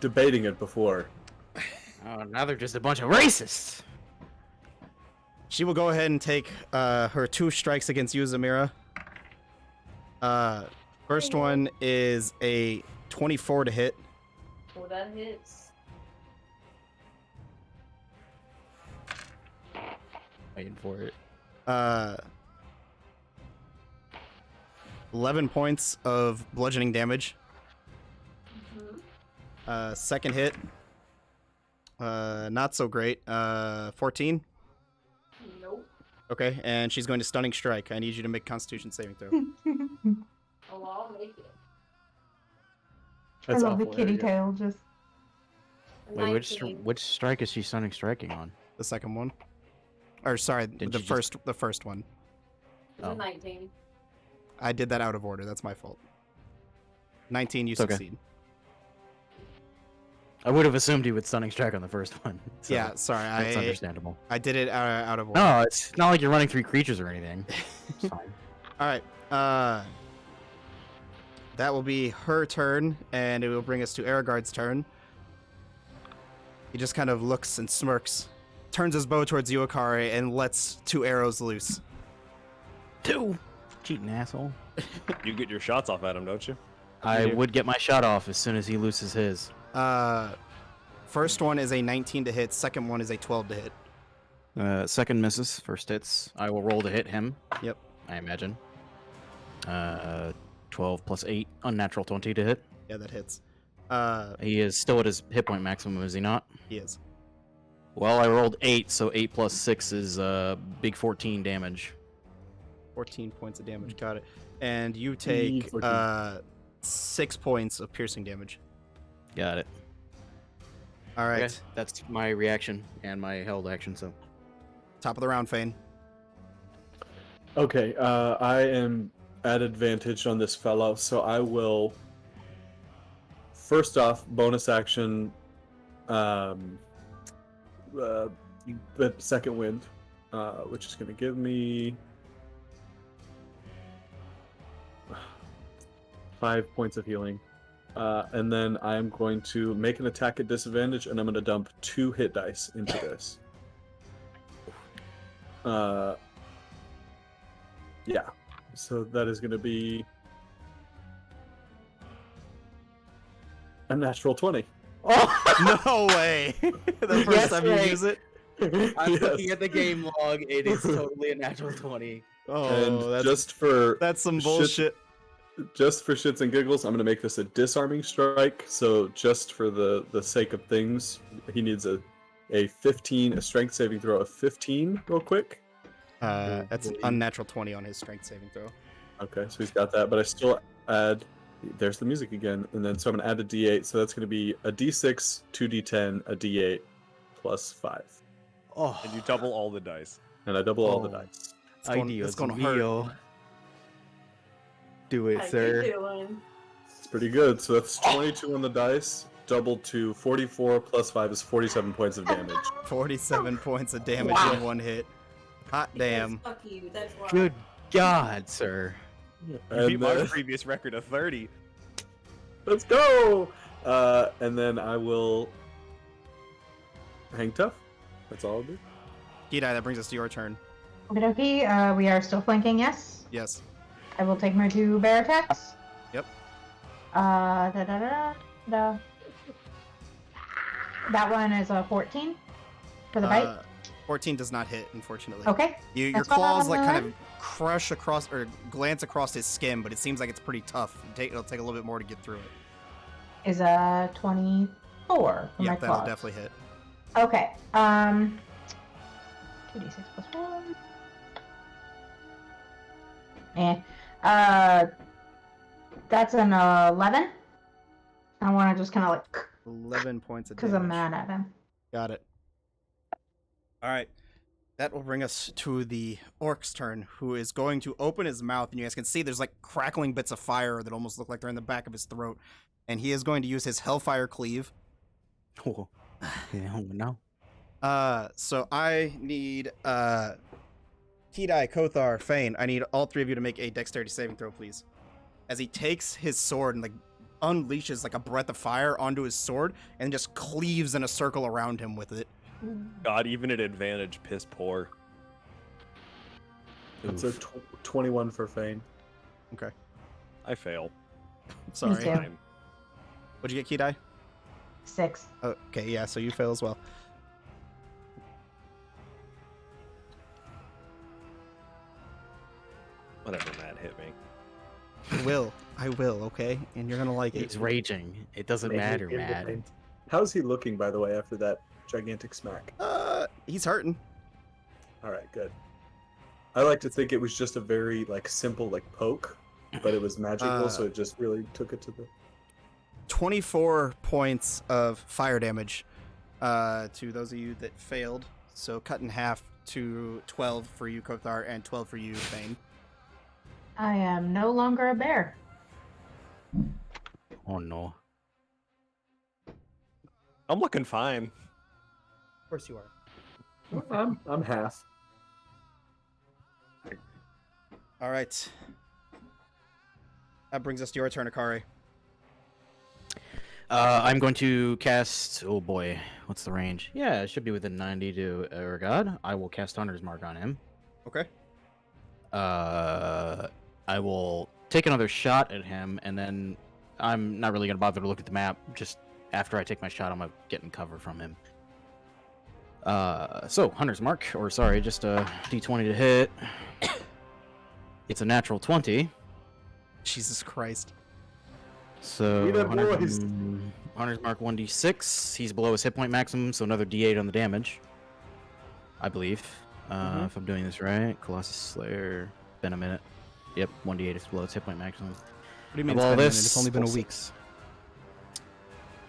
S5: debating it before.
S4: Oh, now they're just a bunch of racists.
S1: She will go ahead and take her 2 strikes against you, Zamira. First one is a 24 to hit.
S6: Well, that hits.
S4: Waiting for it.
S1: 11 points of bludgeoning damage. Second hit, not so great. 14.
S6: Nope.
S1: Okay, and she's going to stunning strike. I need you to make Constitution saving throw.
S6: Oh, I'll make it.
S3: I
S5: That's
S3: love the
S5: awful,
S3: kitty
S5: Ariel.
S3: tail. Just
S4: Wait,
S6: 19.
S4: which strike is she striking on?
S1: The second one, or sorry,
S4: Did
S1: the
S4: you
S1: first one.
S6: It's
S4: Oh.
S6: a 19.
S1: I did that out of order. That's my fault. 19, you
S4: It's okay.
S1: succeed.
S4: I would have assumed he would stunning strike on the first one. So
S1: Yeah, sorry,
S4: that's
S1: I
S4: understandable.
S1: did it out of order.
S4: No, it's not like you're running 3 creatures or anything. It's fine.
S1: All right. That will be her turn, and it will bring us to Aragard's turn. He just kind of looks and smirks, turns his bow towards you, Akari, and lets 2 arrows loose.
S4: 2! Cheating asshole.
S2: You get your shots off at him, don't you?
S4: I
S1: do.
S4: would get my shot off as soon as he looses his.
S1: First one is a 19 to hit. Second one is a 12 to hit.
S4: Second misses. First hits. I will roll to hit him.
S1: Yep.
S4: I imagine. 12 plus 8. Unnatural 20 to hit.
S1: Yeah, that hits.
S4: He is still at his hit point maximum, is he not?
S1: He is.
S4: Well, I rolled 8, so 8 plus 6 is big 14 damage.
S1: 14 points of damage. Got it. And you take
S5: 14.
S1: 6 points of piercing damage.
S4: Got it.
S1: All right.
S4: Okay, that's my reaction and my held action, so.
S1: Top of the round, Fane.
S5: Okay, I am at advantage on this fellow, so I will first off bonus action the second wind, which is going to give me 5 points of healing. And then I'm going to make an attack at disadvantage, and I'm going to dump 2 hit dice into this. Yeah. So that is going to be a natural 20.
S4: Oh!
S1: No way. The first
S4: Yes,
S1: time you
S4: right.
S1: use it.
S4: I'm
S5: Yes.
S4: looking at the game log. It is totally a natural 20.
S1: Oh,
S5: And
S1: that's some
S5: shit-
S1: bullshit.
S5: just for shits and giggles, I'm going to make this a disarming strike. So just for the sake of things, he needs a 15, a strength saving throw of 15 real quick.
S1: That's an unnatural 20 on his strength saving throw.
S5: Okay, so he's got that, but I still add There's the music again, and then so I'm gonna add a D8. So that's gonna be a D6, 2D10, a D8, plus 5,
S4: Oh,
S2: And you double all the dice.
S5: and I double all the
S4: Oh.
S5: dice.
S1: It's gonna hurt.
S4: mío. Do it,
S6: How you
S4: sir.
S6: doing?
S5: It's pretty good. So that's 22 on the dice, doubled to 44 plus 5 is 47 points of damage.
S1: 47 points of damage in one hit. Hot damn.
S6: Because fuck you, that's why.
S4: Good God, sir.
S2: You
S5: And
S2: beat my
S5: then-
S2: previous record of 30.
S5: Let's go! And then I will hang tough. That's all I'll do.
S1: Gidai, that brings us to your turn.
S3: Okay, we are still flanking, yes?
S1: Yes.
S3: I will take my 2 bear attacks.
S1: Yep.
S3: Da. That one is a 14 for the bite.
S1: 14 does not hit, unfortunately.
S3: Okay.
S1: Your
S3: That's what
S1: claws
S3: I'm
S1: like kind of
S3: doing.
S1: crush across or glance across his skin, but it seems like it's pretty tough. It'll take a little bit more to get through it.
S3: Is a 24 for
S1: Yeah,
S3: my
S1: that'll
S3: claws.
S1: definitely hit.
S3: Okay. 2d6 plus 1. That's an 11. I want to just kind of like
S1: 11 points of
S3: because
S1: damage.
S3: I'm mad at him.
S1: Got it. All right. That will bring us to the orc's turn, who is going to open his mouth, and you guys can see there's like crackling bits of fire that almost look like they're in the back of his throat. And he is going to use his Hellfire Cleave.
S4: Oh, yeah, no.
S1: So I need Tidai, Kothar, Fane. I need all three of you to make a dexterity saving throw, please. As he takes his sword and like unleashes like a breath of fire onto his sword and just cleaves in a circle around him with it.
S2: God, even at advantage, piss poor.
S5: It's a 21 for Fane.
S1: Okay.
S2: I fail.
S1: Sorry.
S3: too.
S2: Fine.
S1: What'd you get, Kidai?
S3: 6.
S1: Okay, yeah, so you fail as well.
S2: Whatever, Matt, hit me.
S1: I will, okay? And you're gonna like it.
S4: He's raging. It doesn't matter, man.
S5: How's he looking, by the way, after that gigantic smack?
S1: He's hurting.
S5: All right, good. I like to think it was just a very like simple like poke, but it was magical, so it just really took it to the.
S1: 24 points of fire damage to those of you that failed. So cut in half to 12 for you, Kothar, and 12 for you, Fane.
S3: I am no longer a bear.
S4: Oh no.
S2: I'm looking fine.
S1: Of course you are.
S5: I'm half.
S1: All right. That brings us to your turn, Akari.
S4: I'm going to cast. Oh boy, what's the range? Yeah, it should be within 90 to Ergod. I will cast Hunter's Mark on him.
S1: Okay.
S4: I will take another shot at him, and then I'm not really gonna bother to look at the map. Just after I take my shot, I'm gonna get in cover from him. So Hunter's Mark, or sorry, just a D20 to hit. It's a natural 20.
S1: Jesus Christ.
S4: So
S5: We the boys.
S4: Hunter's Mark 1d6. He's below his hit point maximum, so another d8 on the damage. I believe. If I'm doing this right. Colossus Slayer. Been a minute. Yep, 1d8 is below its hit point maximum.
S1: What do you mean?
S4: Well,
S1: It's been a minute?
S4: this-
S1: It's only been a
S4: we'll
S1: week.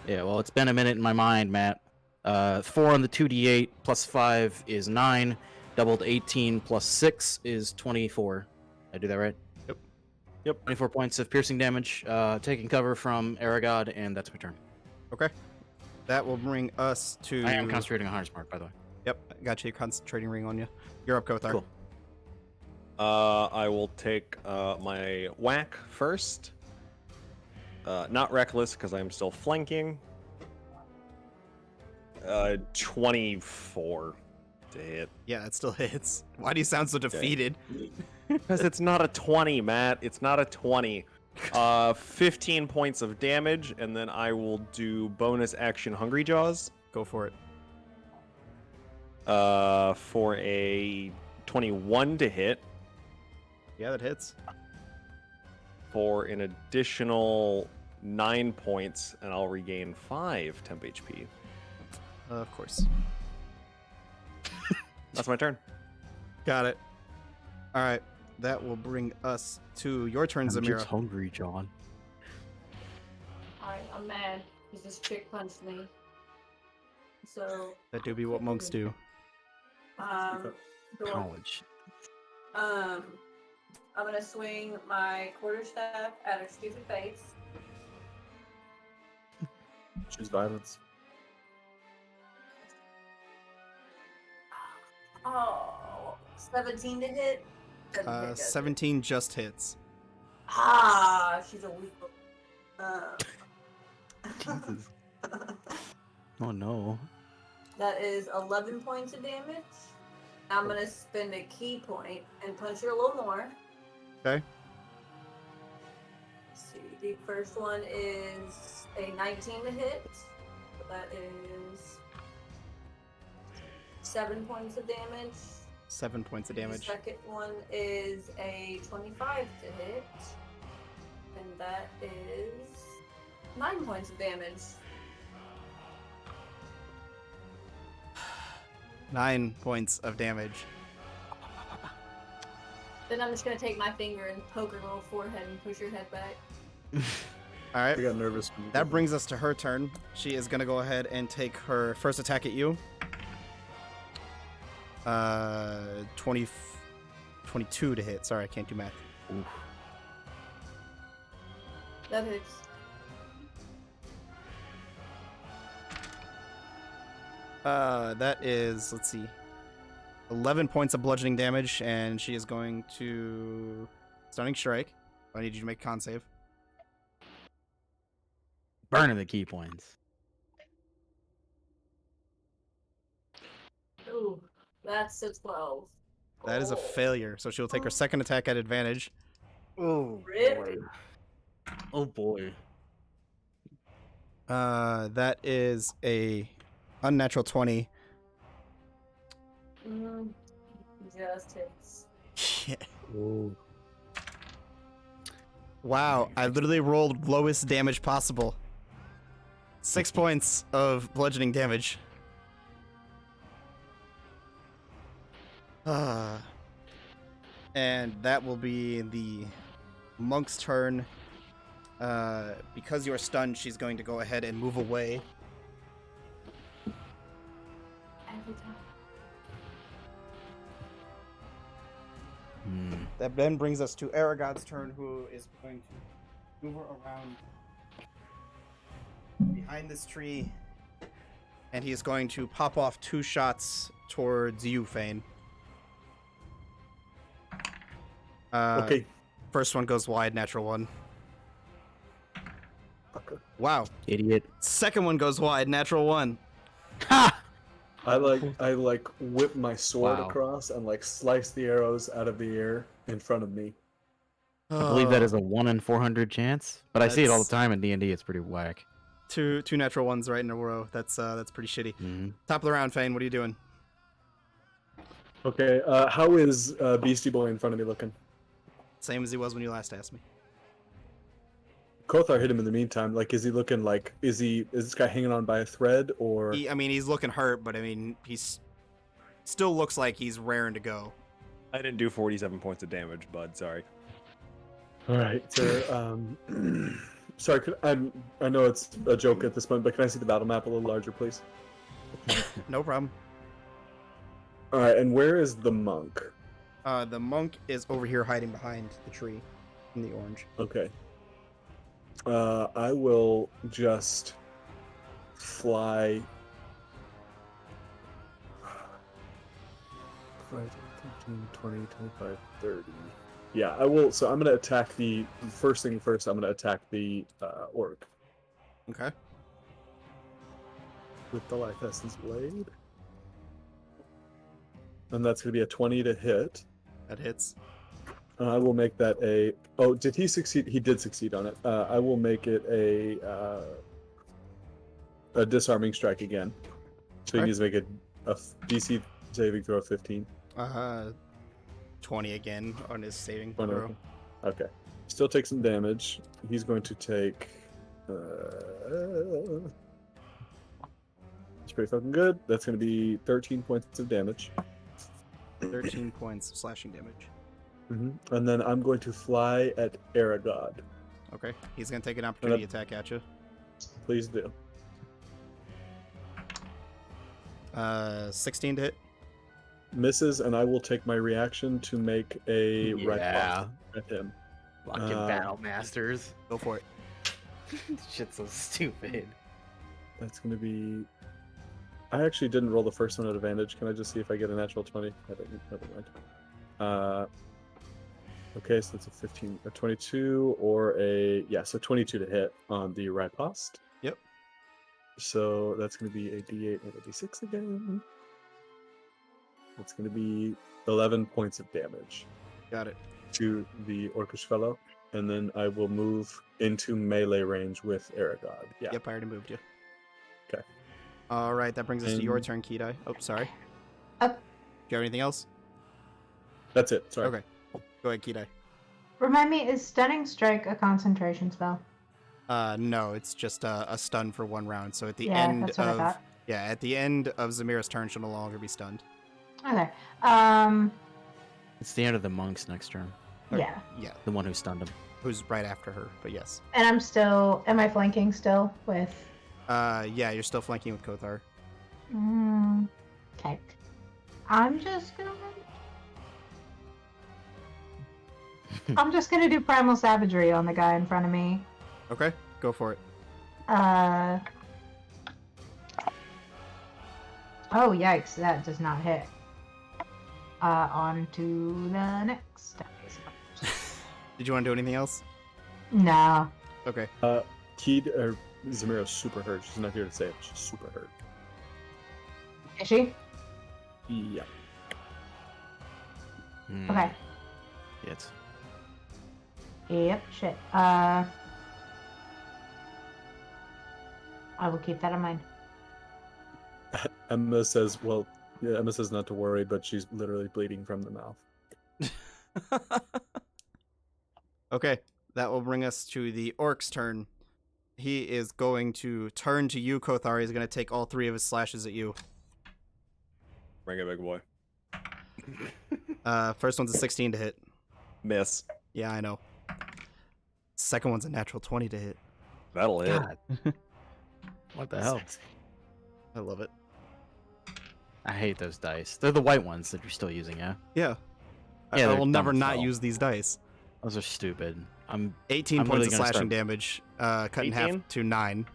S4: Yeah, well, it's been a minute in my mind, Matt. 4 on the 2d8 plus 5 is 9. Doubled 18 plus 6 is 24. Did I do that right?
S2: Yep.
S4: 24 points of piercing damage, taking cover from Ergod, and that's my turn.
S1: Okay. That will bring us to...
S4: I am concentrating on Hunter's Mark, by the way.
S1: Yep, I got you. Concentrating ring on you. You're up, Kothar.
S4: Cool.
S2: I will take my whack first. Not reckless because I'm still flanking. 24 to hit.
S1: Yeah, that still hits. Why do you sound so defeated?
S2: Because it's not a 20, Matt. It's not a 20. 15 points of damage, and then I will do bonus action Hungry Jaws
S1: Go for it.
S2: for a 21 to hit
S1: Yeah, that hits.
S2: for an additional 9 points, and I'll regain 5 temp HP.
S1: Of course.
S2: That's my turn.
S1: Got it. All right. That will bring us to your turn,
S4: I'm
S1: Zamira.
S4: just hungry, John.
S6: Alright, I'm mad because this chick punched me. So,
S1: That do be what monks do.
S6: go on.
S4: College.
S6: I'm gonna swing my quarterstaff at her stupid face.
S5: Choose violence.
S6: Oh, 17 to hit? Doesn't hit, does it?
S1: 17 just hits.
S6: Ah, she's a weak
S4: Jesus. Oh no.
S6: That is 11 points of damage. I'm gonna spend a key point and punch her a little more.
S1: Okay.
S6: Let's see, the first one is a 19 to hit. So that is 7 points of damage.
S1: 7 points of damage.
S6: The second one is a 25 to hit. And that is 9 points of damage.
S1: 9 points of damage.
S6: Then I'm just gonna take my finger and poke her little forehead and push her head back.
S1: All right.
S5: I got nervous. When you
S1: That
S5: did
S1: brings us to her turn. She is gonna go ahead and take her first attack at you. 22 to hit. Sorry, I can't do math.
S4: Oof.
S6: That hits.
S1: That is, let's see, 11 points of bludgeoning damage, and she is going to stunning strike. I need you to make a con save.
S4: Burning the key points.
S6: Ooh, that's a 12.
S1: That is a failure, so she'll take her second attack at advantage.
S4: Oh
S6: Rip.
S4: Oh boy.
S1: That is a unnatural 20.
S6: Just hits.
S1: Yeah.
S5: Ooh.
S1: Wow, I literally rolled lowest damage possible. 6 points of bludgeoning damage. And that will be the monk's turn. Because you're stunned, she's going to go ahead and move away.
S6: Every time.
S1: That then brings us to Aragod's turn, who is going to move around behind this tree, and he's going to pop off 2 shots towards you, Fane.
S5: Okay.
S1: First one goes wide, natural 1.
S5: Fucker.
S1: Wow.
S4: Idiot.
S1: Second one goes wide, natural 1.
S4: Ha!
S5: I whip my sword
S4: Wow.
S5: across and like slice the arrows out of the air in front of me.
S4: I believe that
S1: Oh.
S4: is a 1 in 400 chance, but I see it all the
S1: That's-
S4: time in D&D. It's pretty whack.
S1: Two natural 1s right in a row. That's pretty shitty.
S4: Mhm.
S1: Top of the round, Fane. What are you doing?
S5: Okay, how is Beastie Boy in front of me looking?
S1: Same as he was when you last asked me.
S5: Kothar hit him in the meantime. Like, is he looking like is this guy hanging on by a thread or?
S1: He's looking hurt, but he's still looks like he's raring to go.
S2: I didn't do 47 points of damage, bud. Sorry.
S5: All right, so sorry, I know it's a joke at this point, but can I see the battle map a little larger, please?
S1: No problem.
S5: All right, and where is the monk?
S1: The monk is over here hiding behind the tree in the orange.
S5: Okay. I will just fly. 5, 15, 20, 25, 30. Yeah, I will. So I'm going to attack the first thing first. I'm going to attack the orc
S1: Okay.
S5: with the Life Essence Blade. And that's going to be a 20 to hit.
S1: That hits.
S5: I will make that a. Oh, did he succeed? He did succeed on it. I will make it a disarming strike again. So he
S1: Okay.
S5: needs to make a DC saving throw of 15.
S1: 20 again on his saving
S5: Oh, no,
S1: throw.
S5: okay. Still take some damage. He's going to take. It's pretty fucking good. That's going to be 13 points of damage.
S1: 13 points of slashing damage.
S5: And then I'm going to fly at Aragod.
S1: Okay. He's gonna take an opportunity attack at you.
S5: Please do.
S1: 16 to hit.
S5: Misses, and I will take my reaction to make a right
S4: Yeah.
S5: at him.
S4: Fucking Battle Masters.
S1: Go for it.
S4: Shit's so stupid.
S5: That's going to be... I actually didn't roll the first one at advantage. Can I just see if I get a natural 20? I don't, never mind. Okay, so that's a 15, a 22, or a... Yeah, so 22 to hit on the riposte.
S1: Yep.
S5: So that's going to be a D8 and a D6 again. It's going to be 11 points of damage
S1: Got it.
S5: to the Orcish fellow. And then I will move into melee range with Aragog. Yeah.
S1: Yep, I already moved you.
S5: Okay.
S1: All right, that brings us to your
S5: And-
S1: turn, Kidai. Oh, sorry.
S3: Up.
S1: Do you have anything else?
S5: That's it. Sorry.
S1: Okay. Go ahead, Kidai.
S3: Remind me, is Stunning Strike a concentration spell?
S1: No, it's just a stun for 1 round. So at the
S3: Yeah,
S1: end
S3: that's what I
S1: of
S3: thought.
S1: at the end of Zamira's turn, she'll no longer be stunned.
S3: Okay.
S4: It's the end of the monk's next turn.
S3: Yeah.
S1: Yeah,
S4: The one who stunned him.
S1: who's right after her, but yes.
S3: And am I flanking still with?
S1: Yeah, you're still flanking with Kothar.
S3: Okay. I'm just gonna do Primal Savagery on the guy in front of me.
S1: Okay, go for it.
S3: Oh yikes, that does not hit. On to the next.
S1: Did you want to do anything else?
S3: No.
S1: Okay.
S5: Zamira's super hurt. She's not here to say it. She's super hurt.
S3: Is she?
S5: Yeah.
S3: Okay.
S4: Yes.
S3: Yep, shit. I will keep that in mind.
S5: Emma says, well, yeah, Emma says not to worry, but she's literally bleeding from the mouth.
S1: Okay, that will bring us to the orc's turn. He is going to turn to you, Kothar. He's going to take all 3 of his slashes at you.
S2: Bring it, big boy.
S1: First one's a 16 to hit.
S2: Miss.
S1: Yeah, I know. Second one's a natural 20 to hit.
S2: That'll hit.
S4: God. What the hell?
S1: I love it.
S4: I hate those dice. They're the white ones that you're still using, yeah?
S1: Yeah.
S4: Yeah,
S1: I
S4: they're
S1: will
S4: dumb
S1: never
S4: as
S1: not
S4: hell.
S1: use these dice.
S4: Those are stupid.
S1: 18
S4: I'm
S1: points
S4: really
S1: of
S4: gonna
S1: slashing
S4: start-
S1: damage, cut in half
S2: 18?
S1: to 9.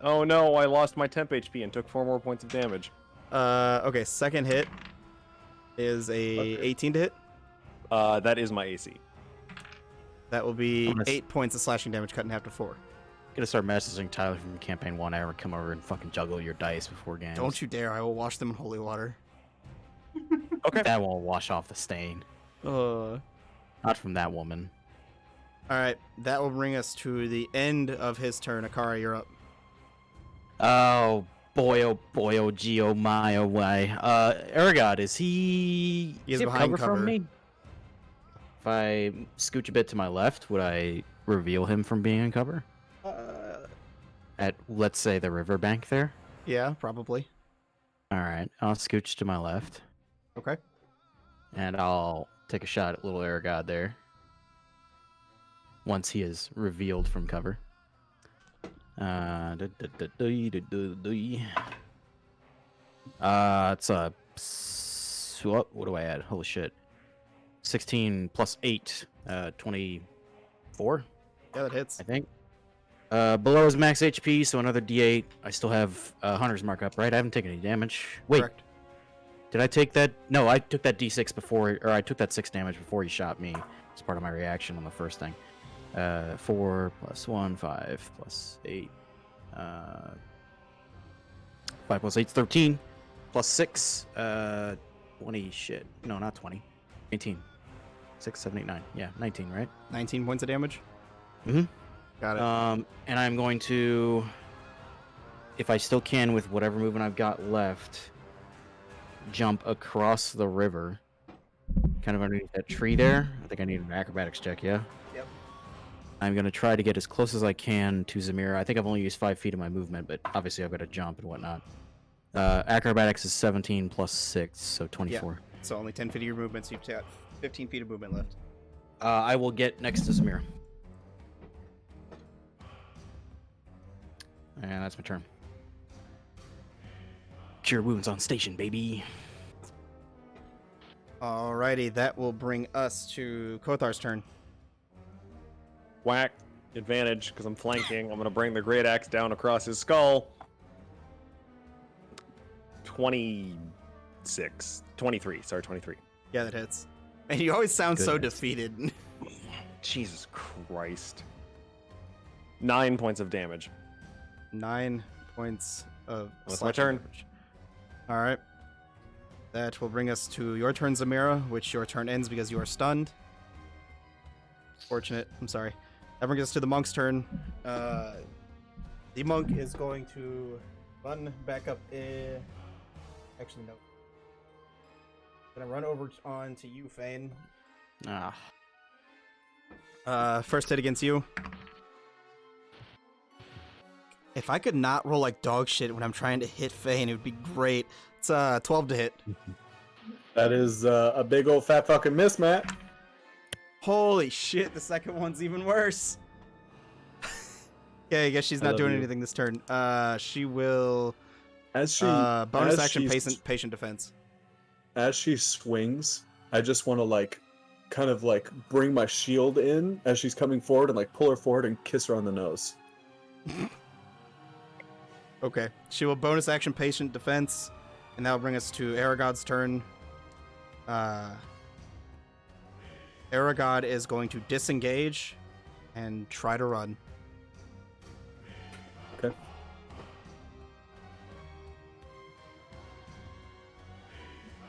S2: Oh no, I lost my temp HP and took 4 more points of damage.
S1: Okay, second hit is a 18 to hit.
S2: That is my AC.
S1: That will be
S4: I'm gonna
S1: 8 points of slashing damage, cut in half to 4.
S4: Gonna start messaging Tyler from campaign 1 hour, come over and fucking juggle your dice before games.
S1: Don't you dare! I will wash them in holy water.
S2: Okay.
S4: That won't wash off the stain. Not from that woman.
S1: All right, that will bring us to the end of his turn. Akara, you're up.
S4: Oh boy, oh gee, oh my, oh why. Aragod, is he?
S1: He is
S4: have
S1: behind
S4: cover from
S1: cover.
S4: me? If I scooch a bit to my left, would I reveal him from being in cover? At, let's say, the riverbank there?
S1: Yeah, probably.
S4: Alright, I'll scooch to my left,
S1: Okay.
S4: and I'll take a shot at little Aragod there. Once he is revealed from cover. It's a... What do I add? Holy shit. 16 plus 8, 24,
S1: Yeah, that hits.
S4: I think. Below his max HP, so another D8. I still have Hunter's Mark up, right? I haven't taken any damage. Wait,
S1: Correct.
S4: did I take that? No, I took that D6 before, or I took that 6 damage before he shot me. It's part of my reaction on the first thing. 4 plus 1, 5 plus 8. 5 plus 8 is 13. Plus 6, 20, shit. No, not 20. 19. 6, 7, 8, 9. Yeah, 19, right?
S1: 19 points of damage.
S4: Mhm.
S1: Got it.
S4: And I'm going to, if I still can with whatever movement I've got left, jump across the river, kind of underneath that tree there. I think I need an acrobatics check, yeah?
S1: Yep.
S4: I'm going to try to get as close as I can to Zamira. I think I've only used 5 feet of my movement, but obviously I've got to jump and whatnot. Acrobatics is 17 plus 6, so 24.
S1: So only 10 feet of your movement, so you've got 15 feet of movement left.
S4: I will get next to Zamira. And that's my turn. Cure wounds on station, baby.
S1: Alrighty, that will bring us to Kothar's turn.
S2: Whack. Advantage, because I'm flanking. I'm going to bring the great axe down across his skull. 23. Sorry, 23.
S1: Yeah, that hits. And you always sound so
S4: Goodness.
S1: defeated.
S2: Jesus Christ. 9 points of damage.
S1: 9 points of
S2: That's my
S1: slashing
S2: turn.
S1: damage. All right. That will bring us to your turn, Zamira, which your turn ends because you are stunned. Fortunate. I'm sorry. That brings us to the monk's turn. The monk is going to run back up. Actually, no. Gonna run over on to you, Fane.
S4: Ah.
S1: First hit against you. If I could not roll like dog shit when I'm trying to hit Fane, it would be great. It's 12 to hit.
S5: That is a big old fat fucking miss, Matt.
S1: Holy shit, the second one's even worse. Okay, I guess she's
S5: I
S1: not
S5: love
S1: doing
S5: you.
S1: anything this turn. She will
S5: As she
S1: bonus
S5: as
S1: action
S5: she's-
S1: patient defense.
S5: as she swings, I just want to like kind of like bring my shield in as she's coming forward and like pull her forward and kiss her on the nose.
S1: Okay. She will bonus action patient defense, and that will bring us to Aragod's turn. Aragod is going to disengage and try to run.
S5: Okay.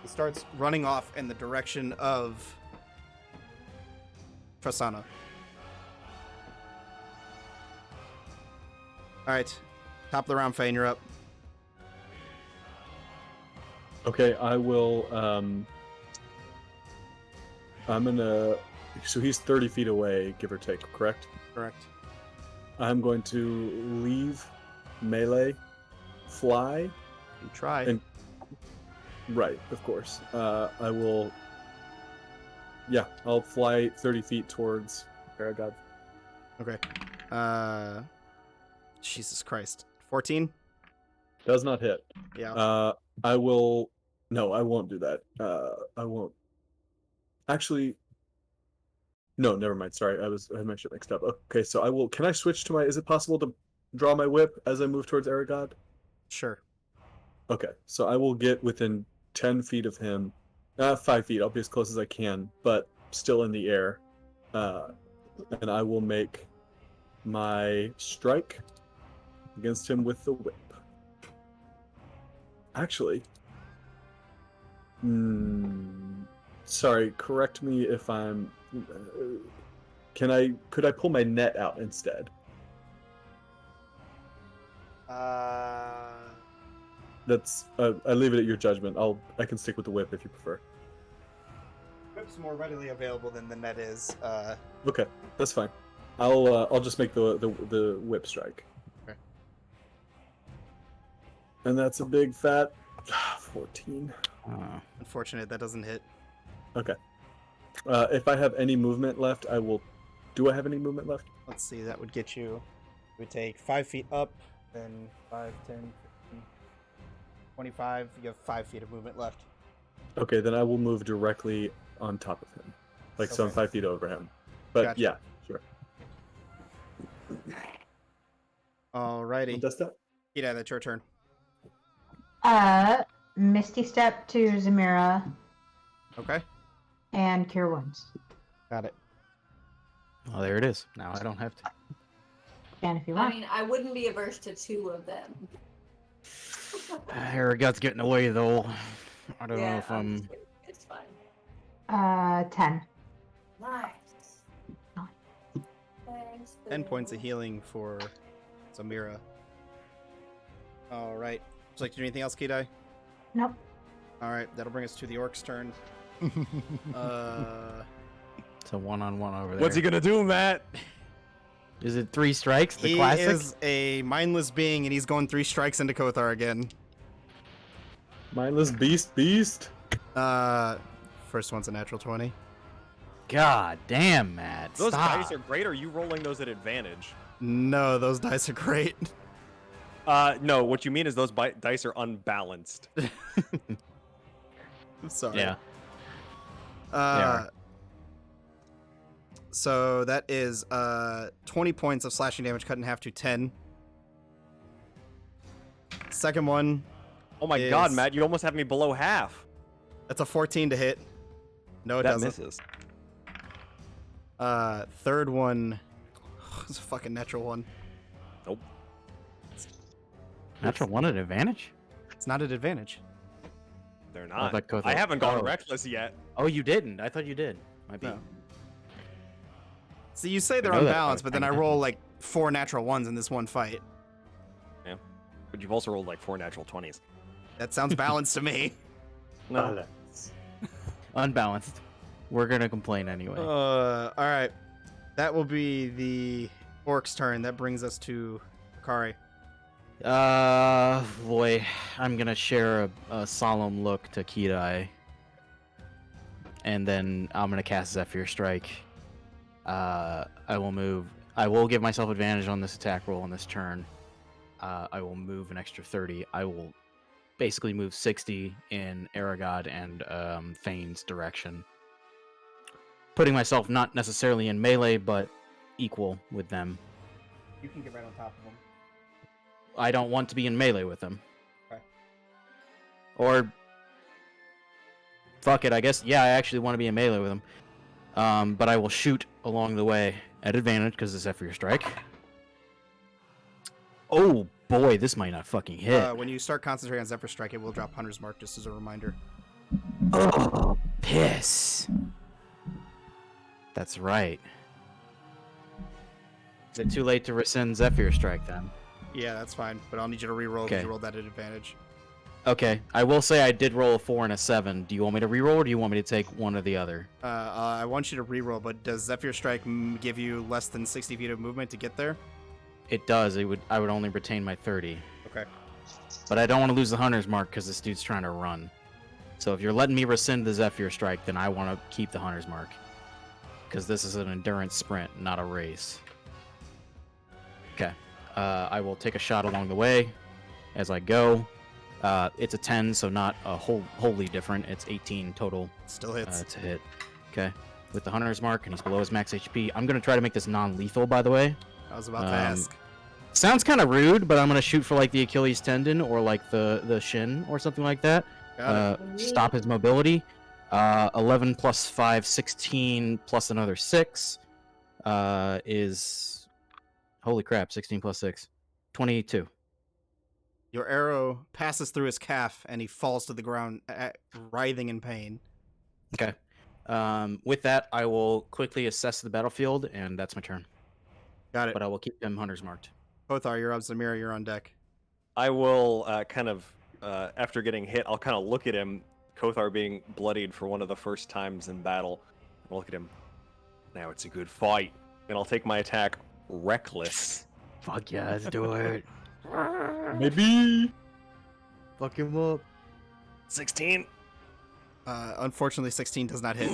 S1: He starts running off in the direction of Trasana. Alright. Top of the round, Fane, you're up.
S5: Okay, I will I'm gonna so he's 30 feet away, give or take, correct?
S1: Correct.
S5: I'm going to leave melee, fly,
S1: You try.
S5: And- right, of course. I will I'll fly 30 feet towards Aragod.
S1: Okay. Jesus Christ. 14?
S5: Does not hit.
S1: Yeah.
S5: I will. No, I won't do that. I won't. Actually, no. Never mind. Sorry, I had my shit mixed up. Okay, so I will. Can I switch to my? Is it possible to draw my whip as I move towards Aragod?
S1: Sure.
S5: Okay, so I will get within 10 feet of him. 5 feet. I'll be as close as I can, but still in the air. And I will make my strike against him with the whip. Actually, sorry. Correct me if I'm. Could I pull my net out instead? That's. I leave it at your judgment. I can stick with the whip if you prefer.
S1: Whip's more readily available than the net is.
S5: Okay, that's fine. I'll just make the whip strike.
S1: Okay.
S5: And that's a big fat 14.
S1: Unfortunate, that doesn't hit.
S5: Okay. If I have any movement left, I will. Do I have any movement left?
S1: Let's see, that would get you. It would take 5 feet up, then 5, 10, 15, 25. You have 5 feet of movement left.
S5: Okay, then I will move directly on top of him. Like, so I'm
S1: Okay.
S5: 5 feet over him. But
S1: Gotcha.
S5: yeah, sure.
S1: Alrighty.
S5: That's that.
S1: Kida, that's your turn.
S3: Misty Step to Zamira
S1: Okay.
S3: and Cure Wounds.
S1: Got it.
S4: Oh, there it is. Now I don't have to.
S3: And if you
S6: I
S3: want.
S6: mean, I wouldn't be averse to 2 of them.
S4: Aragot's getting away though. I don't know if I'm.
S6: It's fine.
S3: 10.
S6: Nice.
S3: Nice.
S6: Thanks.
S1: 10 points of
S6: Boo.
S1: healing for Zamira. Alright. Would you like to do anything else, Kidai?
S3: Nope.
S1: Alright, that'll bring us to the orc's turn.
S4: It's a one-on-one over there.
S2: What's he gonna do, Matt?
S4: Is it 3 strikes? The
S1: He
S4: classic.
S1: is a mindless being, and he's going 3 strikes into Kothar again.
S5: Mindless beast.
S1: First one's a natural 20.
S4: God damn, Matt.
S2: Those
S4: Stop.
S2: dice are great. Or are you rolling those at advantage?
S1: No, those dice are great.
S2: No, what you mean is those dice are unbalanced.
S1: I'm sorry.
S4: Yeah.
S1: Uh, so that is 20 points of slashing damage cut in half to 10. Second one,
S2: Oh my god,
S1: Is-
S2: Matt, you almost have me below half.
S1: that's a 14 to hit. No, it
S2: That
S1: doesn't.
S2: misses.
S1: Third one, it's a fucking natural one.
S2: Nope.
S4: Natural one at advantage?
S1: It's not an advantage.
S2: They're
S4: What
S2: not.
S4: about Kothar?
S2: I haven't gone
S4: Oh.
S2: reckless yet.
S4: Oh, you didn't? I thought you did. Might be.
S1: No. See, you say they're
S4: know that
S1: unbalanced,
S4: part.
S1: but then I roll like 4 natural ones in this one fight.
S2: But you've also rolled like 4 natural 20s.
S1: That sounds balanced to me.
S2: No.
S5: Balance.
S4: Unbalanced. We're gonna complain anyway.
S1: All right. That will be the orc's turn. That brings us to Kari.
S4: Boy, I'm gonna share a solemn look to Kidai, and then I'm gonna cast Zephyr Strike. I will move. I will give myself advantage on this attack roll on this turn. I will move an extra 30. I will basically move 60 in Aragod and Fane's direction, putting myself not necessarily in melee, but equal with them.
S1: You can get right on top of them.
S4: I don't want to be in melee with them.
S1: Okay.
S4: Or fuck it, I guess. Yeah, I actually want to be in melee with them. But I will shoot along the way at advantage because it's Zephyr Strike. Oh boy, this might not fucking hit.
S1: When you start concentrating on Zephyr Strike, it will drop Hunter's Mark, just as a reminder.
S4: Oh, piss. That's right. Is it too late to rescind Zephyr Strike then?
S1: Yeah, that's fine, but I'll need you to re-roll because
S4: Okay.
S1: you rolled that at advantage.
S4: Okay, I will say I did roll a 4 and a 7. Do you want me to re-roll or do you want me to take one or the other?
S1: I want you to re-roll, but does Zephyr Strike give you less than 60 feet of movement to get there?
S4: It does. I would only retain my 30.
S1: Okay.
S4: But I don't want to lose the Hunter's Mark because this dude's trying to run. So if you're letting me rescind the Zephyr Strike, then I want to keep the Hunter's Mark. Because this is an endurance sprint, not a race. Okay. I will take a shot along the way as I go. It's a 10, so not a wholly different. It's 18 total
S1: Still hits.
S4: to hit. Okay. With the Hunter's Mark, and he's below his max HP. I'm going to try to make this non-lethal, by the way.
S1: I was about to ask.
S4: Sounds kind of rude, but I'm going to shoot for like the Achilles tendon or like the shin or something like that.
S1: Got
S4: Stop his mobility. 11 plus 5, 16 plus another 6 is... Holy crap, 16 plus 6. 22.
S1: Your arrow passes through his calf, and he falls to the ground, writhing in pain.
S4: Okay. With that, I will quickly assess the battlefield, and that's my turn.
S1: Got it.
S4: But I will keep them hunters marked.
S1: Kothar, you're up. Zamira, you're on deck.
S2: I will after getting hit, I'll kind of look at him, Kothar being bloodied for one of the first times in battle. I'll look at him. Now it's a good fight. And I'll take my attack reckless.
S4: Fuck yeah, let's do it.
S2: Maybe.
S4: Fuck him up.
S2: 16.
S1: Unfortunately, 16 does not hit.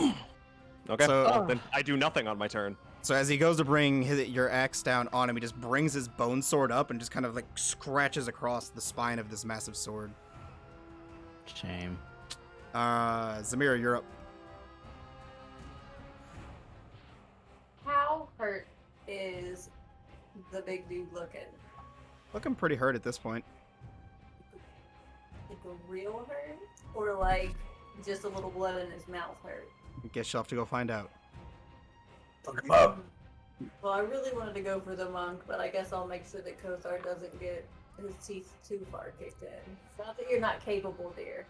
S2: Okay.
S1: So-
S2: Then I do nothing on my turn.
S1: So as he goes to bring your axe down on him, he just brings his bone sword up and just kind of like scratches across the spine of this massive sword.
S4: Shame.
S1: Zamira, you're up.
S6: How hurt is the big dude looking?
S1: Looking pretty hurt at this point.
S6: Like a real hurt? Or like just a little blood in his mouth hurt?
S1: Guess you'll have to go find out.
S5: Fuck him up.
S6: Well, I really wanted to go for the monk, but I guess I'll make sure that Kothar doesn't get his teeth too far kicked in. It's not that you're not capable, dear.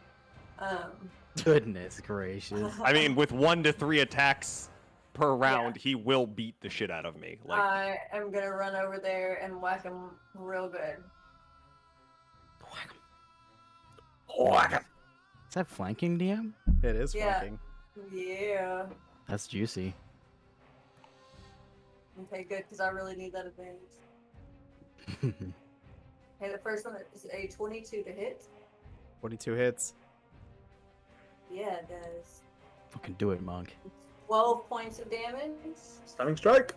S4: Goodness gracious.
S2: I mean, with 1 to 3 attacks per round, he will beat the shit out of me. Like,
S6: I am gonna run over there and whack him real good.
S4: Is that flanking, DM?
S1: It is
S6: Yeah.
S1: flanking.
S6: Yeah.
S4: That's juicy.
S6: Okay, good, because I really need that advantage. Okay, the first one is a 22 to hit.
S1: 22 hits.
S6: Yeah, it does.
S4: Fucking do it, monk.
S6: 12 points of damage.
S5: Stunning strike.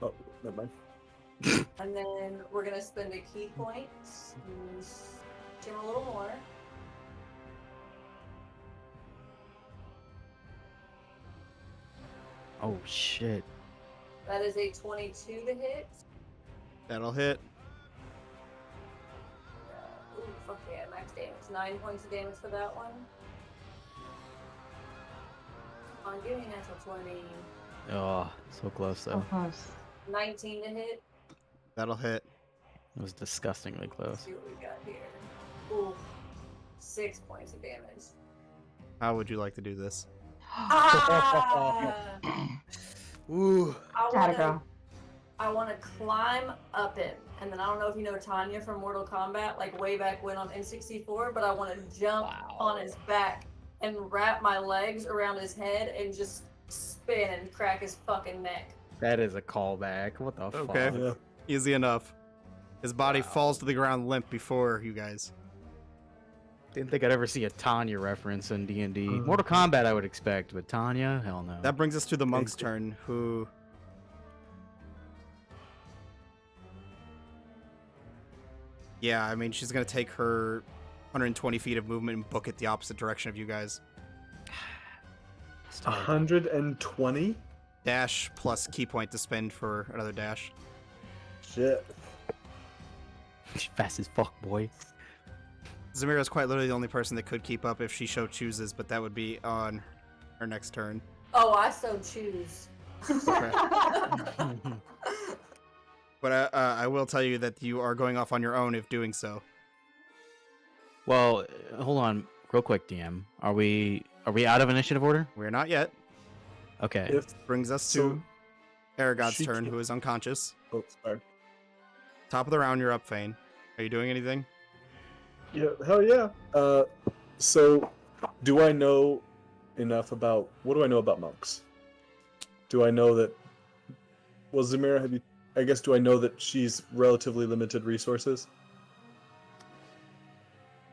S5: Oh, never mind.
S6: And then we're gonna spend a key point. Him a little more.
S4: Oh shit.
S6: That is a 22 to hit.
S1: That'll hit.
S6: Ooh, fuck yeah, max damage. 9 points of damage for that one. Come on, give me a natural 20.
S4: Oh, so close though.
S3: Almost.
S6: 19 to hit.
S1: That'll hit.
S4: It was disgustingly
S6: Let's
S4: close.
S6: see what we got here. Ooh, 6 points of damage.
S1: How would you like to do this?
S6: Ah!
S1: Ooh.
S3: Gotta go.
S6: I want to climb up him, and then I don't know if you know Tanya from Mortal Kombat, like way back when on N64, but I want to jump on his back and wrap my legs around his head and just spin and crack his fucking neck.
S4: That is a callback. What the
S1: Okay.
S4: fuck?
S5: Yeah.
S1: Easy enough. His body falls to the ground limp before you guys.
S4: Didn't think I'd ever see a Tanya reference in D&D. Mortal Kombat I would expect, but Tanya? Hell no.
S1: That brings us to the monk's turn, who... Yeah, I mean, she's going to take her 120 feet of movement and book it the opposite direction of you guys.
S5: 120?
S1: Dash plus key point to spend for another dash.
S5: Shit.
S4: Fast as fuck, boy.
S1: Zamira's quite literally the only person that could keep up if she so chooses, but that would be on her next turn.
S6: Oh, I so choose.
S1: But I will tell you that you are going off on your own if doing so.
S4: Well, hold on, real quick, DM. Are we out of initiative order?
S1: We're not yet.
S4: Okay.
S5: If
S1: Brings us
S5: So,
S1: to Aragod's
S5: she
S1: turn,
S5: can't-
S1: who is unconscious.
S5: oh, sorry.
S1: Top of the round, you're up, Fane. Are you doing anything?
S5: Yeah, hell yeah. So do I know enough about what do I know about monks? Do I know that well Zamira, have you I guess do I know that she's relatively limited resources?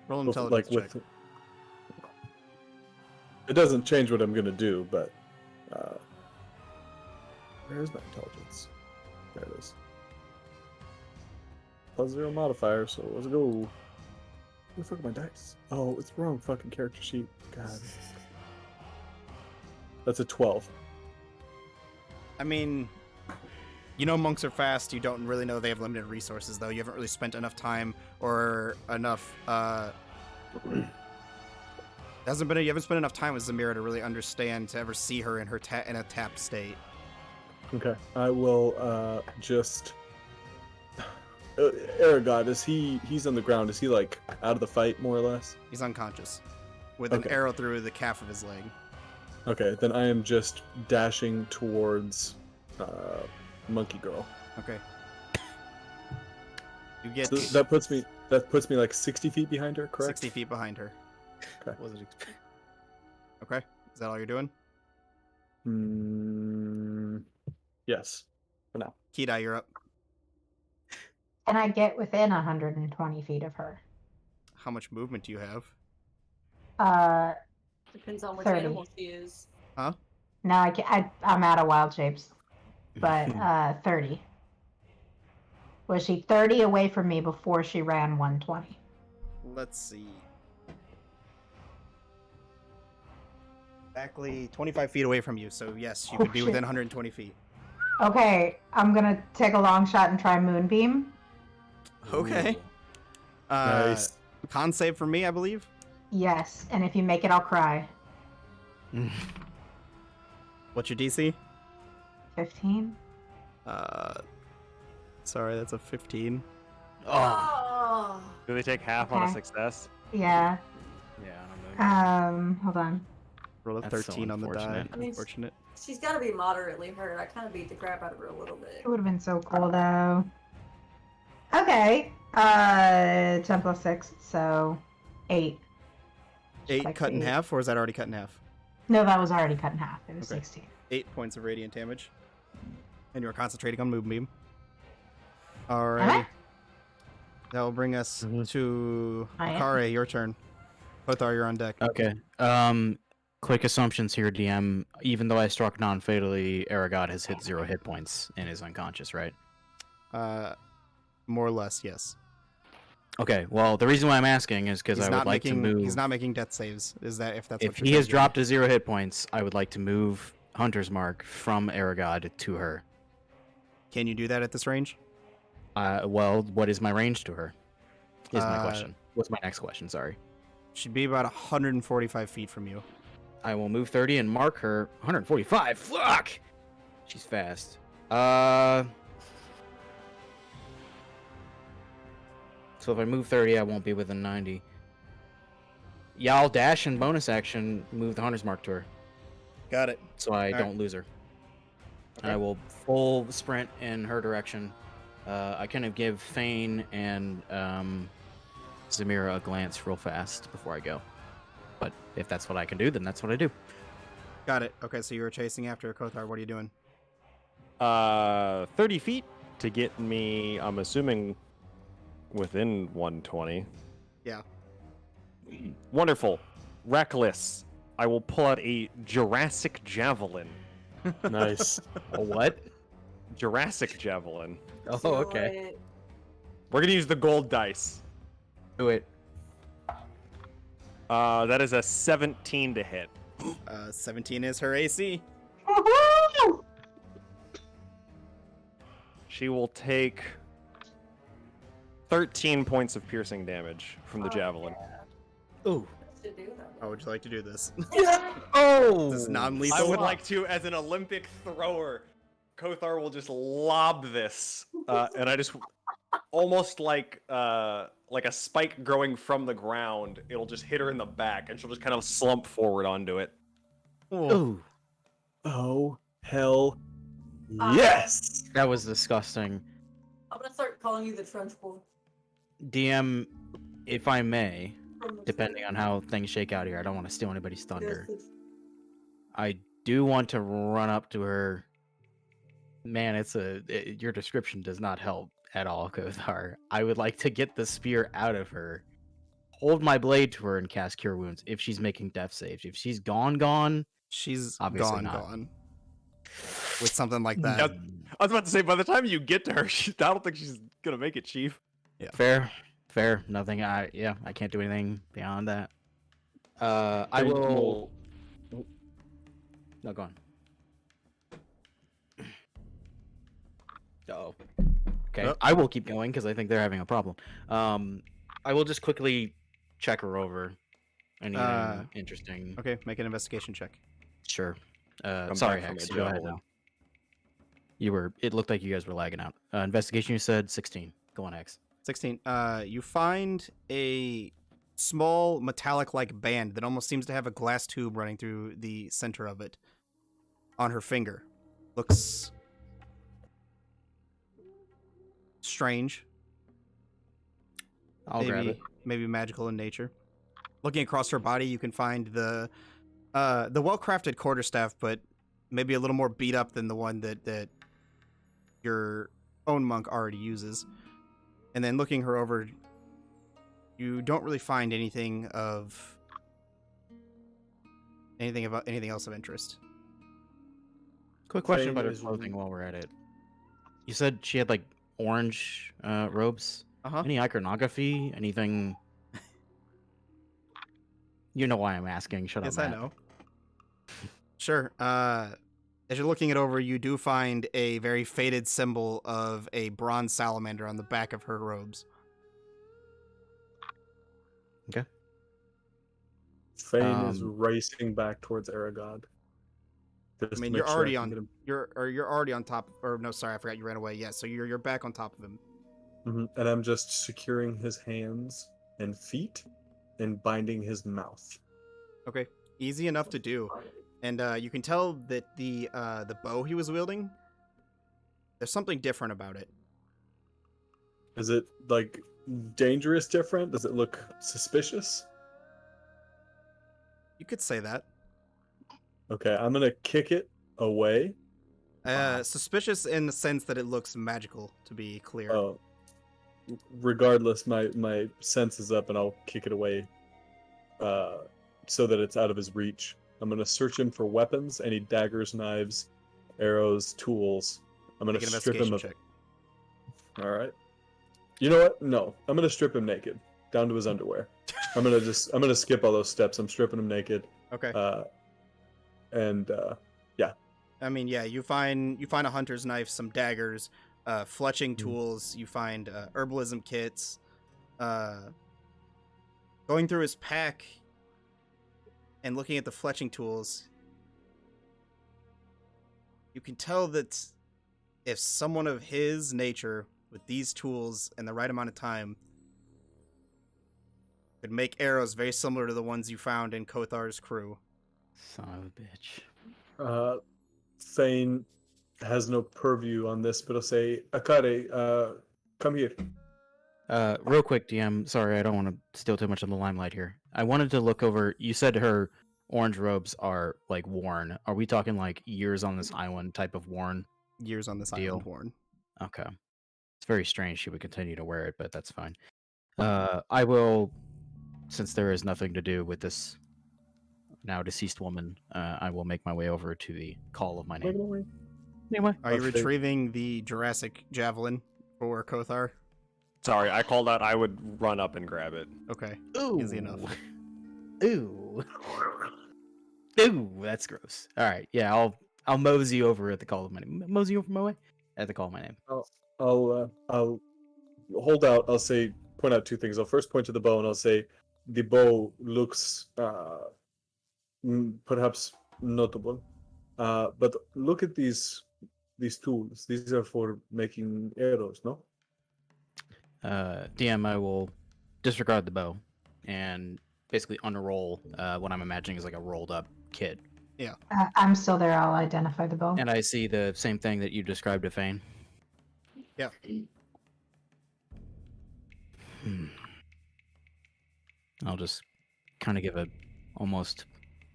S1: Roll an
S5: With-
S1: intelligence check.
S5: It doesn't change what I'm gonna do, but where is my intelligence? There it is. +0 modifier, so let's go. Where the fuck are my dice? Oh, it's the wrong fucking character sheet. God. That's a 12.
S1: I mean, you know monks are fast. You don't really know they have limited resources, though. You haven't really spent enough time or enough. You haven't spent enough time with Zamira to really understand to ever see her in her in a tapped state.
S5: Okay, I will just. Aragod, he's on the ground? Is he like out of the fight more or less?
S1: He's unconscious, with an
S5: Okay.
S1: arrow through the calf of his leg.
S5: Okay, then I am just dashing towards Monkey Girl.
S1: Okay. You get
S5: So that puts me like 60 feet behind her, correct?
S1: 60 feet behind her.
S4: Wasn't expect-
S1: Okay. Is that all you're doing?
S5: Yes, for now.
S1: Kidai, you're up.
S3: Can I get within 120 feet of her?
S1: How much movement do you have?
S6: Depends on which
S3: 30.
S6: animal she is.
S1: Huh?
S3: No, I'm out of wild shapes, but 30. Was she 30 away from me before she ran 120?
S1: Let's see. Exactly 25 feet away from you, so yes, you
S3: Oh,
S1: could be
S3: shit.
S1: within 120 feet.
S3: Okay, I'm gonna take a long shot and try Moonbeam.
S1: Okay.
S4: Ooh.
S5: Nice.
S1: Con save for me, I believe.
S3: Yes, and if you make it, I'll cry.
S1: What's your DC?
S3: 15.
S1: Sorry, that's a 15.
S4: Oh.
S6: Oh,
S2: Do they take half on a
S3: Okay.
S2: success?
S3: Yeah.
S4: Yeah,
S3: Hold on.
S1: Roll a
S4: That's so
S1: 13 on the die.
S4: unfortunate.
S6: I mean,
S1: Unfortunate.
S6: she's got to be moderately hurt. I kind of beat the crap out of her a little bit.
S3: It would have been so cool though. Okay. 10 plus 6, so 8.
S1: 8
S3: like
S1: cut in
S3: 8.
S1: half, or is that already cut in half?
S3: No, that was already cut in half. It was
S1: Okay.
S3: 16.
S1: 8 points of radiant damage. And you are concentrating on Moonbeam.
S3: Am
S1: Alrighty.
S3: I?
S1: That will bring us to
S3: I am.
S1: Akare, your turn. Lothar, you're on deck.
S4: Okay. Quick assumptions here, DM. Even though I struck non-fatally, Aragod has hit 0 hit points and is unconscious, right?
S1: More or less, yes.
S4: Okay, well, the reason why I'm asking is because I would like to move.
S1: He's not making death saves. Is that if that's
S4: If
S1: what you're
S4: he has
S1: thinking?
S4: dropped to 0 hit points, I would like to move Hunter's Mark from Aragod to her.
S1: Can you do that at this range?
S4: Well, what is my range to her? Is my
S1: Uh,
S4: question. What's my next question? Sorry.
S1: Should be about 145 feet from you.
S4: I will move 30 and mark her 145. Fuck! She's fast. So if I move 30, I won't be within 90. Yeah, I'll dash and bonus action move the Hunter's Mark to her,
S1: Got it.
S4: so I
S1: Alright.
S4: don't lose her.
S1: Okay.
S4: I will full sprint in her direction. I kind of give Fane and Zamira a glance real fast before I go. But if that's what I can do, then that's what I do.
S1: Got it. Okay, so you were chasing after Kothar. What are you doing?
S2: 30 feet to get me, I'm assuming, within 120.
S1: Yeah.
S2: Wonderful. Reckless. I will pull out a Jurassic Javelin.
S5: Nice.
S4: A what?
S2: Jurassic Javelin.
S4: Oh,
S6: So,
S4: okay.
S2: We're going to use the gold dice.
S4: Do it.
S2: That is a 17 to hit.
S1: 17 is her AC.
S2: She will take 13 points of piercing damage from the javelin.
S4: Ooh.
S6: To do that.
S1: How would you like to do this?
S4: Oh!
S1: This is
S2: I
S1: non-lethal.
S2: would like to, as an Olympic thrower, Kothar will just lob this, and I just almost like a spike growing from the ground. It'll just hit her in the back, and she'll just kind of slump forward onto it.
S4: Ooh.
S5: Oh, hell yes!
S4: That was disgusting.
S6: I'm gonna start calling you the trench boy.
S4: DM, if I may,
S6: from the
S4: depending on
S6: trench.
S4: how things shake out here, I don't want to steal anybody's thunder.
S6: Yes, it's-
S4: I do want to run up to her. Man, your description does not help at all, Kothar. I would like to get the spear out of her, hold my blade to her, and cast Cure Wounds if she's making death saves. If she's gone,
S1: She's
S4: Obviously not.
S1: gone. With something like
S2: Yep.
S1: that.
S2: I was about to say, by the time you get to her, I don't think she's gonna make it, Chief.
S4: fair. Nothing. I can't do anything beyond that. I will. No, go on. Uh-oh. Okay,
S1: Oh.
S4: I will keep going because I think they're having a problem. I will just quickly check her over. Anything interesting?
S1: Okay, make an investigation check.
S4: Sure.
S2: I'm
S4: Sorry,
S2: back from
S4: Hex.
S2: the
S4: Go ahead
S2: javelin.
S4: now. It looked like you guys were lagging out. Investigation, you said 16. Go on, Hex.
S1: 16. You find a small metallic-like band that almost seems to have a glass tube running through the center of it on her finger. Looks strange.
S4: I'll grab it.
S1: Maybe magical in nature. Looking across her body, you can find the well-crafted quarterstaff, but maybe a little more beat up than the one that your own monk already uses. And then looking her over, you don't really find anything else of interest.
S4: Quick question
S5: Fame
S4: about her
S5: is-
S4: clothing while we're at it. You said she had like orange robes.
S1: Uh-huh.
S4: Any iconography? Anything? You know why I'm asking. Shut
S1: Yes,
S4: up,
S1: I
S4: Matt.
S1: know. Sure. As you're looking it over, you do find a very faded symbol of a bronze salamander on the back of her robes.
S5: Fane is
S4: Um,
S5: racing back towards Aragod.
S1: I mean, you're already on. You're already on top. Or no, sorry, I forgot you ran away. Yeah, so you're back on top of him.
S5: And I'm just securing his hands and feet and binding his mouth.
S1: Okay, easy enough to do, and you can tell that the bow he was wielding, there's something different about it.
S5: Is it like dangerous different? Does it look suspicious?
S1: You could say that.
S5: Okay, I'm gonna kick it away.
S1: Suspicious in the sense that it looks magical, to be clear.
S5: Oh, regardless, my sense is up, and I'll kick it away, so that it's out of his reach. I'm gonna search him for weapons, any daggers, knives, arrows, tools. I'm gonna
S1: Make an
S5: strip him
S1: investigation
S5: of.
S1: check.
S5: All right. You know what? No, I'm gonna strip him naked down to his underwear. I'm gonna skip all those steps. I'm stripping him naked.
S1: Okay.
S5: Yeah.
S1: I mean, yeah, you find a hunter's knife, some daggers, fletching tools. You find herbalism kits. Going through his pack and looking at the fletching tools, you can tell that if someone of his nature with these tools and the right amount of time could make arrows very similar to the ones you found in Kothar's crew.
S4: Son of a bitch.
S5: Thane has no purview on this, but I'll say, Akare, come here.
S4: Real quick, DM. Sorry, I don't want to steal too much of the limelight here. I wanted to look over. You said her orange robes are like worn. Are we talking like years on this island type of worn?
S1: Years on this
S4: Deal.
S1: island worn.
S4: Okay. It's very strange she would continue to wear it, but that's fine. I will, since there is nothing to do with this now deceased woman, I will make my way over to the call of my name. Anyway.
S1: Are you
S5: Okay.
S1: retrieving the Jurassic javelin for Kothar?
S2: Sorry, I called out I would run up and grab it.
S1: Okay.
S4: Ooh.
S1: Easy enough.
S4: Ooh. Ooh, that's gross. All right, yeah, I'll mosey over at the call of my name. Mosey over my way at the call of my name.
S5: I'll hold out. I'll say, point out two things. I'll first point to the bow, and I'll say, the bow looks perhaps notable, but look at these tools. These are for making arrows, no?
S4: DM, I will disregard the bow and basically unroll what I'm imagining is like a rolled up kit.
S3: I'm still there. I'll identify the bow.
S4: And I see the same thing that you described to Fane.
S1: Yeah.
S4: I'll just kind of give a almost,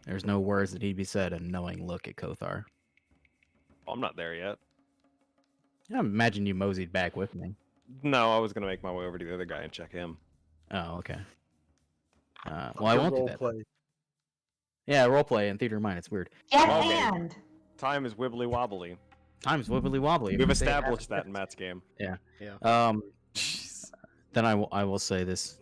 S4: there's no words that need be said, a knowing look at Kothar.
S2: I'm not there yet.
S4: I imagine you moseyed back with me.
S2: No, I was gonna make my way over to the other guy and check him.
S4: Oh, okay. Well, I won't do that.
S5: Roleplay.
S4: Yeah, roleplay in theater of mind. It's weird.
S3: Get
S2: Okay.
S3: hand.
S2: Time is wibbly wobbly.
S4: Time's wibbly wobbly.
S2: We've established that in Matt's game.
S1: Yeah.
S4: Then I will say this.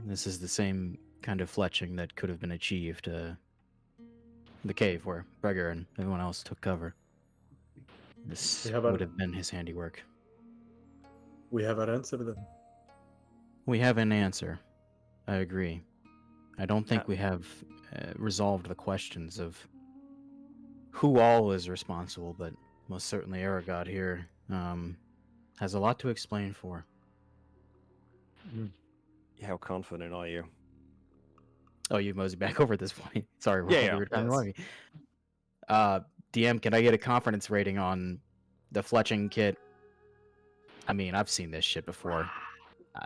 S4: This is the same kind of fletching that could have been achieved the cave where Breger and everyone else took cover. This would have been his handiwork.
S5: We have our answer then.
S4: We have an answer. I agree. I don't think we have resolved the questions of who all is responsible, but most certainly Aragod here has a lot to explain for.
S2: How confident are you?
S4: Oh, you mosey back over at this point. Sorry,
S2: Yeah,
S4: we were trying
S2: yes.
S4: to me. DM, can I get a confidence rating on the fletching kit? I mean, I've seen this shit before.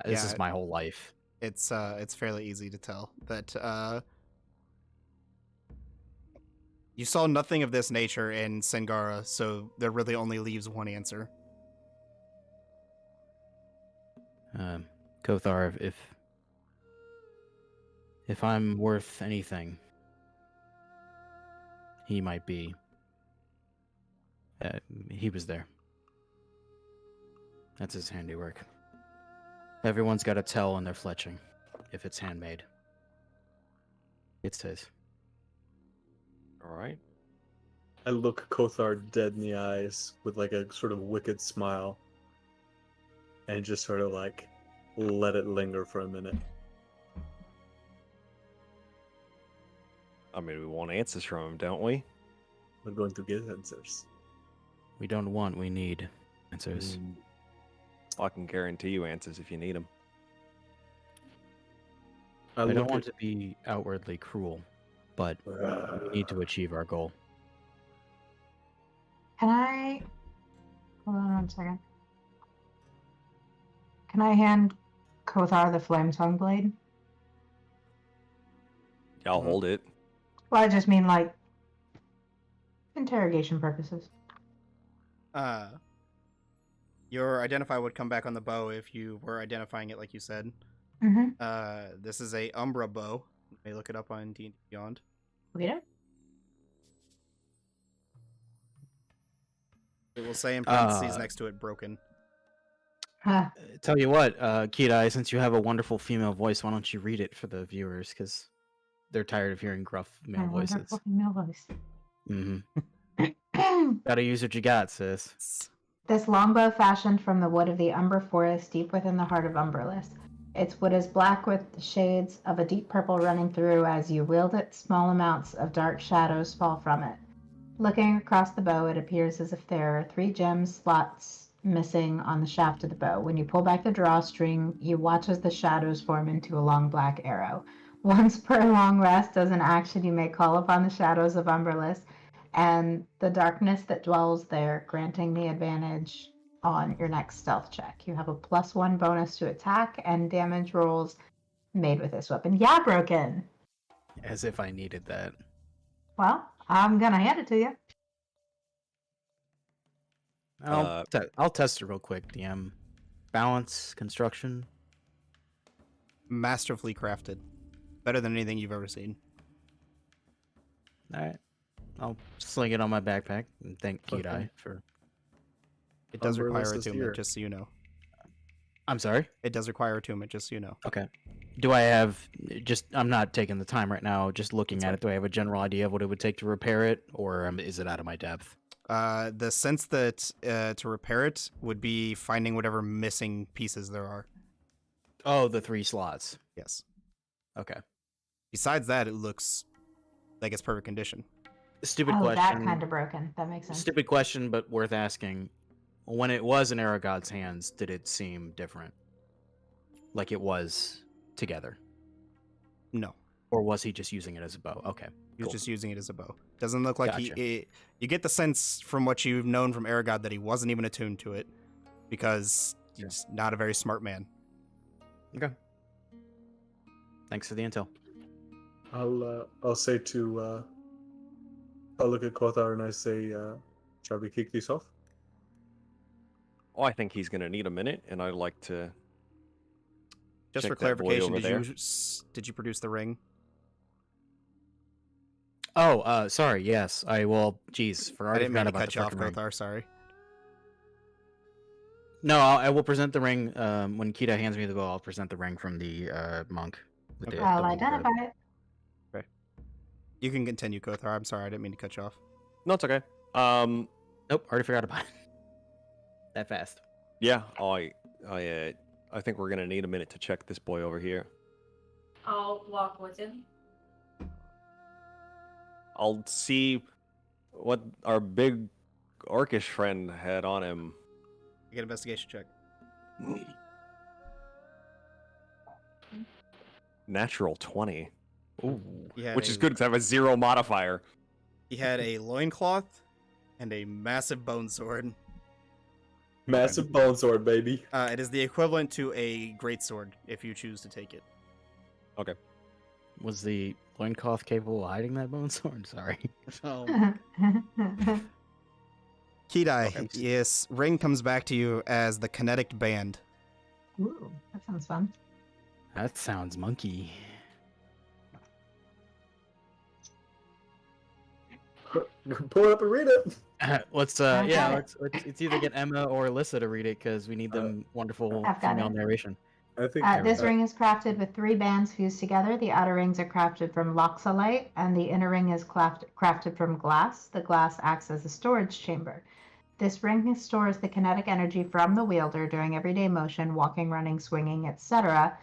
S4: This
S1: Yeah,
S4: is my whole life.
S1: It's fairly easy to tell that you saw nothing of this nature in Sengara, so there really only leaves one answer.
S4: Kothar, if I'm worth anything, he might be. He was there. That's his handiwork. Everyone's got to tell when they're fletching, if it's handmade. It's his.
S2: All right.
S5: I look Kothar dead in the eyes with like a sort of wicked smile, and just sort of like let it linger for a minute.
S2: I mean, we want answers from him, don't we?
S5: We're going to get answers.
S4: We don't want, we need answers.
S2: I can guarantee you answers if you need them.
S4: I don't want to be outwardly cruel, but we need to achieve our goal.
S3: Can I? Hold on 1 second. Can I hand Kothar the flame tongue blade?
S2: I'll hold it.
S3: Well, I just mean like interrogation purposes.
S1: Your identify would come back on the bow if you were identifying it like you said.
S3: Mm-hmm.
S1: This is a Umbra bow. You may look it up on D&D Beyond.
S3: Okay.
S1: It will say in parentheses next to it, broken.
S4: Tell you what, Kidai, since you have a wonderful female voice, why don't you read it for the viewers? Because they're tired of hearing gruff male
S3: My
S4: voices.
S3: wonderful female voice.
S4: Mm-hmm. Gotta use what you got, sis.
S3: This longbow fashioned from the wood of the umber forest deep within the heart of Umberless. Its wood is black with shades of a deep purple running through. As you wield it, small amounts of dark shadows fall from it. Looking across the bow, it appears as if there are 3 gem slots missing on the shaft of the bow. When you pull back the drawstring, you watch as the shadows form into a long black arrow. Once per long rest, as an action, you may call upon the shadows of Umberless and the darkness that dwells there, granting the advantage on your next stealth check. You have a +1 bonus to attack and damage rolls made with this weapon. Yeah, Broken.
S4: As if I needed that.
S3: Well, I'm gonna hand it to you.
S4: I'll test it real quick, DM. Balance, construction.
S1: Masterfully crafted. Better than anything you've ever seen.
S4: Alright. I'll sling it on my backpack and thank
S5: Okay.
S4: Kidai for...
S1: It does require
S5: Umberless is
S1: attunement,
S5: here.
S1: just so you know.
S4: I'm sorry?
S1: It does require attunement, just so you know.
S4: Okay. Do I have... I'm not taking the time right now, just looking
S1: That's
S4: at
S1: fine.
S4: it. Do I have a general idea of what it would take to repair it? Or is it out of my depth?
S1: The sense that to repair it would be finding whatever missing pieces there are.
S4: Oh, the 3 slots.
S1: Yes.
S4: Okay.
S1: Besides that, it looks like it's perfect condition.
S4: Stupid
S3: Oh,
S4: question.
S3: that kind of broken. That makes sense.
S4: Stupid question, but worth asking. When it was in Aragod's hands, did it seem different? Like it was together?
S1: No.
S4: Or was he just using it as a bow? Okay.
S1: He was
S4: Cool.
S1: just using it as a bow. Doesn't look like
S4: Gotcha.
S1: you get the sense from what you've known from Aragod that he wasn't even attuned to it because he's not a very smart man.
S4: Okay. Thanks for the intel.
S5: I'll say to I'll look at Kothar and I say, shall we kick this off?
S2: Oh, I think he's going to need a minute, and I'd like to.
S1: Just
S2: check
S1: for
S2: that boy
S1: clarification,
S2: over there.
S1: did you produce the ring?
S4: Oh, sorry. Yes, I will. Geez,
S1: I
S4: already
S1: didn't mean
S4: forgot
S1: to
S4: about
S1: cut
S4: the
S1: you off,
S4: frickin' ring.
S1: Kothar. Sorry.
S4: No, I will present the ring when Kita hands me the bow. I'll present the ring from the monk. With
S1: Okay.
S4: the
S3: I'll
S4: one with the-
S3: identify it.
S1: You can continue, Kothar. I'm sorry, I didn't mean to cut you off.
S2: No, it's okay.
S4: Nope, already forgot about it. That fast.
S2: Yeah, I think we're gonna need a minute to check this boy over here.
S6: I'll walk with him.
S2: I'll see what our big orcish friend had on him.
S1: Get an investigation check.
S2: Natural 20. Ooh. Which is good because I have a 0 modifier.
S1: He had a loincloth and a massive bone sword.
S5: Massive bone sword, baby.
S1: It is the equivalent to a greatsword if you choose to take it.
S4: Was the loincloth capable of hiding that bone sword? Sorry.
S1: Kidai,
S4: Okay.
S1: yes, ring comes back to you as the kinetic band.
S3: Ooh, that sounds fun.
S4: That sounds monkey.
S5: Pull it up and read it.
S3: I've got
S4: Let's either get Emma or Alyssa to read it because we need them wonderful
S3: I've got
S4: female
S3: it.
S4: narration.
S5: I think
S3: This ring is crafted with 3 bands fused together. The outer rings are crafted from loxolite, and the inner ring is crafted from glass. The glass acts as a storage chamber. This ring stores the kinetic energy from the wielder during everyday motion, walking, running, swinging, etc.,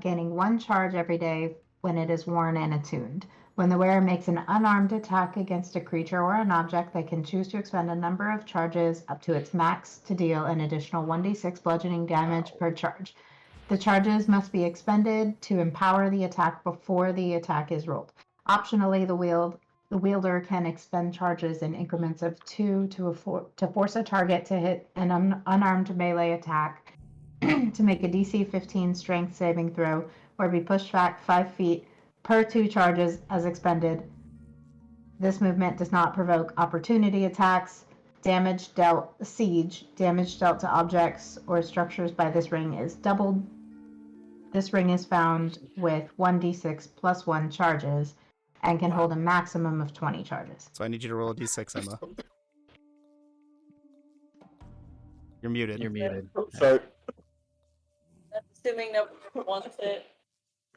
S3: gaining 1 charge every day when it is worn and attuned. When the wearer makes an unarmed attack against a creature or an object, they can choose to expend a number of charges up to its max to deal an additional 1d6 bludgeoning damage per charge. The charges must be expended to empower the attack before the attack is rolled. Optionally, the wielder can expend charges in increments of 2 to force a target to hit an unarmed melee attack to make a DC 15 strength saving throw or be pushed back 5 feet per 2 charges as expended. This movement does not provoke opportunity attacks. Damage dealt to objects or structures by this ring is doubled. This ring is found with 1d6 plus 1 charges and can hold a maximum of 20 charges.
S1: So I need you to roll a d6, Emma. You're muted.
S4: You're muted.
S5: Sorry.
S6: Assuming no one wants it.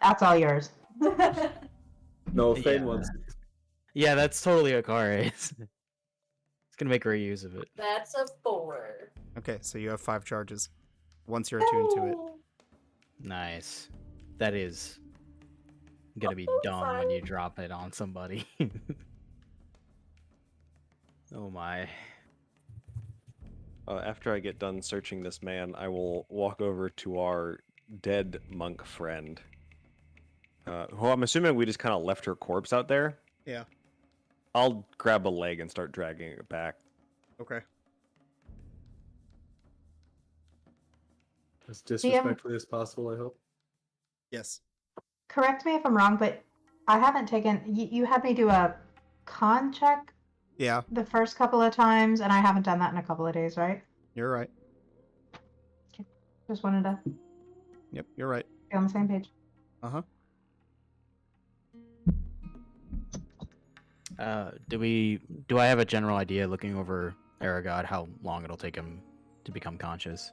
S3: That's all yours.
S5: No, Fane
S4: Yeah.
S5: wants it.
S4: Yeah, that's totally Akare's. It's gonna make great use of it.
S6: That's a 4.
S1: Okay, so you have 5 charges. Once you're attuned to it.
S4: Nice. That is gonna be dumb when you drop it on somebody. Oh my.
S2: After I get done searching this man, I will walk over to our dead monk friend, who I'm assuming we just kind of left her corpse out there.
S1: Yeah.
S2: I'll grab a leg and start dragging it back.
S1: Okay.
S5: As disrespectfully as possible, I hope.
S1: Yes.
S3: Correct me if I'm wrong, but I haven't taken. You had me do a con check
S1: Yeah,
S3: the first couple of times, and I haven't done that in a couple of days, right?
S1: you're right.
S3: Just wanted to
S1: Yep, you're right.
S3: be on the same page.
S1: Uh-huh.
S4: Do I have a general idea looking over Aragod how long it'll take him to become conscious?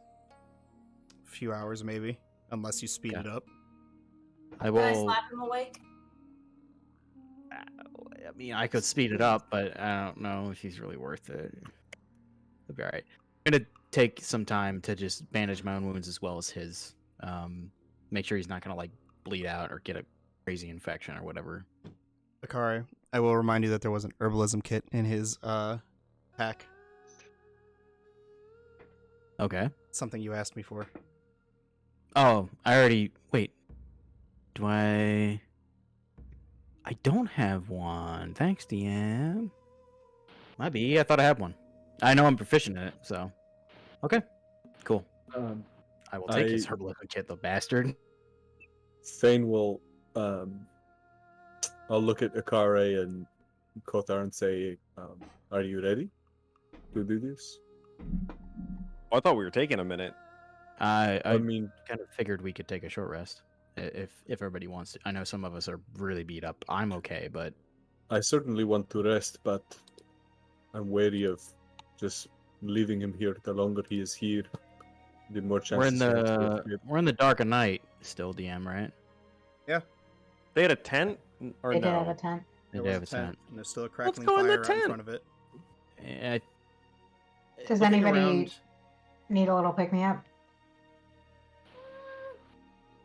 S1: A few hours maybe, unless you speed
S4: Yeah.
S1: it up.
S4: I
S6: Can I
S4: will.
S6: slap him awake?
S4: I mean, I could speed it up, but I don't know if he's really worth it. It'll be alright. I'm gonna take some time to just bandage my own wounds as well as his. Make sure he's not gonna like bleed out or get a crazy infection or whatever.
S1: Akari, I will remind you that there was an herbalism kit in his pack.
S4: Okay.
S1: Something you asked me for.
S4: Oh, I already. Wait. Do I? I don't have one. Thanks, DM. Might be. I thought I had one. I know I'm proficient in it, so. Okay. Cool. I will take his herbalism kit, the bastard.
S5: Fane will. I'll look at Akare and Kothar and say, "Are you ready to do this?"
S2: Oh, I thought we were taking a minute.
S4: I
S5: mean,
S4: kind of figured we could take a short rest if everybody wants to. I know some of us are really beat up. I'm okay, but
S5: I certainly want to rest, but I'm wary of just leaving him here. The longer he is here, the more
S4: we're in
S5: chances he has to escape.
S4: we're in the dark of night still, DM, right?
S2: They had a tent, or
S3: They did have
S2: no?
S3: a tent.
S4: They
S1: There
S4: do
S1: was
S4: have
S1: a
S4: a
S1: tent,
S4: tent.
S1: and there's still a crackling
S2: go in the
S1: fire out in
S2: tent.
S1: front of it.
S3: Does
S1: Looking
S3: anybody
S1: around-
S3: need a little pick me up?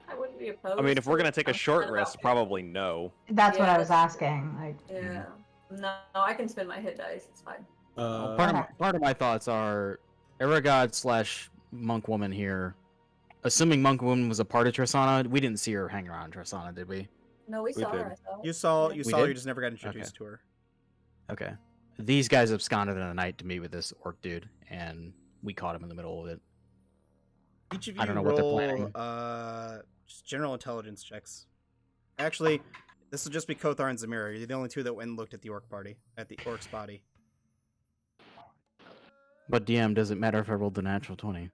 S6: I wouldn't be opposed.
S2: I mean, if we're gonna take a
S6: I'm
S2: short
S6: sad
S2: rest,
S6: about it.
S2: probably no.
S3: That's what
S6: Yeah,
S3: I was
S6: that's-
S3: asking. Like,
S6: Yeah. No, I can spend my hit dice. It's fine.
S4: Part of my thoughts are Aragod / monk woman here. Assuming monk woman was a part of Tristana, we didn't see her hanging around Tristana, did we?
S6: No, we saw
S2: did.
S6: her. I thought.
S1: You saw,
S6: Yeah.
S1: you
S4: We
S1: saw,
S4: did?
S1: you just never got introduced to her.
S4: Okay. These guys absconded in the night to meet with this orc dude, and we caught him in the middle of it.
S1: Each of you
S4: I don't know what they're
S1: roll
S4: planning.
S1: just general intelligence checks. Actually, this will just be Kothar and Zamira. You're the only two that went and looked at the orc party, at the orc's body.
S4: But DM, does it matter if I rolled the natural 20?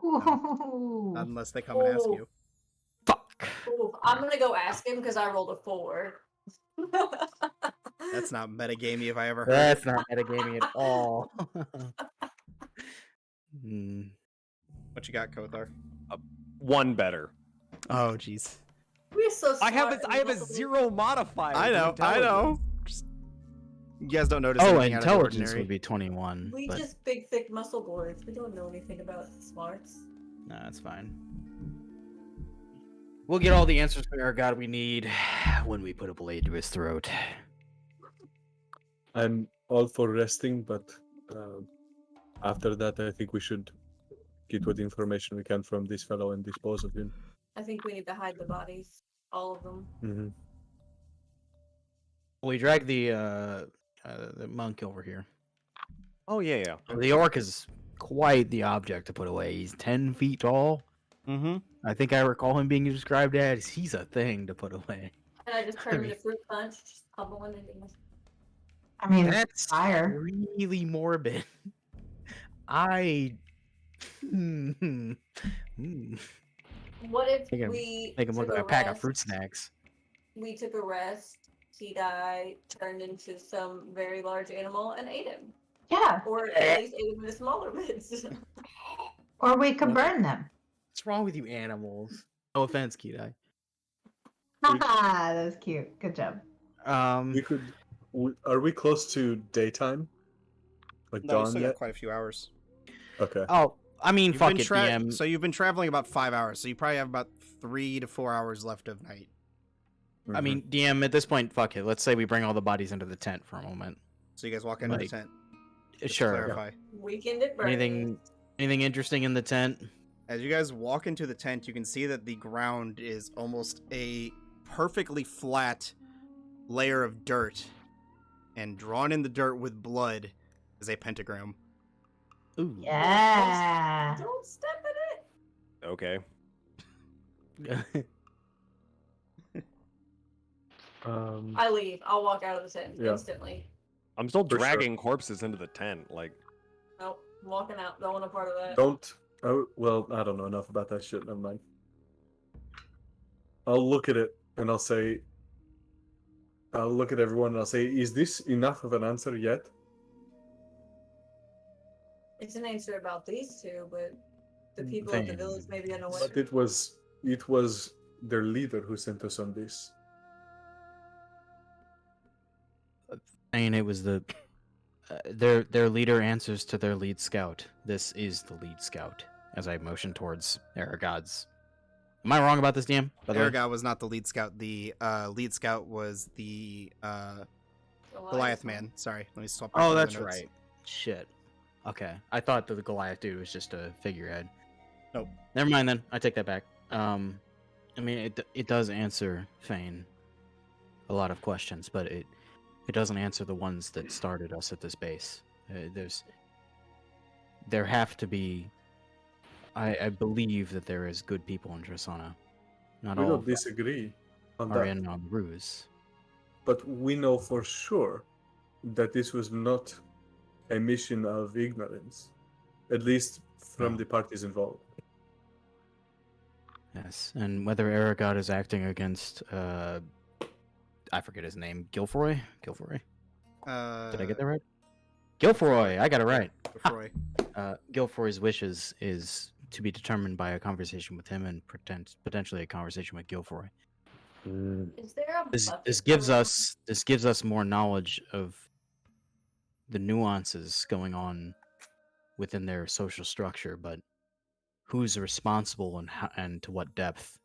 S3: ooh.
S1: Unless they come and ask
S6: Oh.
S1: you.
S4: Fuck!
S6: Ooh, I'm gonna go ask him because I rolled a 4.
S1: That's not metagamey if I ever heard
S4: That's
S1: it.
S4: not metagaming at all. Hmm.
S1: What you got, Kothar?
S2: One better.
S1: Oh, jeez.
S6: We're so smart.
S2: I have
S6: and
S2: a
S6: multiple-
S2: 0 modifier.
S1: I
S2: to
S1: know, I know.
S2: intelligence.
S1: Just, you guys don't notice
S4: Oh,
S1: anything out of the
S4: intelligence
S1: ordinary.
S4: would be 21.
S6: We
S4: but
S6: just big thick muscle boards. We don't know anything about smarts.
S4: no, that's fine. We'll get all the answers from our god we need when we put a blade to his throat.
S5: I'm all for resting, but after that, I think we should get what information we can from this fellow and dispose of him.
S6: I think we need to hide the bodies, all of them.
S5: Mm-hmm.
S4: We drag the monk over here.
S2: Oh yeah, yeah.
S4: The orc is quite the object to put away. He's 10 feet tall.
S1: Mm-hmm.
S4: I think I recall him being described as he's a thing to put away.
S6: And I just turn him into fruit punch, just pummeling into him.
S3: I mean,
S4: That's
S3: fire.
S4: really morbid. I. Hmm.
S6: What if
S4: Make him-
S6: we
S4: Make him look
S6: took
S4: like a pack of
S6: rest,
S4: fruit snacks.
S6: We took a rest, he died, turned into some very large animal, and ate him.
S3: Yeah.
S6: Or at least ate him in smaller bits.
S3: Or we could burn them.
S4: What's wrong with you animals? No offense, Kidai.
S3: Haha, that was cute. Good job.
S5: We could. Are we close to daytime? Like
S1: No, you
S5: dawn
S1: still
S5: yet?
S1: got quite a few hours.
S5: Okay.
S4: Oh, I mean,
S1: You've
S4: fuck
S1: been
S4: it, DM.
S1: So you've been traveling about 5 hours, so you probably have about 3 to 4 hours left of night.
S4: I mean, DM, at this point, fuck it. Let's say we bring all the bodies into the tent for a moment.
S1: So you guys walk into the
S4: Like,
S1: tent. Just to
S4: Sure.
S1: clarify.
S6: Weekend at Bernie's.
S4: Anything interesting in the tent?
S1: As you guys walk into the tent, you can see that the ground is almost a perfectly flat layer of dirt, and drawn in the dirt with blood is a pentagram.
S4: Ooh.
S3: Yeah.
S6: Don't step in it.
S2: Okay.
S6: I leave. I'll walk out of the tent
S5: Yeah.
S6: instantly.
S2: I'm still
S5: For sure.
S2: dragging corpses into the tent. Like,
S6: Nope. I'm walking out. Don't want a part of that.
S5: Don't. Oh, well, I don't know enough about that shit. Never mind. I'll look at it and I'll say. I'll look at everyone and I'll say, "Is this enough of an answer yet?"
S6: It's an answer about these two, but the people of the village maybe I know what.
S5: But it was their leader who sent us on this.
S4: And it was the their leader answers to their lead scout. This is the lead scout. As I motion towards Aragod's. Am I wrong about this, DM? By the way?
S1: Aragod was not the lead scout. The lead scout was the Goliath man. Sorry, let me swap. back
S4: Oh,
S1: to the
S4: that's
S1: notes.
S4: right. Shit. Okay, I thought that the Goliath dude was just a figurehead.
S1: Nope.
S4: Never mind then. I take that back. I mean, it does answer Fane a lot of questions, but it doesn't answer the ones that started us at this base. There have to be. I believe that there is good people in Trasana. Not
S5: We
S4: all
S5: don't
S4: of them
S5: disagree on
S4: are
S5: that,
S4: in on the ruse.
S5: but we know for sure that this was not a mission of ignorance, at least from
S4: No.
S5: the parties involved.
S4: Yes, and whether Aragod is acting against, I forget his name, Gilfoy? Did I get that right? Gilfoy, I got it right.
S1: Gilfoy.
S4: Gilfoy's wishes is to be determined by a conversation with him and potentially a conversation with Gilfoy.
S6: Is there a
S4: This
S6: bucket
S4: gives
S6: for-
S4: us more knowledge of the nuances going on within their social structure, but who's responsible and to what depth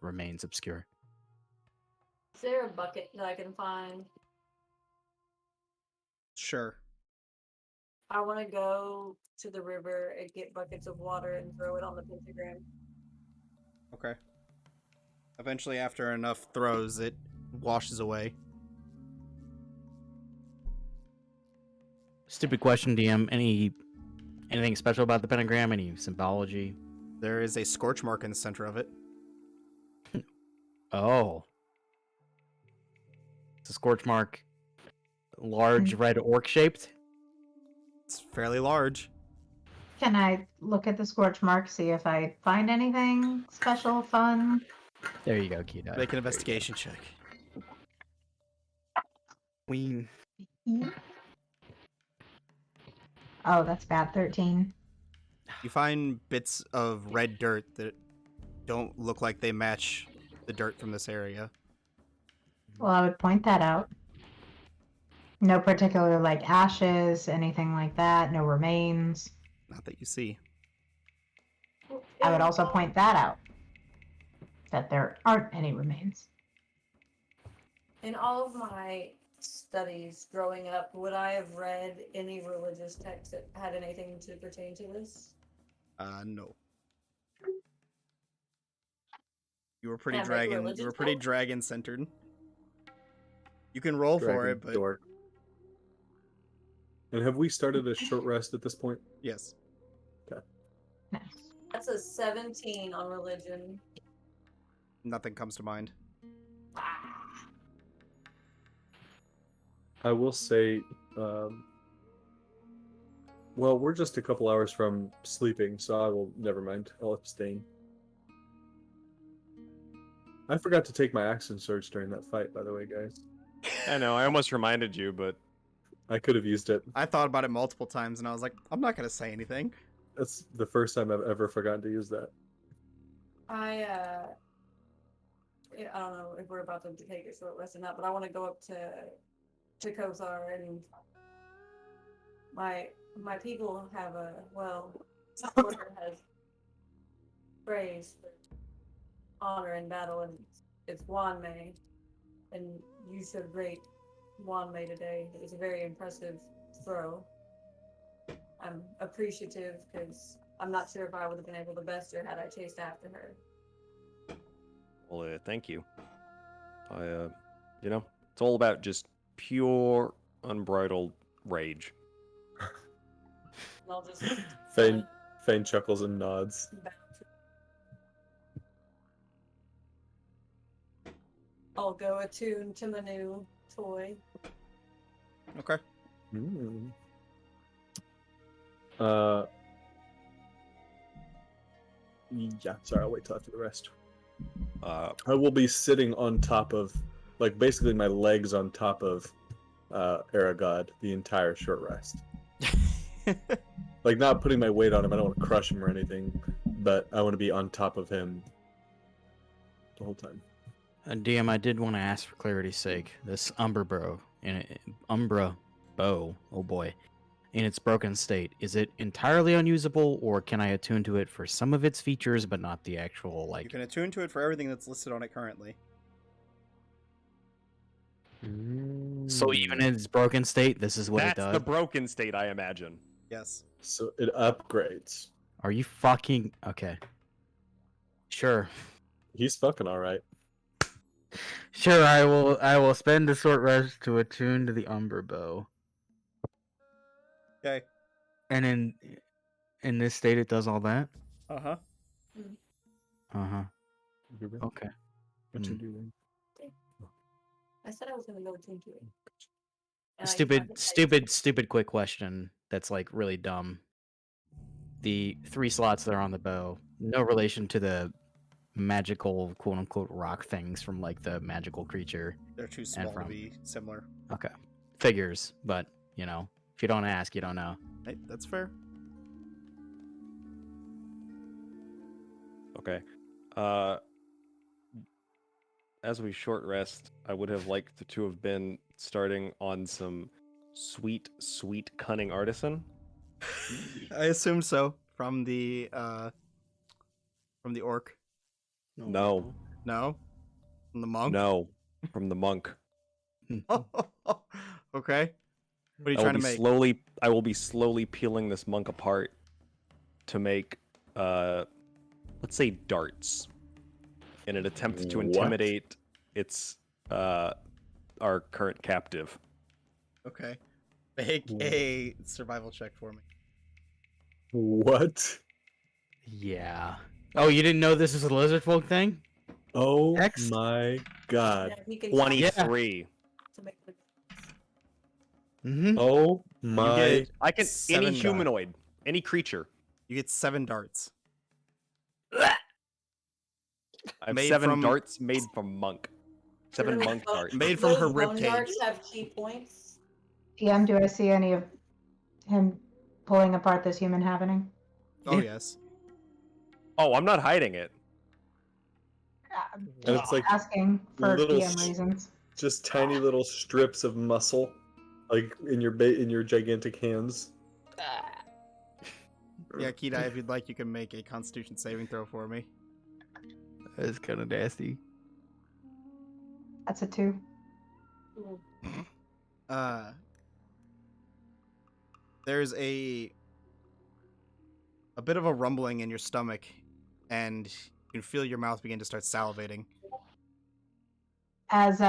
S4: remains obscure.
S6: Is there a bucket that I can find?
S1: Sure.
S6: I want to go to the river and get buckets of water and throw it on the pentagram.
S1: Okay. Eventually, after enough throws, it washes away.
S4: Stupid question, DM. Anything special about the pentagram? Any symbology?
S1: There is a scorch mark in the center of it.
S4: Oh. It's a scorch mark. Large red orc shaped?
S1: It's fairly large.
S3: Can I look at the scorch mark, see if I find anything special, fun?
S4: There you go, Key.
S1: Make an investigation check.
S4: Queen.
S3: Oh, that's bad. 13.
S1: You find bits of red dirt that don't look like they match the dirt from this area.
S3: Well, I would point that out. No particular, like, ashes, anything like that. No remains.
S1: Not that you see.
S3: I would also point that out. That there aren't any remains.
S6: In all of my studies growing up, would I have read any religious text that had anything to pertain to this?
S1: No. You were pretty
S6: Yeah, make a
S1: dragon. You
S6: religion
S1: were pretty
S6: check?
S1: dragon centered. You can roll for it, but
S5: Dork. And have we started a short rest at this point?
S1: yes.
S3: Nice.
S6: That's a 17 on religion.
S1: Nothing comes to mind.
S5: I will say, well, we're just a couple hours from sleeping, so I will, never mind. I'll abstain. I forgot to take my action surge during that fight, by the way, guys.
S2: I know, I almost reminded you, but
S5: I could have used it.
S1: I thought about it multiple times, and I was like, I'm not gonna say anything.
S5: That's the first time I've ever forgotten to use that.
S6: I I don't know if we're about to take a short rest or not, but I want to go up to Kothar, and my people have Porter has praise for honor in battle, and it's Juan May, and you showed great Juan May today. It was a very impressive throw. I'm appreciative because I'm not sure if I would have been able to best her had I chased after her.
S2: Well, thank you. It's all about just pure, unbridled rage.
S6: And I'll just
S5: Fane chuckles and nods.
S6: I'll go attune to my new toy.
S1: Okay.
S5: Mm. Yeah, sorry, I'll wait till after the rest. I will be sitting on top of, like, basically my legs on top of Aragod the entire short rest. Like, not putting my weight on him, I don't want to crush him or anything, but I want to be on top of him the whole time.
S4: DM, I did want to ask for clarity's sake, this Umbra bow, oh boy, in its broken state, is it entirely unusable, or can I attune to it for some of its features, but not the actual,
S1: You
S4: like...
S1: can attune to it for everything that's listed on it currently.
S4: So even in its broken state, this is what it
S2: That's
S4: does?
S2: the broken state, I imagine.
S1: Yes.
S5: So it upgrades.
S4: Are you fucking... Okay. Sure.
S5: He's fucking alright.
S4: Sure, I will spend a short rest to attune to the Umbra bow.
S1: Okay.
S4: And in this state, it does all that?
S1: Uh-huh.
S4: Uh-huh. Okay.
S5: What you
S4: Hmm.
S5: doing?
S6: I said I was gonna go attune to it. And
S4: Stupid quick question that's like really dumb. The 3 slots that are on the bow, no relation to the magical quote-unquote rock things from like the magical creature.
S1: They're too small to
S4: from-
S1: be similar.
S4: Okay. Figures, but, you know, if you don't ask, you don't know.
S1: Hey, that's fair.
S2: Okay. As we short rest, I would have liked to have been starting on some sweet, cunning artisan.
S1: I assume so. From the orc.
S2: No.
S1: No? From the monk?
S2: No, from the monk.
S1: Okay. What are you trying to make?
S2: I will be slowly peeling this monk apart to make, let's say, darts, in an attempt to
S5: What?
S2: intimidate our current captive.
S1: Okay. Make a survival check for me.
S5: What?
S4: Yeah. Oh, you didn't know this is a lizard folk thing?
S5: Oh
S4: Next.
S5: my god.
S6: he can
S2: 23.
S6: to make the
S4: Mm-hmm.
S5: Oh my.
S2: I can any
S1: 7
S2: humanoid, any creature.
S1: You get 7 darts.
S2: I have
S1: Made
S2: 7
S1: from-
S2: darts made from monk. 7
S6: Those
S2: monk
S6: bone-
S2: darts.
S1: Made from her
S6: those
S1: rib
S6: bone
S1: cage.
S6: darts have key points.
S3: DM, do I see any of him pulling apart this human happening?
S1: Oh,
S4: Yeah.
S1: yes.
S2: Oh, I'm not hiding it.
S3: I'm
S5: And
S3: just
S5: it's like
S3: asking for
S5: little
S3: DM reasons.
S5: just tiny little strips of muscle, like in your gigantic hands.
S1: Yeah, Kidai, if you'd like, you can make a Constitution saving throw for me.
S4: That's kind of nasty.
S3: That's a 2.
S1: There's a bit of a rumbling in your stomach, and you can feel your mouth begin to start salivating.
S3: As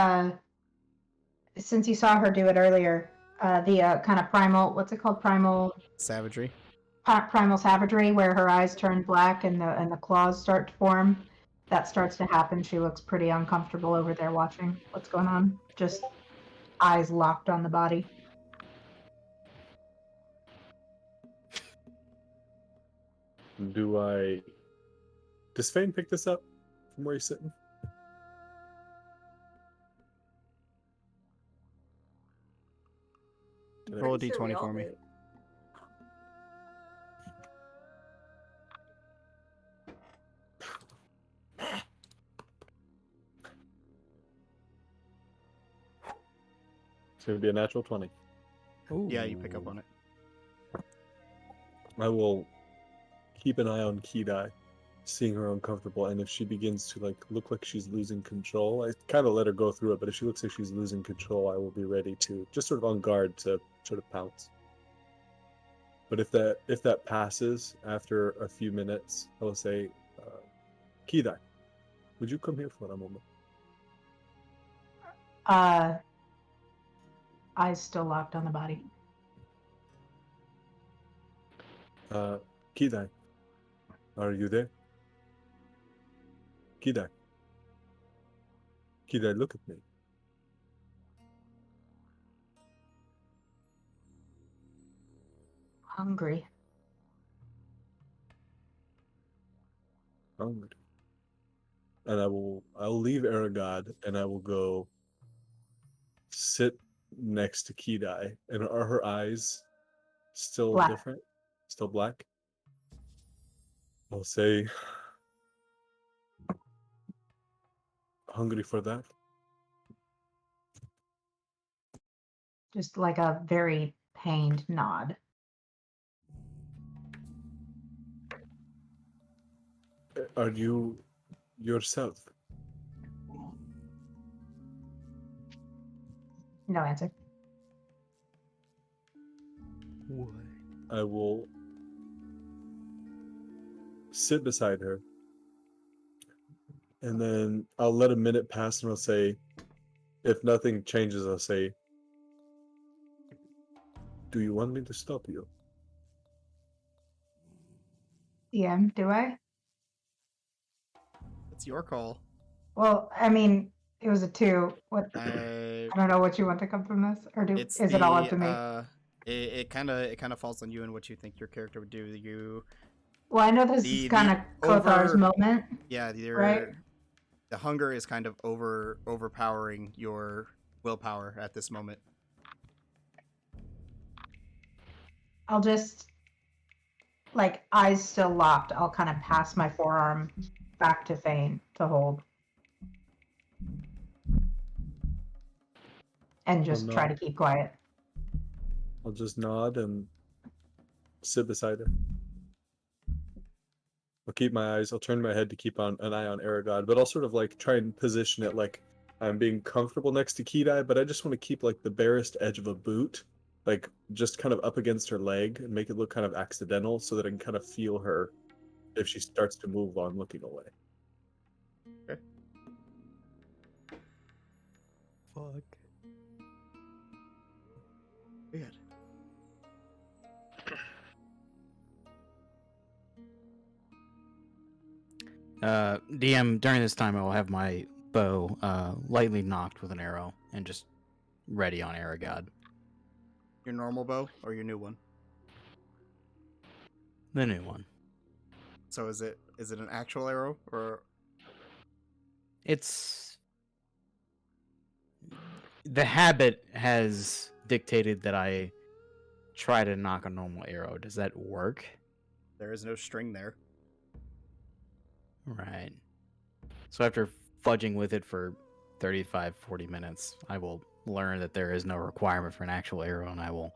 S3: since you saw her do it earlier, the kind of primal, what's it called, primal
S1: Savagery.
S3: savagery, where her eyes turn black and the claws start to form. That starts to happen. She looks pretty uncomfortable over there watching what's going on. Just eyes locked on the body.
S5: Does Fane pick this up from where he's sitting?
S1: Roll a
S6: Pretty sure we
S1: d20
S6: all
S1: for me.
S6: do.
S5: It's going to be a natural 20.
S1: Yeah, you pick up on it.
S5: I will keep an eye on Kidai, seeing her uncomfortable, and if she begins to like look like she's losing control, I kind of let her go through it, but if she looks like she's losing control, I will be ready to just sort of on guard to sort of pounce. But if that passes after a few minutes, I will say, Kidai, would you come here for a moment?
S3: Eyes still locked on the body.
S5: Kidai, are you there? Kidai. Kidai, look at me.
S3: Hungry.
S5: Hungry. And I'll leave Aragod and I will go sit next to Kidai. And are her eyes still
S3: Black.
S5: different? Still black? I'll say, hungry for that?
S3: Just like a very pained nod.
S5: Are you yourself?
S3: No answer.
S5: I will sit beside her. And then I'll let a minute pass and I'll say, if nothing changes, I'll say, do you want me to stop you?
S3: DM, do I?
S1: It's your call.
S3: Well, I mean, it was a 2. What?
S1: I
S3: I don't know what you want to come from this, or
S1: It's
S3: is it all up to me?
S1: It kind of falls on you and what you think your character would do. You
S3: Well, I know this
S1: the-
S3: is kind of
S1: the
S3: Kothar's
S1: over-
S3: moment.
S1: yeah,
S3: Right.
S1: the hunger is kind of overpowering your willpower at this moment.
S3: I'll just, like, eyes still locked. I'll kind of pass my forearm back to Fane to hold. And just try to keep quiet.
S5: I'll just nod and sit beside her. I'll keep my eyes, I'll turn my head to keep an eye on Aragod, but I'll sort of like try and position it like I'm being comfortable next to Kidai, but I just want to keep like the barest edge of a boot, like just kind of up against her leg and make it look kind of accidental so that I can kind of feel her if she starts to move while I'm looking away.
S1: Okay.
S4: Fuck.
S1: Weird.
S4: DM, during this time I will have my bow lightly knocked with an arrow and just ready on Aragod.
S1: Your normal bow or your new one?
S4: The new one.
S1: So is it an actual arrow or
S4: It's the habit has dictated that I try to knock a normal arrow. Does that work?
S1: there is no string there?
S4: Right. So after fudging with it for 35, 40 minutes, I will learn that there is no requirement for an actual arrow, and I will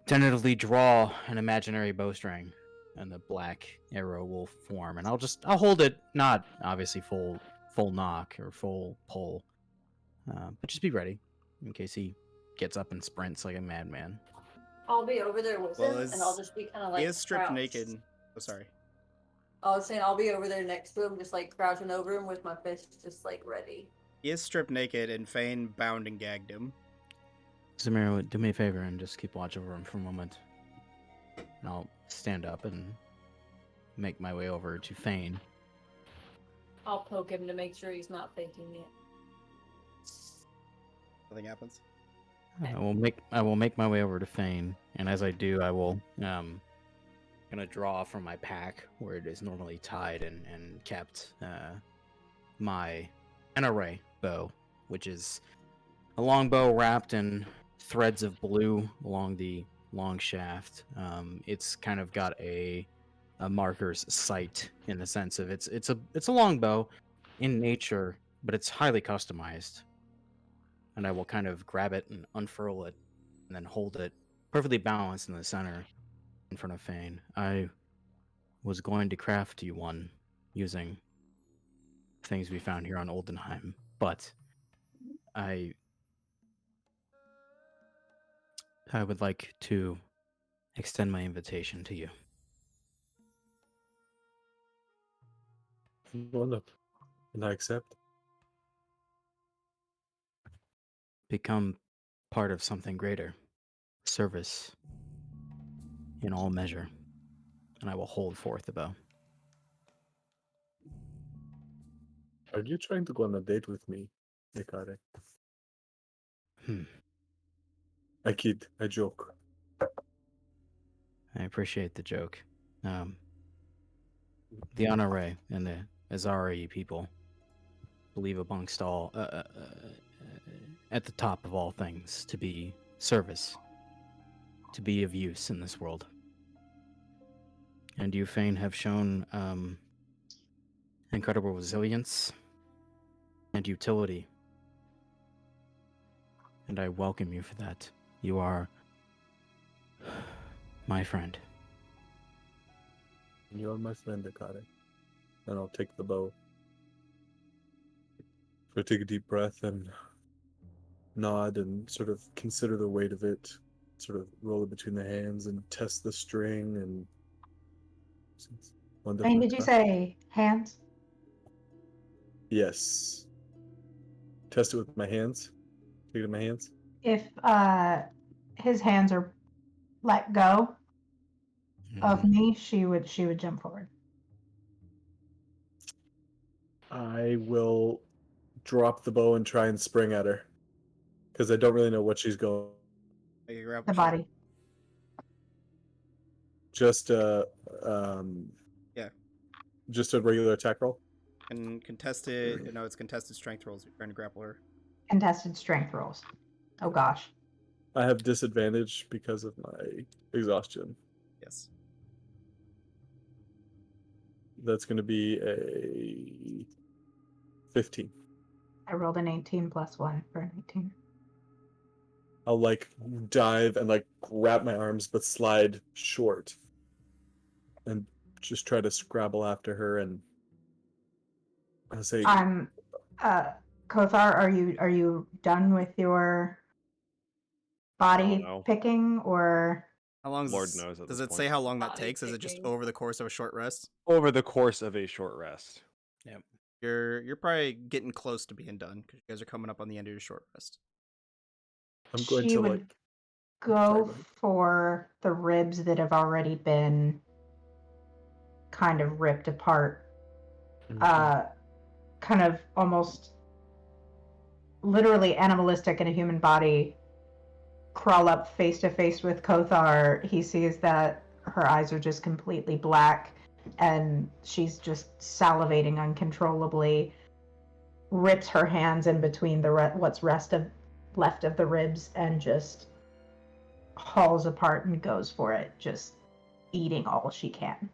S4: tentatively draw an imaginary bowstring, and the black arrow will form, and I'll hold it, not obviously full knock or full pull, but just be ready in case he gets up and sprints like a madman.
S6: I'll be over there with
S1: Well,
S6: him, and I'll just be kind of like
S1: He is stripped
S6: crouched.
S1: naked. Oh, sorry.
S6: I was saying I'll be over there next to him, just like crouching over him with my fist just like ready.
S1: He is stripped naked, and Fane bound and gagged him.
S4: Zamira, do me a favor and just keep watch over him for a moment. And I'll stand up and make my way over to Fane.
S6: I'll poke him to make sure he's not faking it.
S1: Nothing happens.
S4: I will make my way over to Fane, and as I do, I will gonna draw from my pack where it is normally tied and kept an array bow, which is a long bow wrapped in threads of blue along the long shaft. It's kind of got a marker's sight in the sense of it's a long bow in nature, but it's highly customized. and I will kind of grab it and unfurl it, and then hold it perfectly balanced in the center in front of Fane. I was going to craft you one using things we found here on Oldenheim, but I would like to extend my invitation to you.
S5: Well, and I accept.
S4: Become part of something greater. Service in all measure. And I will hold forth the bow.
S5: Are you trying to go on a date with me, Hikari? I kid. I joke.
S4: I appreciate the joke. The Honore and the Azari people believe amongst all, at the top of all things, to be service, to be of use in this world. And you, Fane, have shown incredible resilience and utility. And I welcome you for that. You are my friend.
S5: You're my friend, Hikari. And I'll take the bow. So I take a deep breath and nod and sort of consider the weight of it. Sort of roll it between the hands and test the string and.
S3: Fane, did you say hands?
S5: Yes. Test it with my hands. Take it in my hands.
S3: If his hands are let go of me, she would jump forward.
S5: I will drop the bow and try and spring at her. Because I don't really know what she's going.
S1: Make a grapple
S3: The
S1: check.
S3: body.
S5: Just
S1: Yeah.
S5: just a regular attack roll.
S1: And contested. No, it's contested strength rolls. You're trying to grapple her.
S3: Contested strength rolls. Oh gosh.
S5: I have disadvantage because of my exhaustion.
S1: Yes.
S5: That's going to be a 15.
S3: I rolled an 18 plus 1 for an 18.
S5: I'll like dive and like wrap my arms but slide short and just try to scrabble after her and I'll say
S3: Kothar, are you done with your body
S2: no.
S3: picking, or
S1: How long
S2: Lord knows at
S1: does
S2: this
S1: it say
S2: point.
S1: how long that
S6: Body
S1: takes? Is it just
S6: picking.
S1: over the course of a short rest?
S2: Over the course of a short rest.
S1: You're probably getting close to being done because you guys are coming up on the end of your short rest.
S5: I'm going
S3: she
S5: to
S3: would
S5: like
S3: go
S5: sorry, go ahead.
S3: for the ribs that have already been kind of ripped apart, kind of almost literally animalistic in a human body, crawl up face to face with Kothar. He sees that her eyes are just completely black and she's just salivating uncontrollably, rips her hands in between what's left of the ribs and just hauls apart and goes for it, just eating all she can.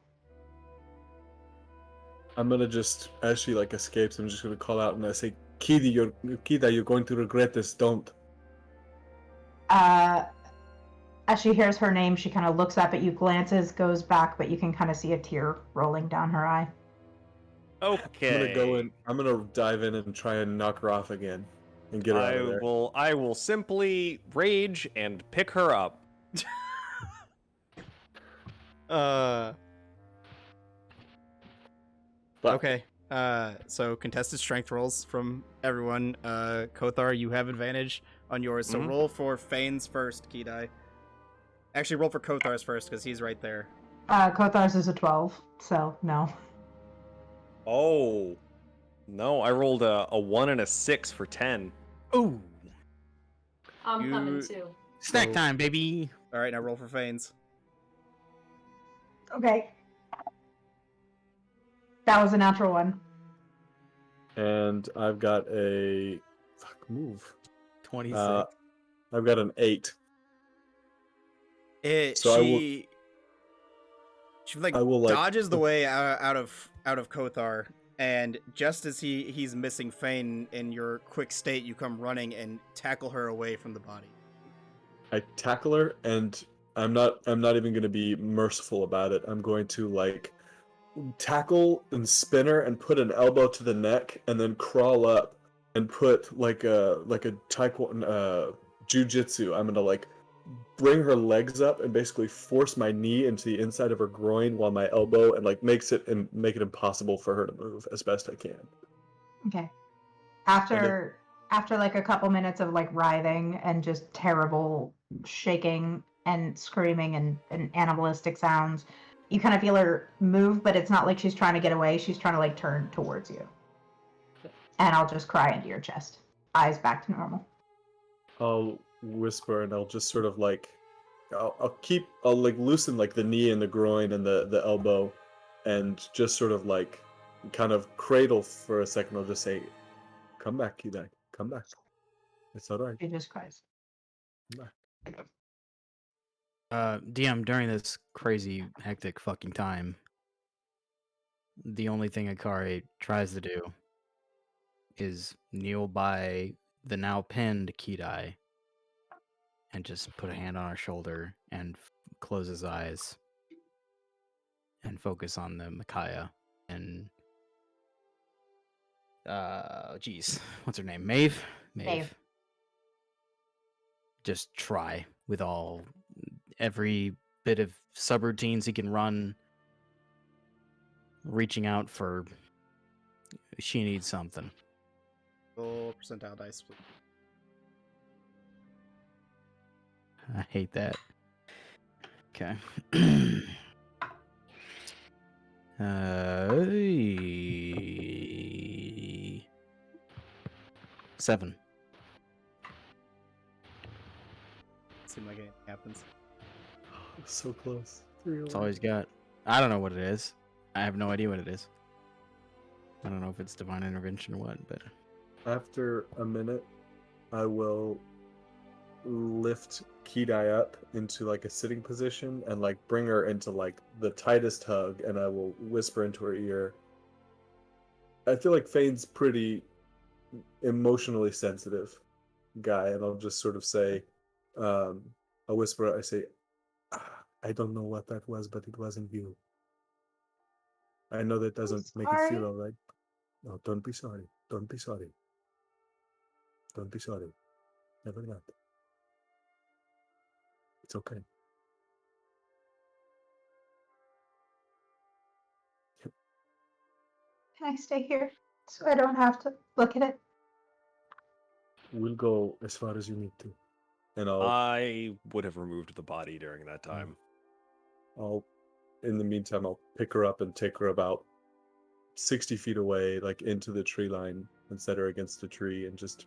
S5: I'm gonna just as she like escapes, I'm just gonna call out and I say, Kida, you're going to regret this, don't.
S3: As she hears her name, she kind of looks up at you, glances, goes back, but you can kind of see a tear rolling down her eye.
S2: Okay.
S5: I'm gonna go in. I'm gonna dive in and try and knock her off again, and get her out of there.
S2: I will simply rage and pick her up.
S5: But
S1: Okay. So contested strength rolls from everyone. Kothar, you have advantage on yours. So
S2: Mhm.
S1: roll for Fane's first, Kidai. Actually, roll for Kothar's first because he's right there.
S3: Kothar's is a 12, so no.
S2: Oh. No, I rolled a 1 and a 6 for 10.
S4: Ooh,
S6: I'm coming
S1: You-
S6: too.
S4: snack
S1: So-
S4: time, baby.
S1: All right, now roll for Fane's.
S3: Okay. That was a natural one.
S5: and I've got a move.
S4: 26.
S5: I've got an 8. So
S1: She like
S5: I will, like,
S1: dodges the way out of Kothar And just as he's missing Fane in your quick state, you come running and tackle her away from the body.
S5: I tackle her, and I'm not even going to be merciful about it. I'm going to like tackle and spin her and put an elbow to the neck, and then crawl up and put like a taekwondo jujitsu. I'm gonna like bring her legs up and basically force my knee into the inside of her groin while my elbow and like make it impossible for her to move as best I can.
S3: Okay. After like a couple minutes of like writhing and just terrible shaking and screaming and animalistic sounds, you kind of feel her move, but it's not like she's trying to get away. She's trying to like turn towards you. And I'll just cry into your chest. Eyes back to normal.
S5: I'll whisper and I'll just sort of like I'll like loosen like the knee and the groin and the elbow, and just sort of like kind of cradle for a second. I'll just say, "Come back, Kidai. Come back. It's all right.
S3: She just cries.
S5: Come back."
S4: DM, during this crazy, hectic fucking time, the only thing Akari tries to do is kneel by the now pinned Kidai and just put a hand on her shoulder and close his eyes and focus on the Micaiah and what's her name? Maeve?
S3: Maeve.
S4: Just try with every bit of subroutines he can run, reaching out for she needs something.
S1: Roll percentile dice, please.
S4: I hate that. Okay. 7.
S1: Seems like it happens.
S5: So close.
S4: That's all he's got. I don't know what it is. I have no idea what it is. I don't know if it's divine intervention or what, but
S5: After a minute, I will lift Kidai up into like a sitting position and like bring her into like the tightest hug, and I will whisper into her ear. I feel like Fane's pretty emotionally sensitive guy, and I'll just sort of say, I'll whisper, I say, I don't know what that was, but it wasn't you. I know that doesn't make it feel all right. No, don't be sorry. Don't be sorry. Don't be sorry. Never that. It's okay.
S3: Can I stay here so I don't have to look at it?
S5: We'll go as far as you need to. And
S2: I would have removed the body during that time.
S5: in the meantime, I'll pick her up and take her about 60 feet away, like into the tree line, and set her against a tree and just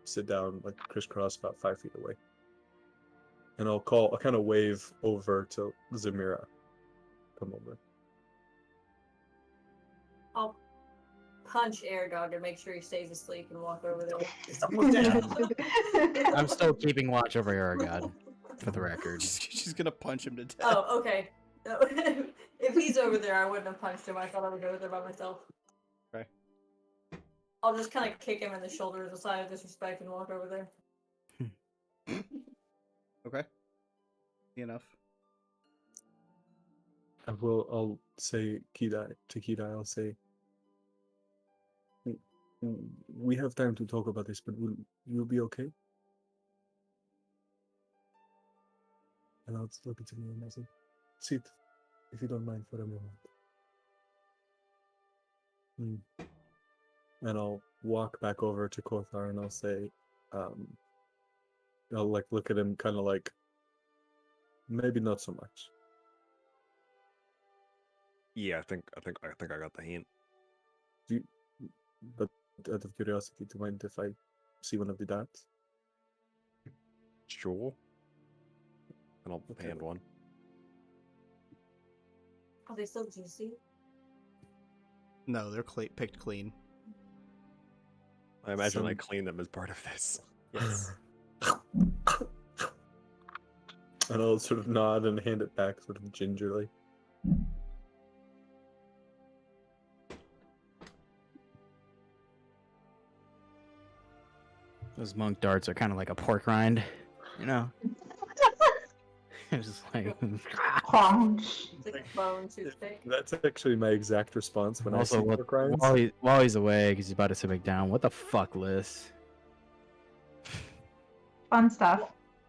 S5: sit down, like crisscross about 5 feet away. And I'll kind of wave over to Zamira. Come over.
S6: I'll punch Air Dog to make sure he stays asleep and walk over there. It's almost dead.
S4: I'm still keeping watch over Aragod, for the record.
S1: She's gonna punch him to death.
S6: Oh, okay. No, if he's over there, I wouldn't have punched him. I thought I would go over there by myself.
S1: Okay.
S6: I'll just kind of kick him in the shoulder as a sign of disrespect and walk over there.
S1: Okay. Enough.
S5: I'll say to Kidai, I'll say, we have time to talk about this, but will you be okay? And I'll look at me and I say, sit, if you don't mind, for a moment. And I'll walk back over to Kothar and I'll say, I'll like look at him kind of like, maybe not so much.
S2: Yeah, I think I got the hint.
S5: But out of curiosity, do you mind if I see one of the dots?
S2: Sure. And I'll
S5: Okay.
S2: hand one.
S6: Are they still juicy?
S1: No, they're picked clean.
S2: I imagine I
S5: Some-
S2: clean them as part of this.
S1: Yes.
S5: And I'll sort of nod and hand it back sort of gingerly.
S4: Those monk darts are kind of like a pork rind, you know? It's just like.
S3: Crunch.
S6: It's like a bone toothpick.
S5: That's actually my exact response when I see pork rinds.
S4: while he's away, because he's about to sit back down. What the fuck, Liz?
S3: Fun stuff.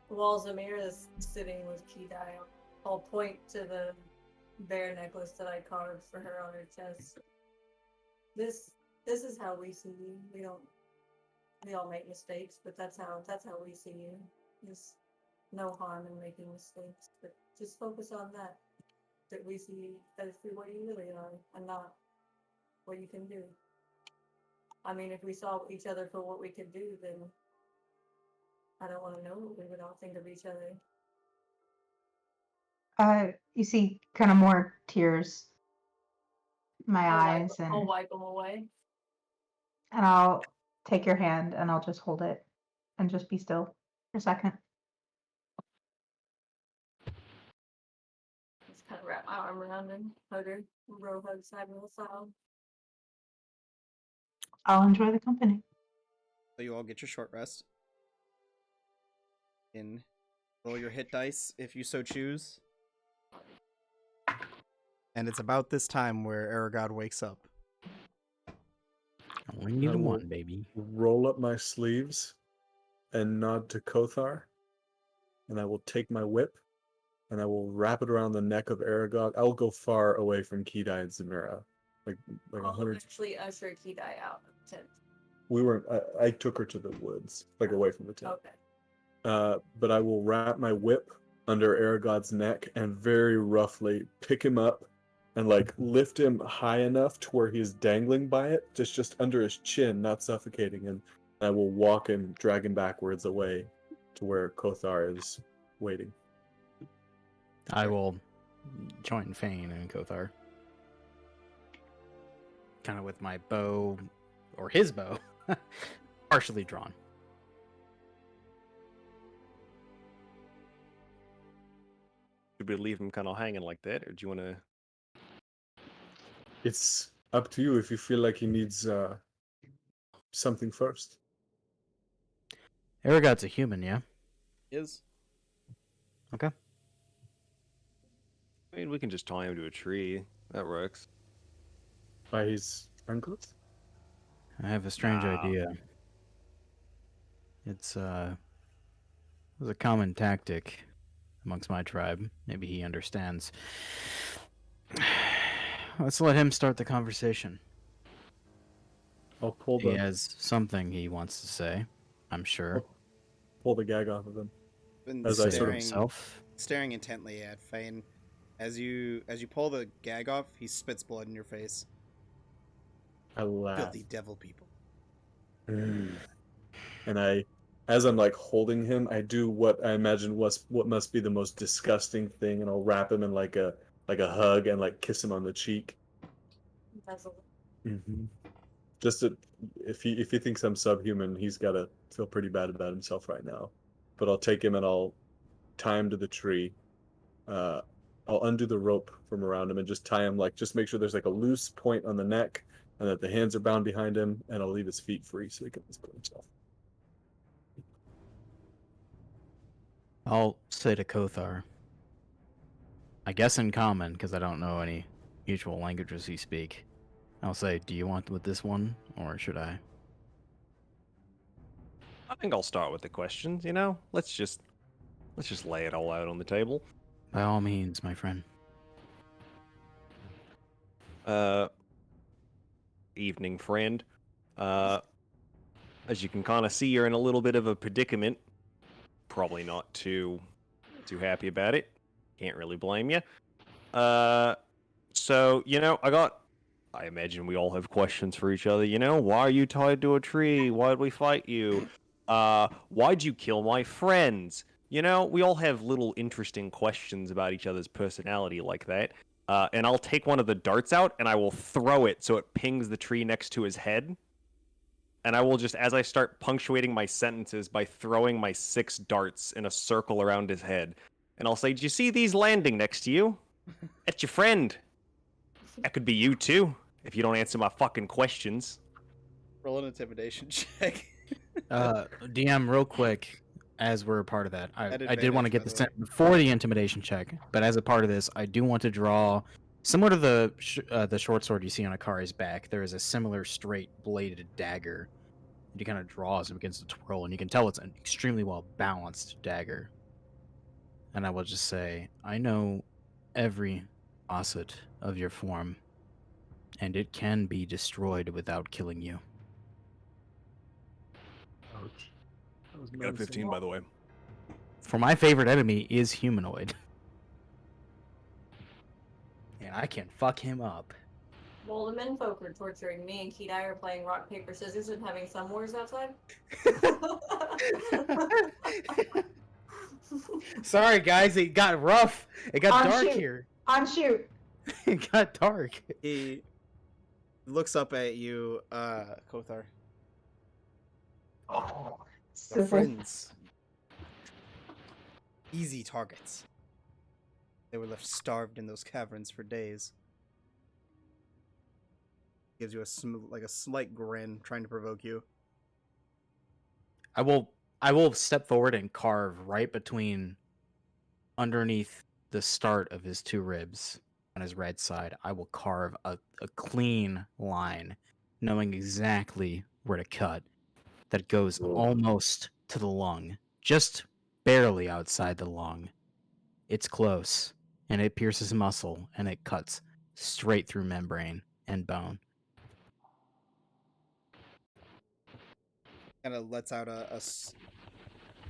S6: While Zamira's sitting with Kidai, I'll point to the bear necklace that I carved for her on her chest. This is how we see you. We all make mistakes, but that's how we see you. There's no harm in making mistakes, but just focus on that. That we see you as for what you really are, and not what you can do. I mean, if we saw each other for what we could do, then I don't want to know what we would all think of each other.
S3: You see kind of more tears in my eyes,
S6: I'll wipe them away.
S3: and I'll take your hand and I'll just hold it and just be still for a second.
S6: Just kind of wrap my arm around and hug her, row hug side by side.
S3: I'll enjoy the company.
S1: So you all get your short rest. Roll your hit dice if you so choose. And it's about this time where Aragod wakes up.
S4: We need
S5: I will
S4: one, baby.
S5: roll up my sleeves and nod to Kothar, and I will take my whip and I will wrap it around the neck of Aragog. I will go far away from Kidai and Zamira, like
S6: I'll
S5: 100.
S6: actually usher Kidai out of the tent.
S5: We weren't. I took her to the woods, like away from the tent.
S6: Okay.
S5: But I will wrap my whip under Aragod's neck and very roughly pick him up and like lift him high enough to where he's dangling by it, just under his chin, not suffocating him. And I will walk him, drag him backwards away to where Kothar is waiting.
S4: I will join Fane and Kothar. Kind of with my bow, or his bow, partially drawn.
S2: Should we leave him kind of hanging like that, or do you want to?
S5: It's up to you if you feel like he needs something first.
S4: Aragod's a human, yeah?
S1: Is
S4: Okay.
S2: I mean, we can just tie him to a tree. That works.
S5: By his ankles?
S4: I have a strange
S2: Nah.
S4: idea. It's a common tactic amongst my tribe. Maybe he understands. Let's let him start the conversation.
S5: I'll pull
S4: He
S5: the
S4: has something he wants to say, I'm sure.
S5: pull the gag off of him.
S1: been
S5: As I sort of
S1: staring intently at Fane. As you pull the gag off, he spits blood in your face.
S5: I laugh.
S1: Filthy devil people.
S5: And as I'm like holding him, I do what I imagine was what must be the most disgusting thing, and I'll wrap him in like a hug and like kiss him on the cheek.
S6: Nuzzle.
S5: Just to, if he thinks I'm subhuman, he's got to feel pretty bad about himself right now. But I'll take him and I'll tie him to the tree. I'll undo the rope from around him and just tie him, like, just make sure there's like a loose point on the neck and that the hands are bound behind him, and I'll leave his feet free so he can support himself.
S4: I'll say to Kothar, I guess in common, because I don't know any mutual languages we speak. I'll say, do you want with this one, or should I?
S2: I think I'll start with the questions. You know, let's just lay it all out on the table.
S4: By all means, my friend.
S2: Evening, friend. As you can kind of see, you're in a little bit of a predicament. Probably not too happy about it. Can't really blame you. So, you know, I imagine we all have questions for each other. You know, why are you tied to a tree? Why'd we fight you? Why'd you kill my friends? You know, we all have little interesting questions about each other's personality like that. And I'll take one of the darts out and I will throw it so it pings the tree next to his head. And I will just, as I start punctuating my sentences by throwing my 6 darts in a circle around his head. And I'll say, do you see these landing next to you? That's your friend. That could be you too, if you don't answer my fucking questions.
S1: Roll an intimidation check.
S4: DM, real quick, as we're a part of that,
S1: At
S4: I did want to
S1: advantage,
S4: get
S1: by
S4: this
S1: the way.
S4: in before the intimidation check, but as a part of this, I do want to draw, similar to the short sword you see on Akari's back, there is a similar straight bladed dagger. And he kind of draws and begins to twirl, and you can tell it's an extremely well balanced dagger. And I will just say, I know every facet of your form, and it can be destroyed without killing you.
S5: Ouch. That was
S2: I got a
S5: menacing.
S2: 15, by the way.
S4: For my favorite enemy is humanoid. And I can fuck him up.
S6: Well, the menfolk are torturing me, and Keatai are playing rock, paper, scissors and having some wars outside.
S4: Sorry, guys, it got rough. It got
S3: On
S4: dark
S3: shoot.
S4: here.
S3: On shoot.
S4: It got dark.
S1: He looks up at you, Kothar.
S3: Oh,
S1: Your
S3: super.
S1: friends. Easy targets. They were left starved in those caverns for days. Gives you a slight grin, trying to provoke you.
S4: I will step forward and carve right between underneath the start of his two ribs on his right side. I will carve a clean line, knowing exactly where to cut, that goes almost to the lung, just barely outside the lung. It's close, and it pierces muscle, and it cuts straight through membrane and bone.
S1: Kind of lets out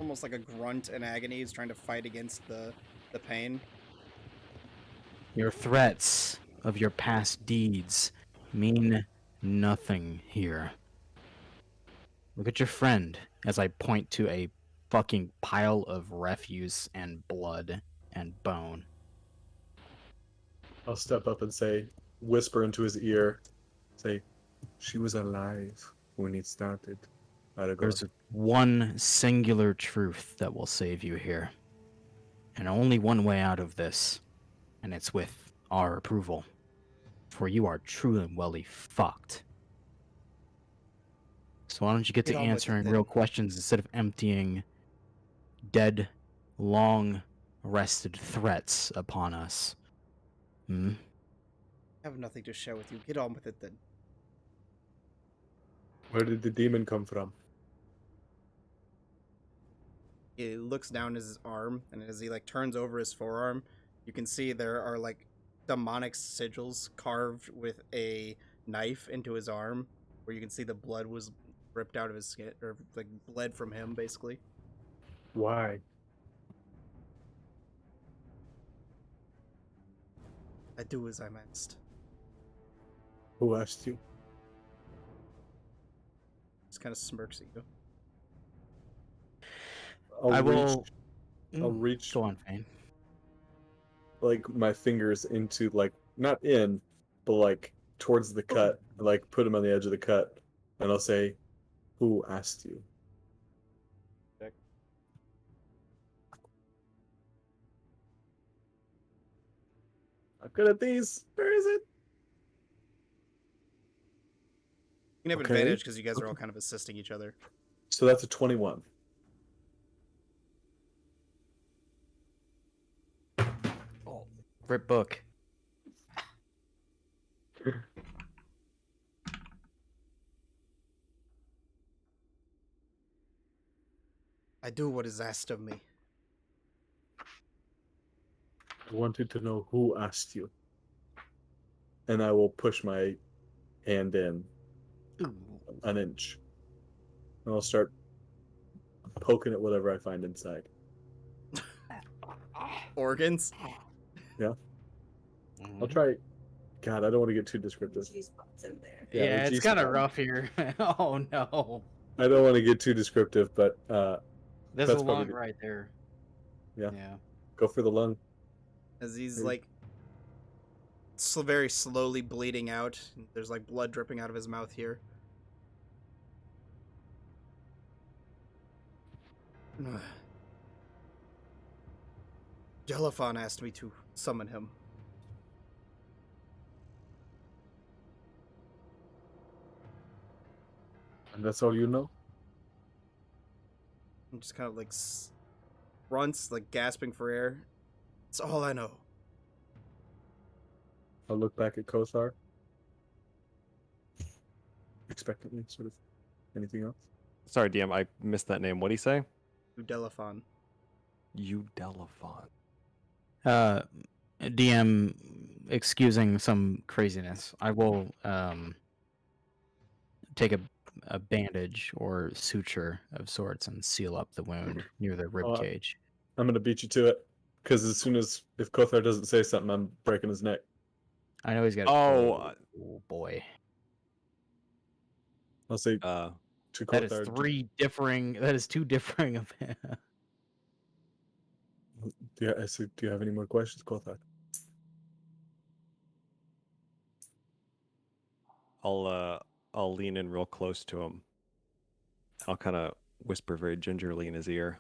S1: almost like a grunt in agony. He's trying to fight against the pain.
S4: Your threats of your past deeds mean nothing here. Look at your friend as I point to a fucking pile of refuse and blood and bone.
S5: I'll step up and say, whisper into his ear, say, she was alive when it started. Aragorn.
S4: There's one singular truth that will save you here. And only one way out of this, and it's with our approval. For you are truly welly fucked. So why don't you get to
S1: Get on with it,
S4: answering
S1: then.
S4: real questions instead of emptying dead, long-rested threats upon us? Hmm?
S1: I have nothing to share with you. Get on with it then.
S5: Where did the demon come from?
S1: He looks down his arm, and as he turns over his forearm, you can see there are demonic sigils carved with a knife into his arm, where you can see the blood was ripped out of his skin, or bled from him, basically.
S5: Why?
S1: I do as I'm asked.
S5: Who asked you?
S1: Just kind of smirks at you.
S5: I'll reach
S4: Go on, Fane.
S5: my fingers into not in, but towards the cut, put them on the edge of the cut, and I'll say, "Who asked you?" I'm good at these. Where is it?
S1: You can have
S5: Okay.
S1: advantage because you guys are all kind of assisting each other.
S5: So that's a 21.
S4: Rip book.
S1: I do what is asked of me.
S5: I wanted to know who asked you. And I will push my hand in an inch. And I'll start poking at whatever I find inside.
S1: Organs?
S5: I'll try. God, I don't want to get too descriptive.
S6: G spots in there.
S4: Yeah,
S5: the
S4: it's kind of
S5: G-spot.
S4: rough here. Oh no.
S5: I don't want to get too descriptive, but
S4: There's
S5: That's
S4: a
S5: probably
S4: lung
S5: the-
S4: right there.
S5: Yeah.
S4: Yeah.
S5: go for the lung.
S1: As he's
S5: Maybe.
S1: very slowly bleeding out. There's blood dripping out of his mouth here. Jelafon asked me to summon him.
S5: And that's all you know?
S1: And just kind of like grunts, like gasping for air. It's all I know.
S5: I'll look back at Kothar. Expectantly, sort of. Anything else?
S2: Sorry, DM, I missed that name. What'd he say?
S1: Udelafon.
S2: Udelafon.
S4: DM, excusing some craziness, I will take a bandage or suture of sorts and seal up the wound near the rib cage.
S5: I'm gonna beat you to it. Because as soon as if Kothar doesn't say something, I'm breaking his neck.
S4: I know he's got.
S2: Oh,
S4: Oh boy,
S5: I'll say
S2: uh,
S5: to
S4: that is
S5: Kothar.
S4: three differing. That is two differing of.
S5: I said, do you have any more questions, Kothar?
S2: I'll lean in real close to him. I'll kind of whisper very gingerly in his ear.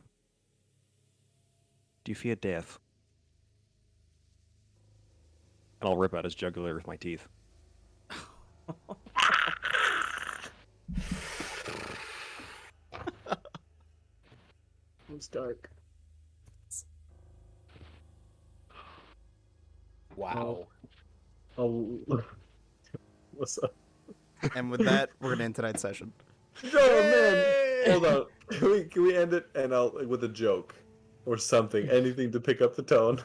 S2: Do you fear death? And I'll rip out his jugular with my teeth.
S5: It's dark.
S4: Wow.
S5: Oh, what's up?
S1: And with that, we're gonna end tonight's session.
S5: Oh man! Hold on. Can we end it and I'll with a joke or something? Anything to pick up the tone.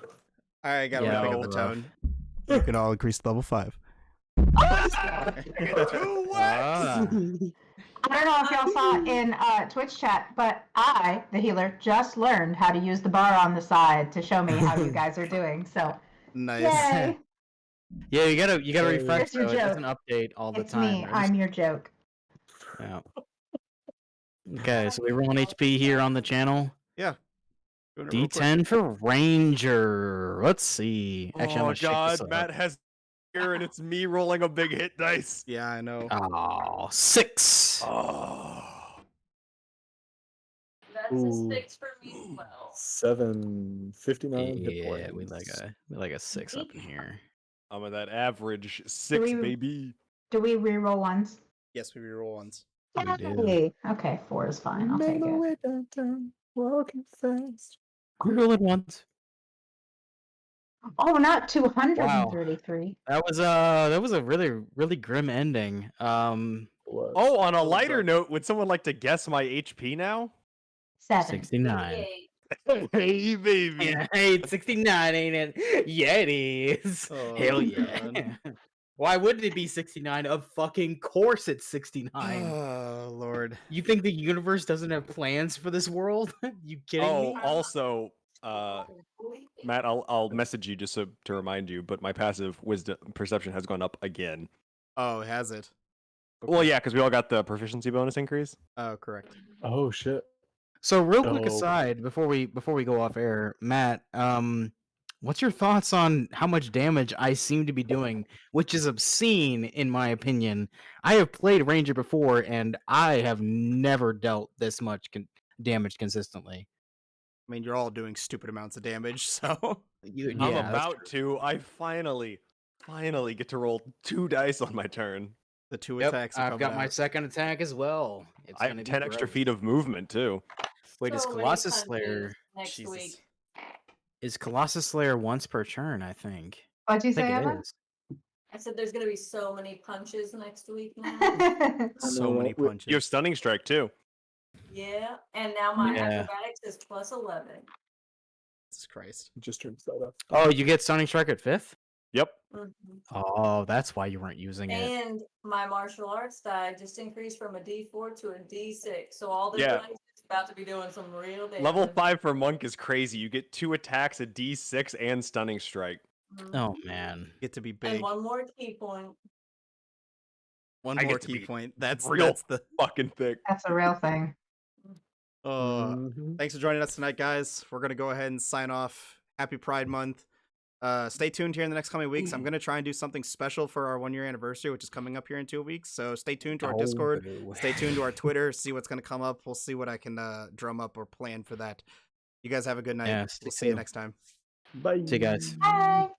S1: I gotta
S4: Yeah,
S1: pick up
S4: no.
S1: the tone. You can all increase to level 5.
S4: Ah.
S3: I don't know if y'all saw in Twitch chat, but I, the healer, just learned how to use the bar on the side to show me how you guys are doing. So,
S1: Nice.
S3: yay!
S4: Yeah, you gotta refresh.
S3: It's your
S4: Though. It doesn't
S3: joke.
S4: update all the
S3: It's
S4: time.
S3: me. I'm your joke.
S4: Yeah. Okay, so we roll an HP here on the channel.
S1: Yeah. Doing it real quick.
S4: D10 for Ranger. Let's see. Actually, I'm
S2: Oh
S4: gonna shake this
S2: god,
S4: up.
S2: Matt has here and it's me rolling a big hit dice.
S1: Yeah, I know.
S4: Oh, 6.
S2: Oh.
S6: That's
S5: Ooh.
S6: a 6 for me as well.
S5: 759 hit
S4: Yeah,
S5: points.
S4: we like a 6 up in here.
S2: I'm at that average 6,
S3: we-
S2: baby.
S3: Do we reroll ones?
S1: Yes, we reroll ones.
S4: We do.
S3: Yay. Okay, 4 is fine. I'll
S5: Made
S3: take
S5: my
S3: it.
S5: way downtown, walking fast.
S4: Reroll it once.
S3: Oh, not 233.
S4: That was a really grim ending.
S5: Was.
S2: Oh, on a
S5: So
S2: lighter
S5: dark.
S2: note, would someone like to guess my HP now?
S3: 7.
S4: 69.
S2: Hey, baby.
S4: Yeah, hey, it's 69, ain't it? Yeah, it is.
S1: Oh,
S4: Hell yeah.
S1: God.
S4: Why wouldn't it be 69? Of fucking course it's 69.
S1: Oh, Lord.
S4: You think the universe doesn't have plans for this world? You kidding
S2: Oh,
S4: me?
S2: also, Matt, I'll message you just to remind you, but my passive wisdom perception has gone up again.
S1: Oh, has it?
S2: Well, yeah, because we all got the proficiency bonus increase.
S1: Oh, correct.
S5: Oh shit.
S4: So real quick
S5: Oh.
S4: aside, before we go off air, Matt, what's your thoughts on how much damage I seem to be doing, which is obscene in my opinion. I have played Ranger before, and I have never dealt this much damage consistently.
S1: I mean, you're all doing stupid amounts of damage, so...
S4: Yeah,
S2: I'm
S4: that's
S2: about
S4: true.
S2: to. I finally get to roll 2 dice on my turn.
S1: The 2
S4: Yep,
S1: attacks are
S4: I've
S1: coming
S4: got my
S1: out.
S4: second attack as well. It's
S2: I
S4: gonna
S2: have
S4: be
S2: 10 extra
S4: gross.
S2: feet of movement too.
S4: Wait, is
S6: So many
S4: Colossus
S6: punches
S4: Slayer
S6: next
S1: Jesus.
S6: week.
S4: is Colossus Slayer once per turn? I think.
S3: What'd you
S4: I think
S3: say,
S4: it
S3: Evan?
S4: is.
S6: I said there's gonna be so many punches next week now.
S1: So many punches.
S2: You have stunning strike too.
S6: Yeah, and now my
S4: Yeah.
S6: acrobatics is +11.
S1: Jesus Christ.
S5: Just turns that off.
S4: Oh, you get Stunning Strike at 5th?
S2: Yep.
S6: Mhm.
S4: Oh, that's why you weren't using it.
S6: And my martial arts die just increased from a D4 to a D6. So all the
S2: Yeah.
S6: dice is about to be doing some real damage.
S2: Level 5 for monk is crazy. You get 2 attacks, a D6, and stunning strike.
S6: Mhm.
S4: Oh man.
S1: Get to be
S6: And
S1: big.
S6: one more key point.
S1: One
S2: I
S1: more
S2: get to
S1: key
S2: be
S1: point. That's
S2: real
S1: the...
S2: fucking thick.
S3: That's a real thing.
S5: Mhm.
S1: Thanks for joining us tonight, guys. We're going to go ahead and sign off. Happy Pride Month. Stay tuned here in the next coming weeks. I'm going to try and do something special for our 1-year anniversary, which is coming up here in 2 weeks. So stay tuned to our Discord.
S4: boo.
S1: Stay tuned to our Twitter. See what's going to come up. We'll see what I can drum up or plan for that. You guys have a good night.
S4: Yeah,
S1: We'll
S4: stay
S1: see you
S4: tuned.
S1: next time.
S5: Bye.
S4: See you guys.
S3: Bye.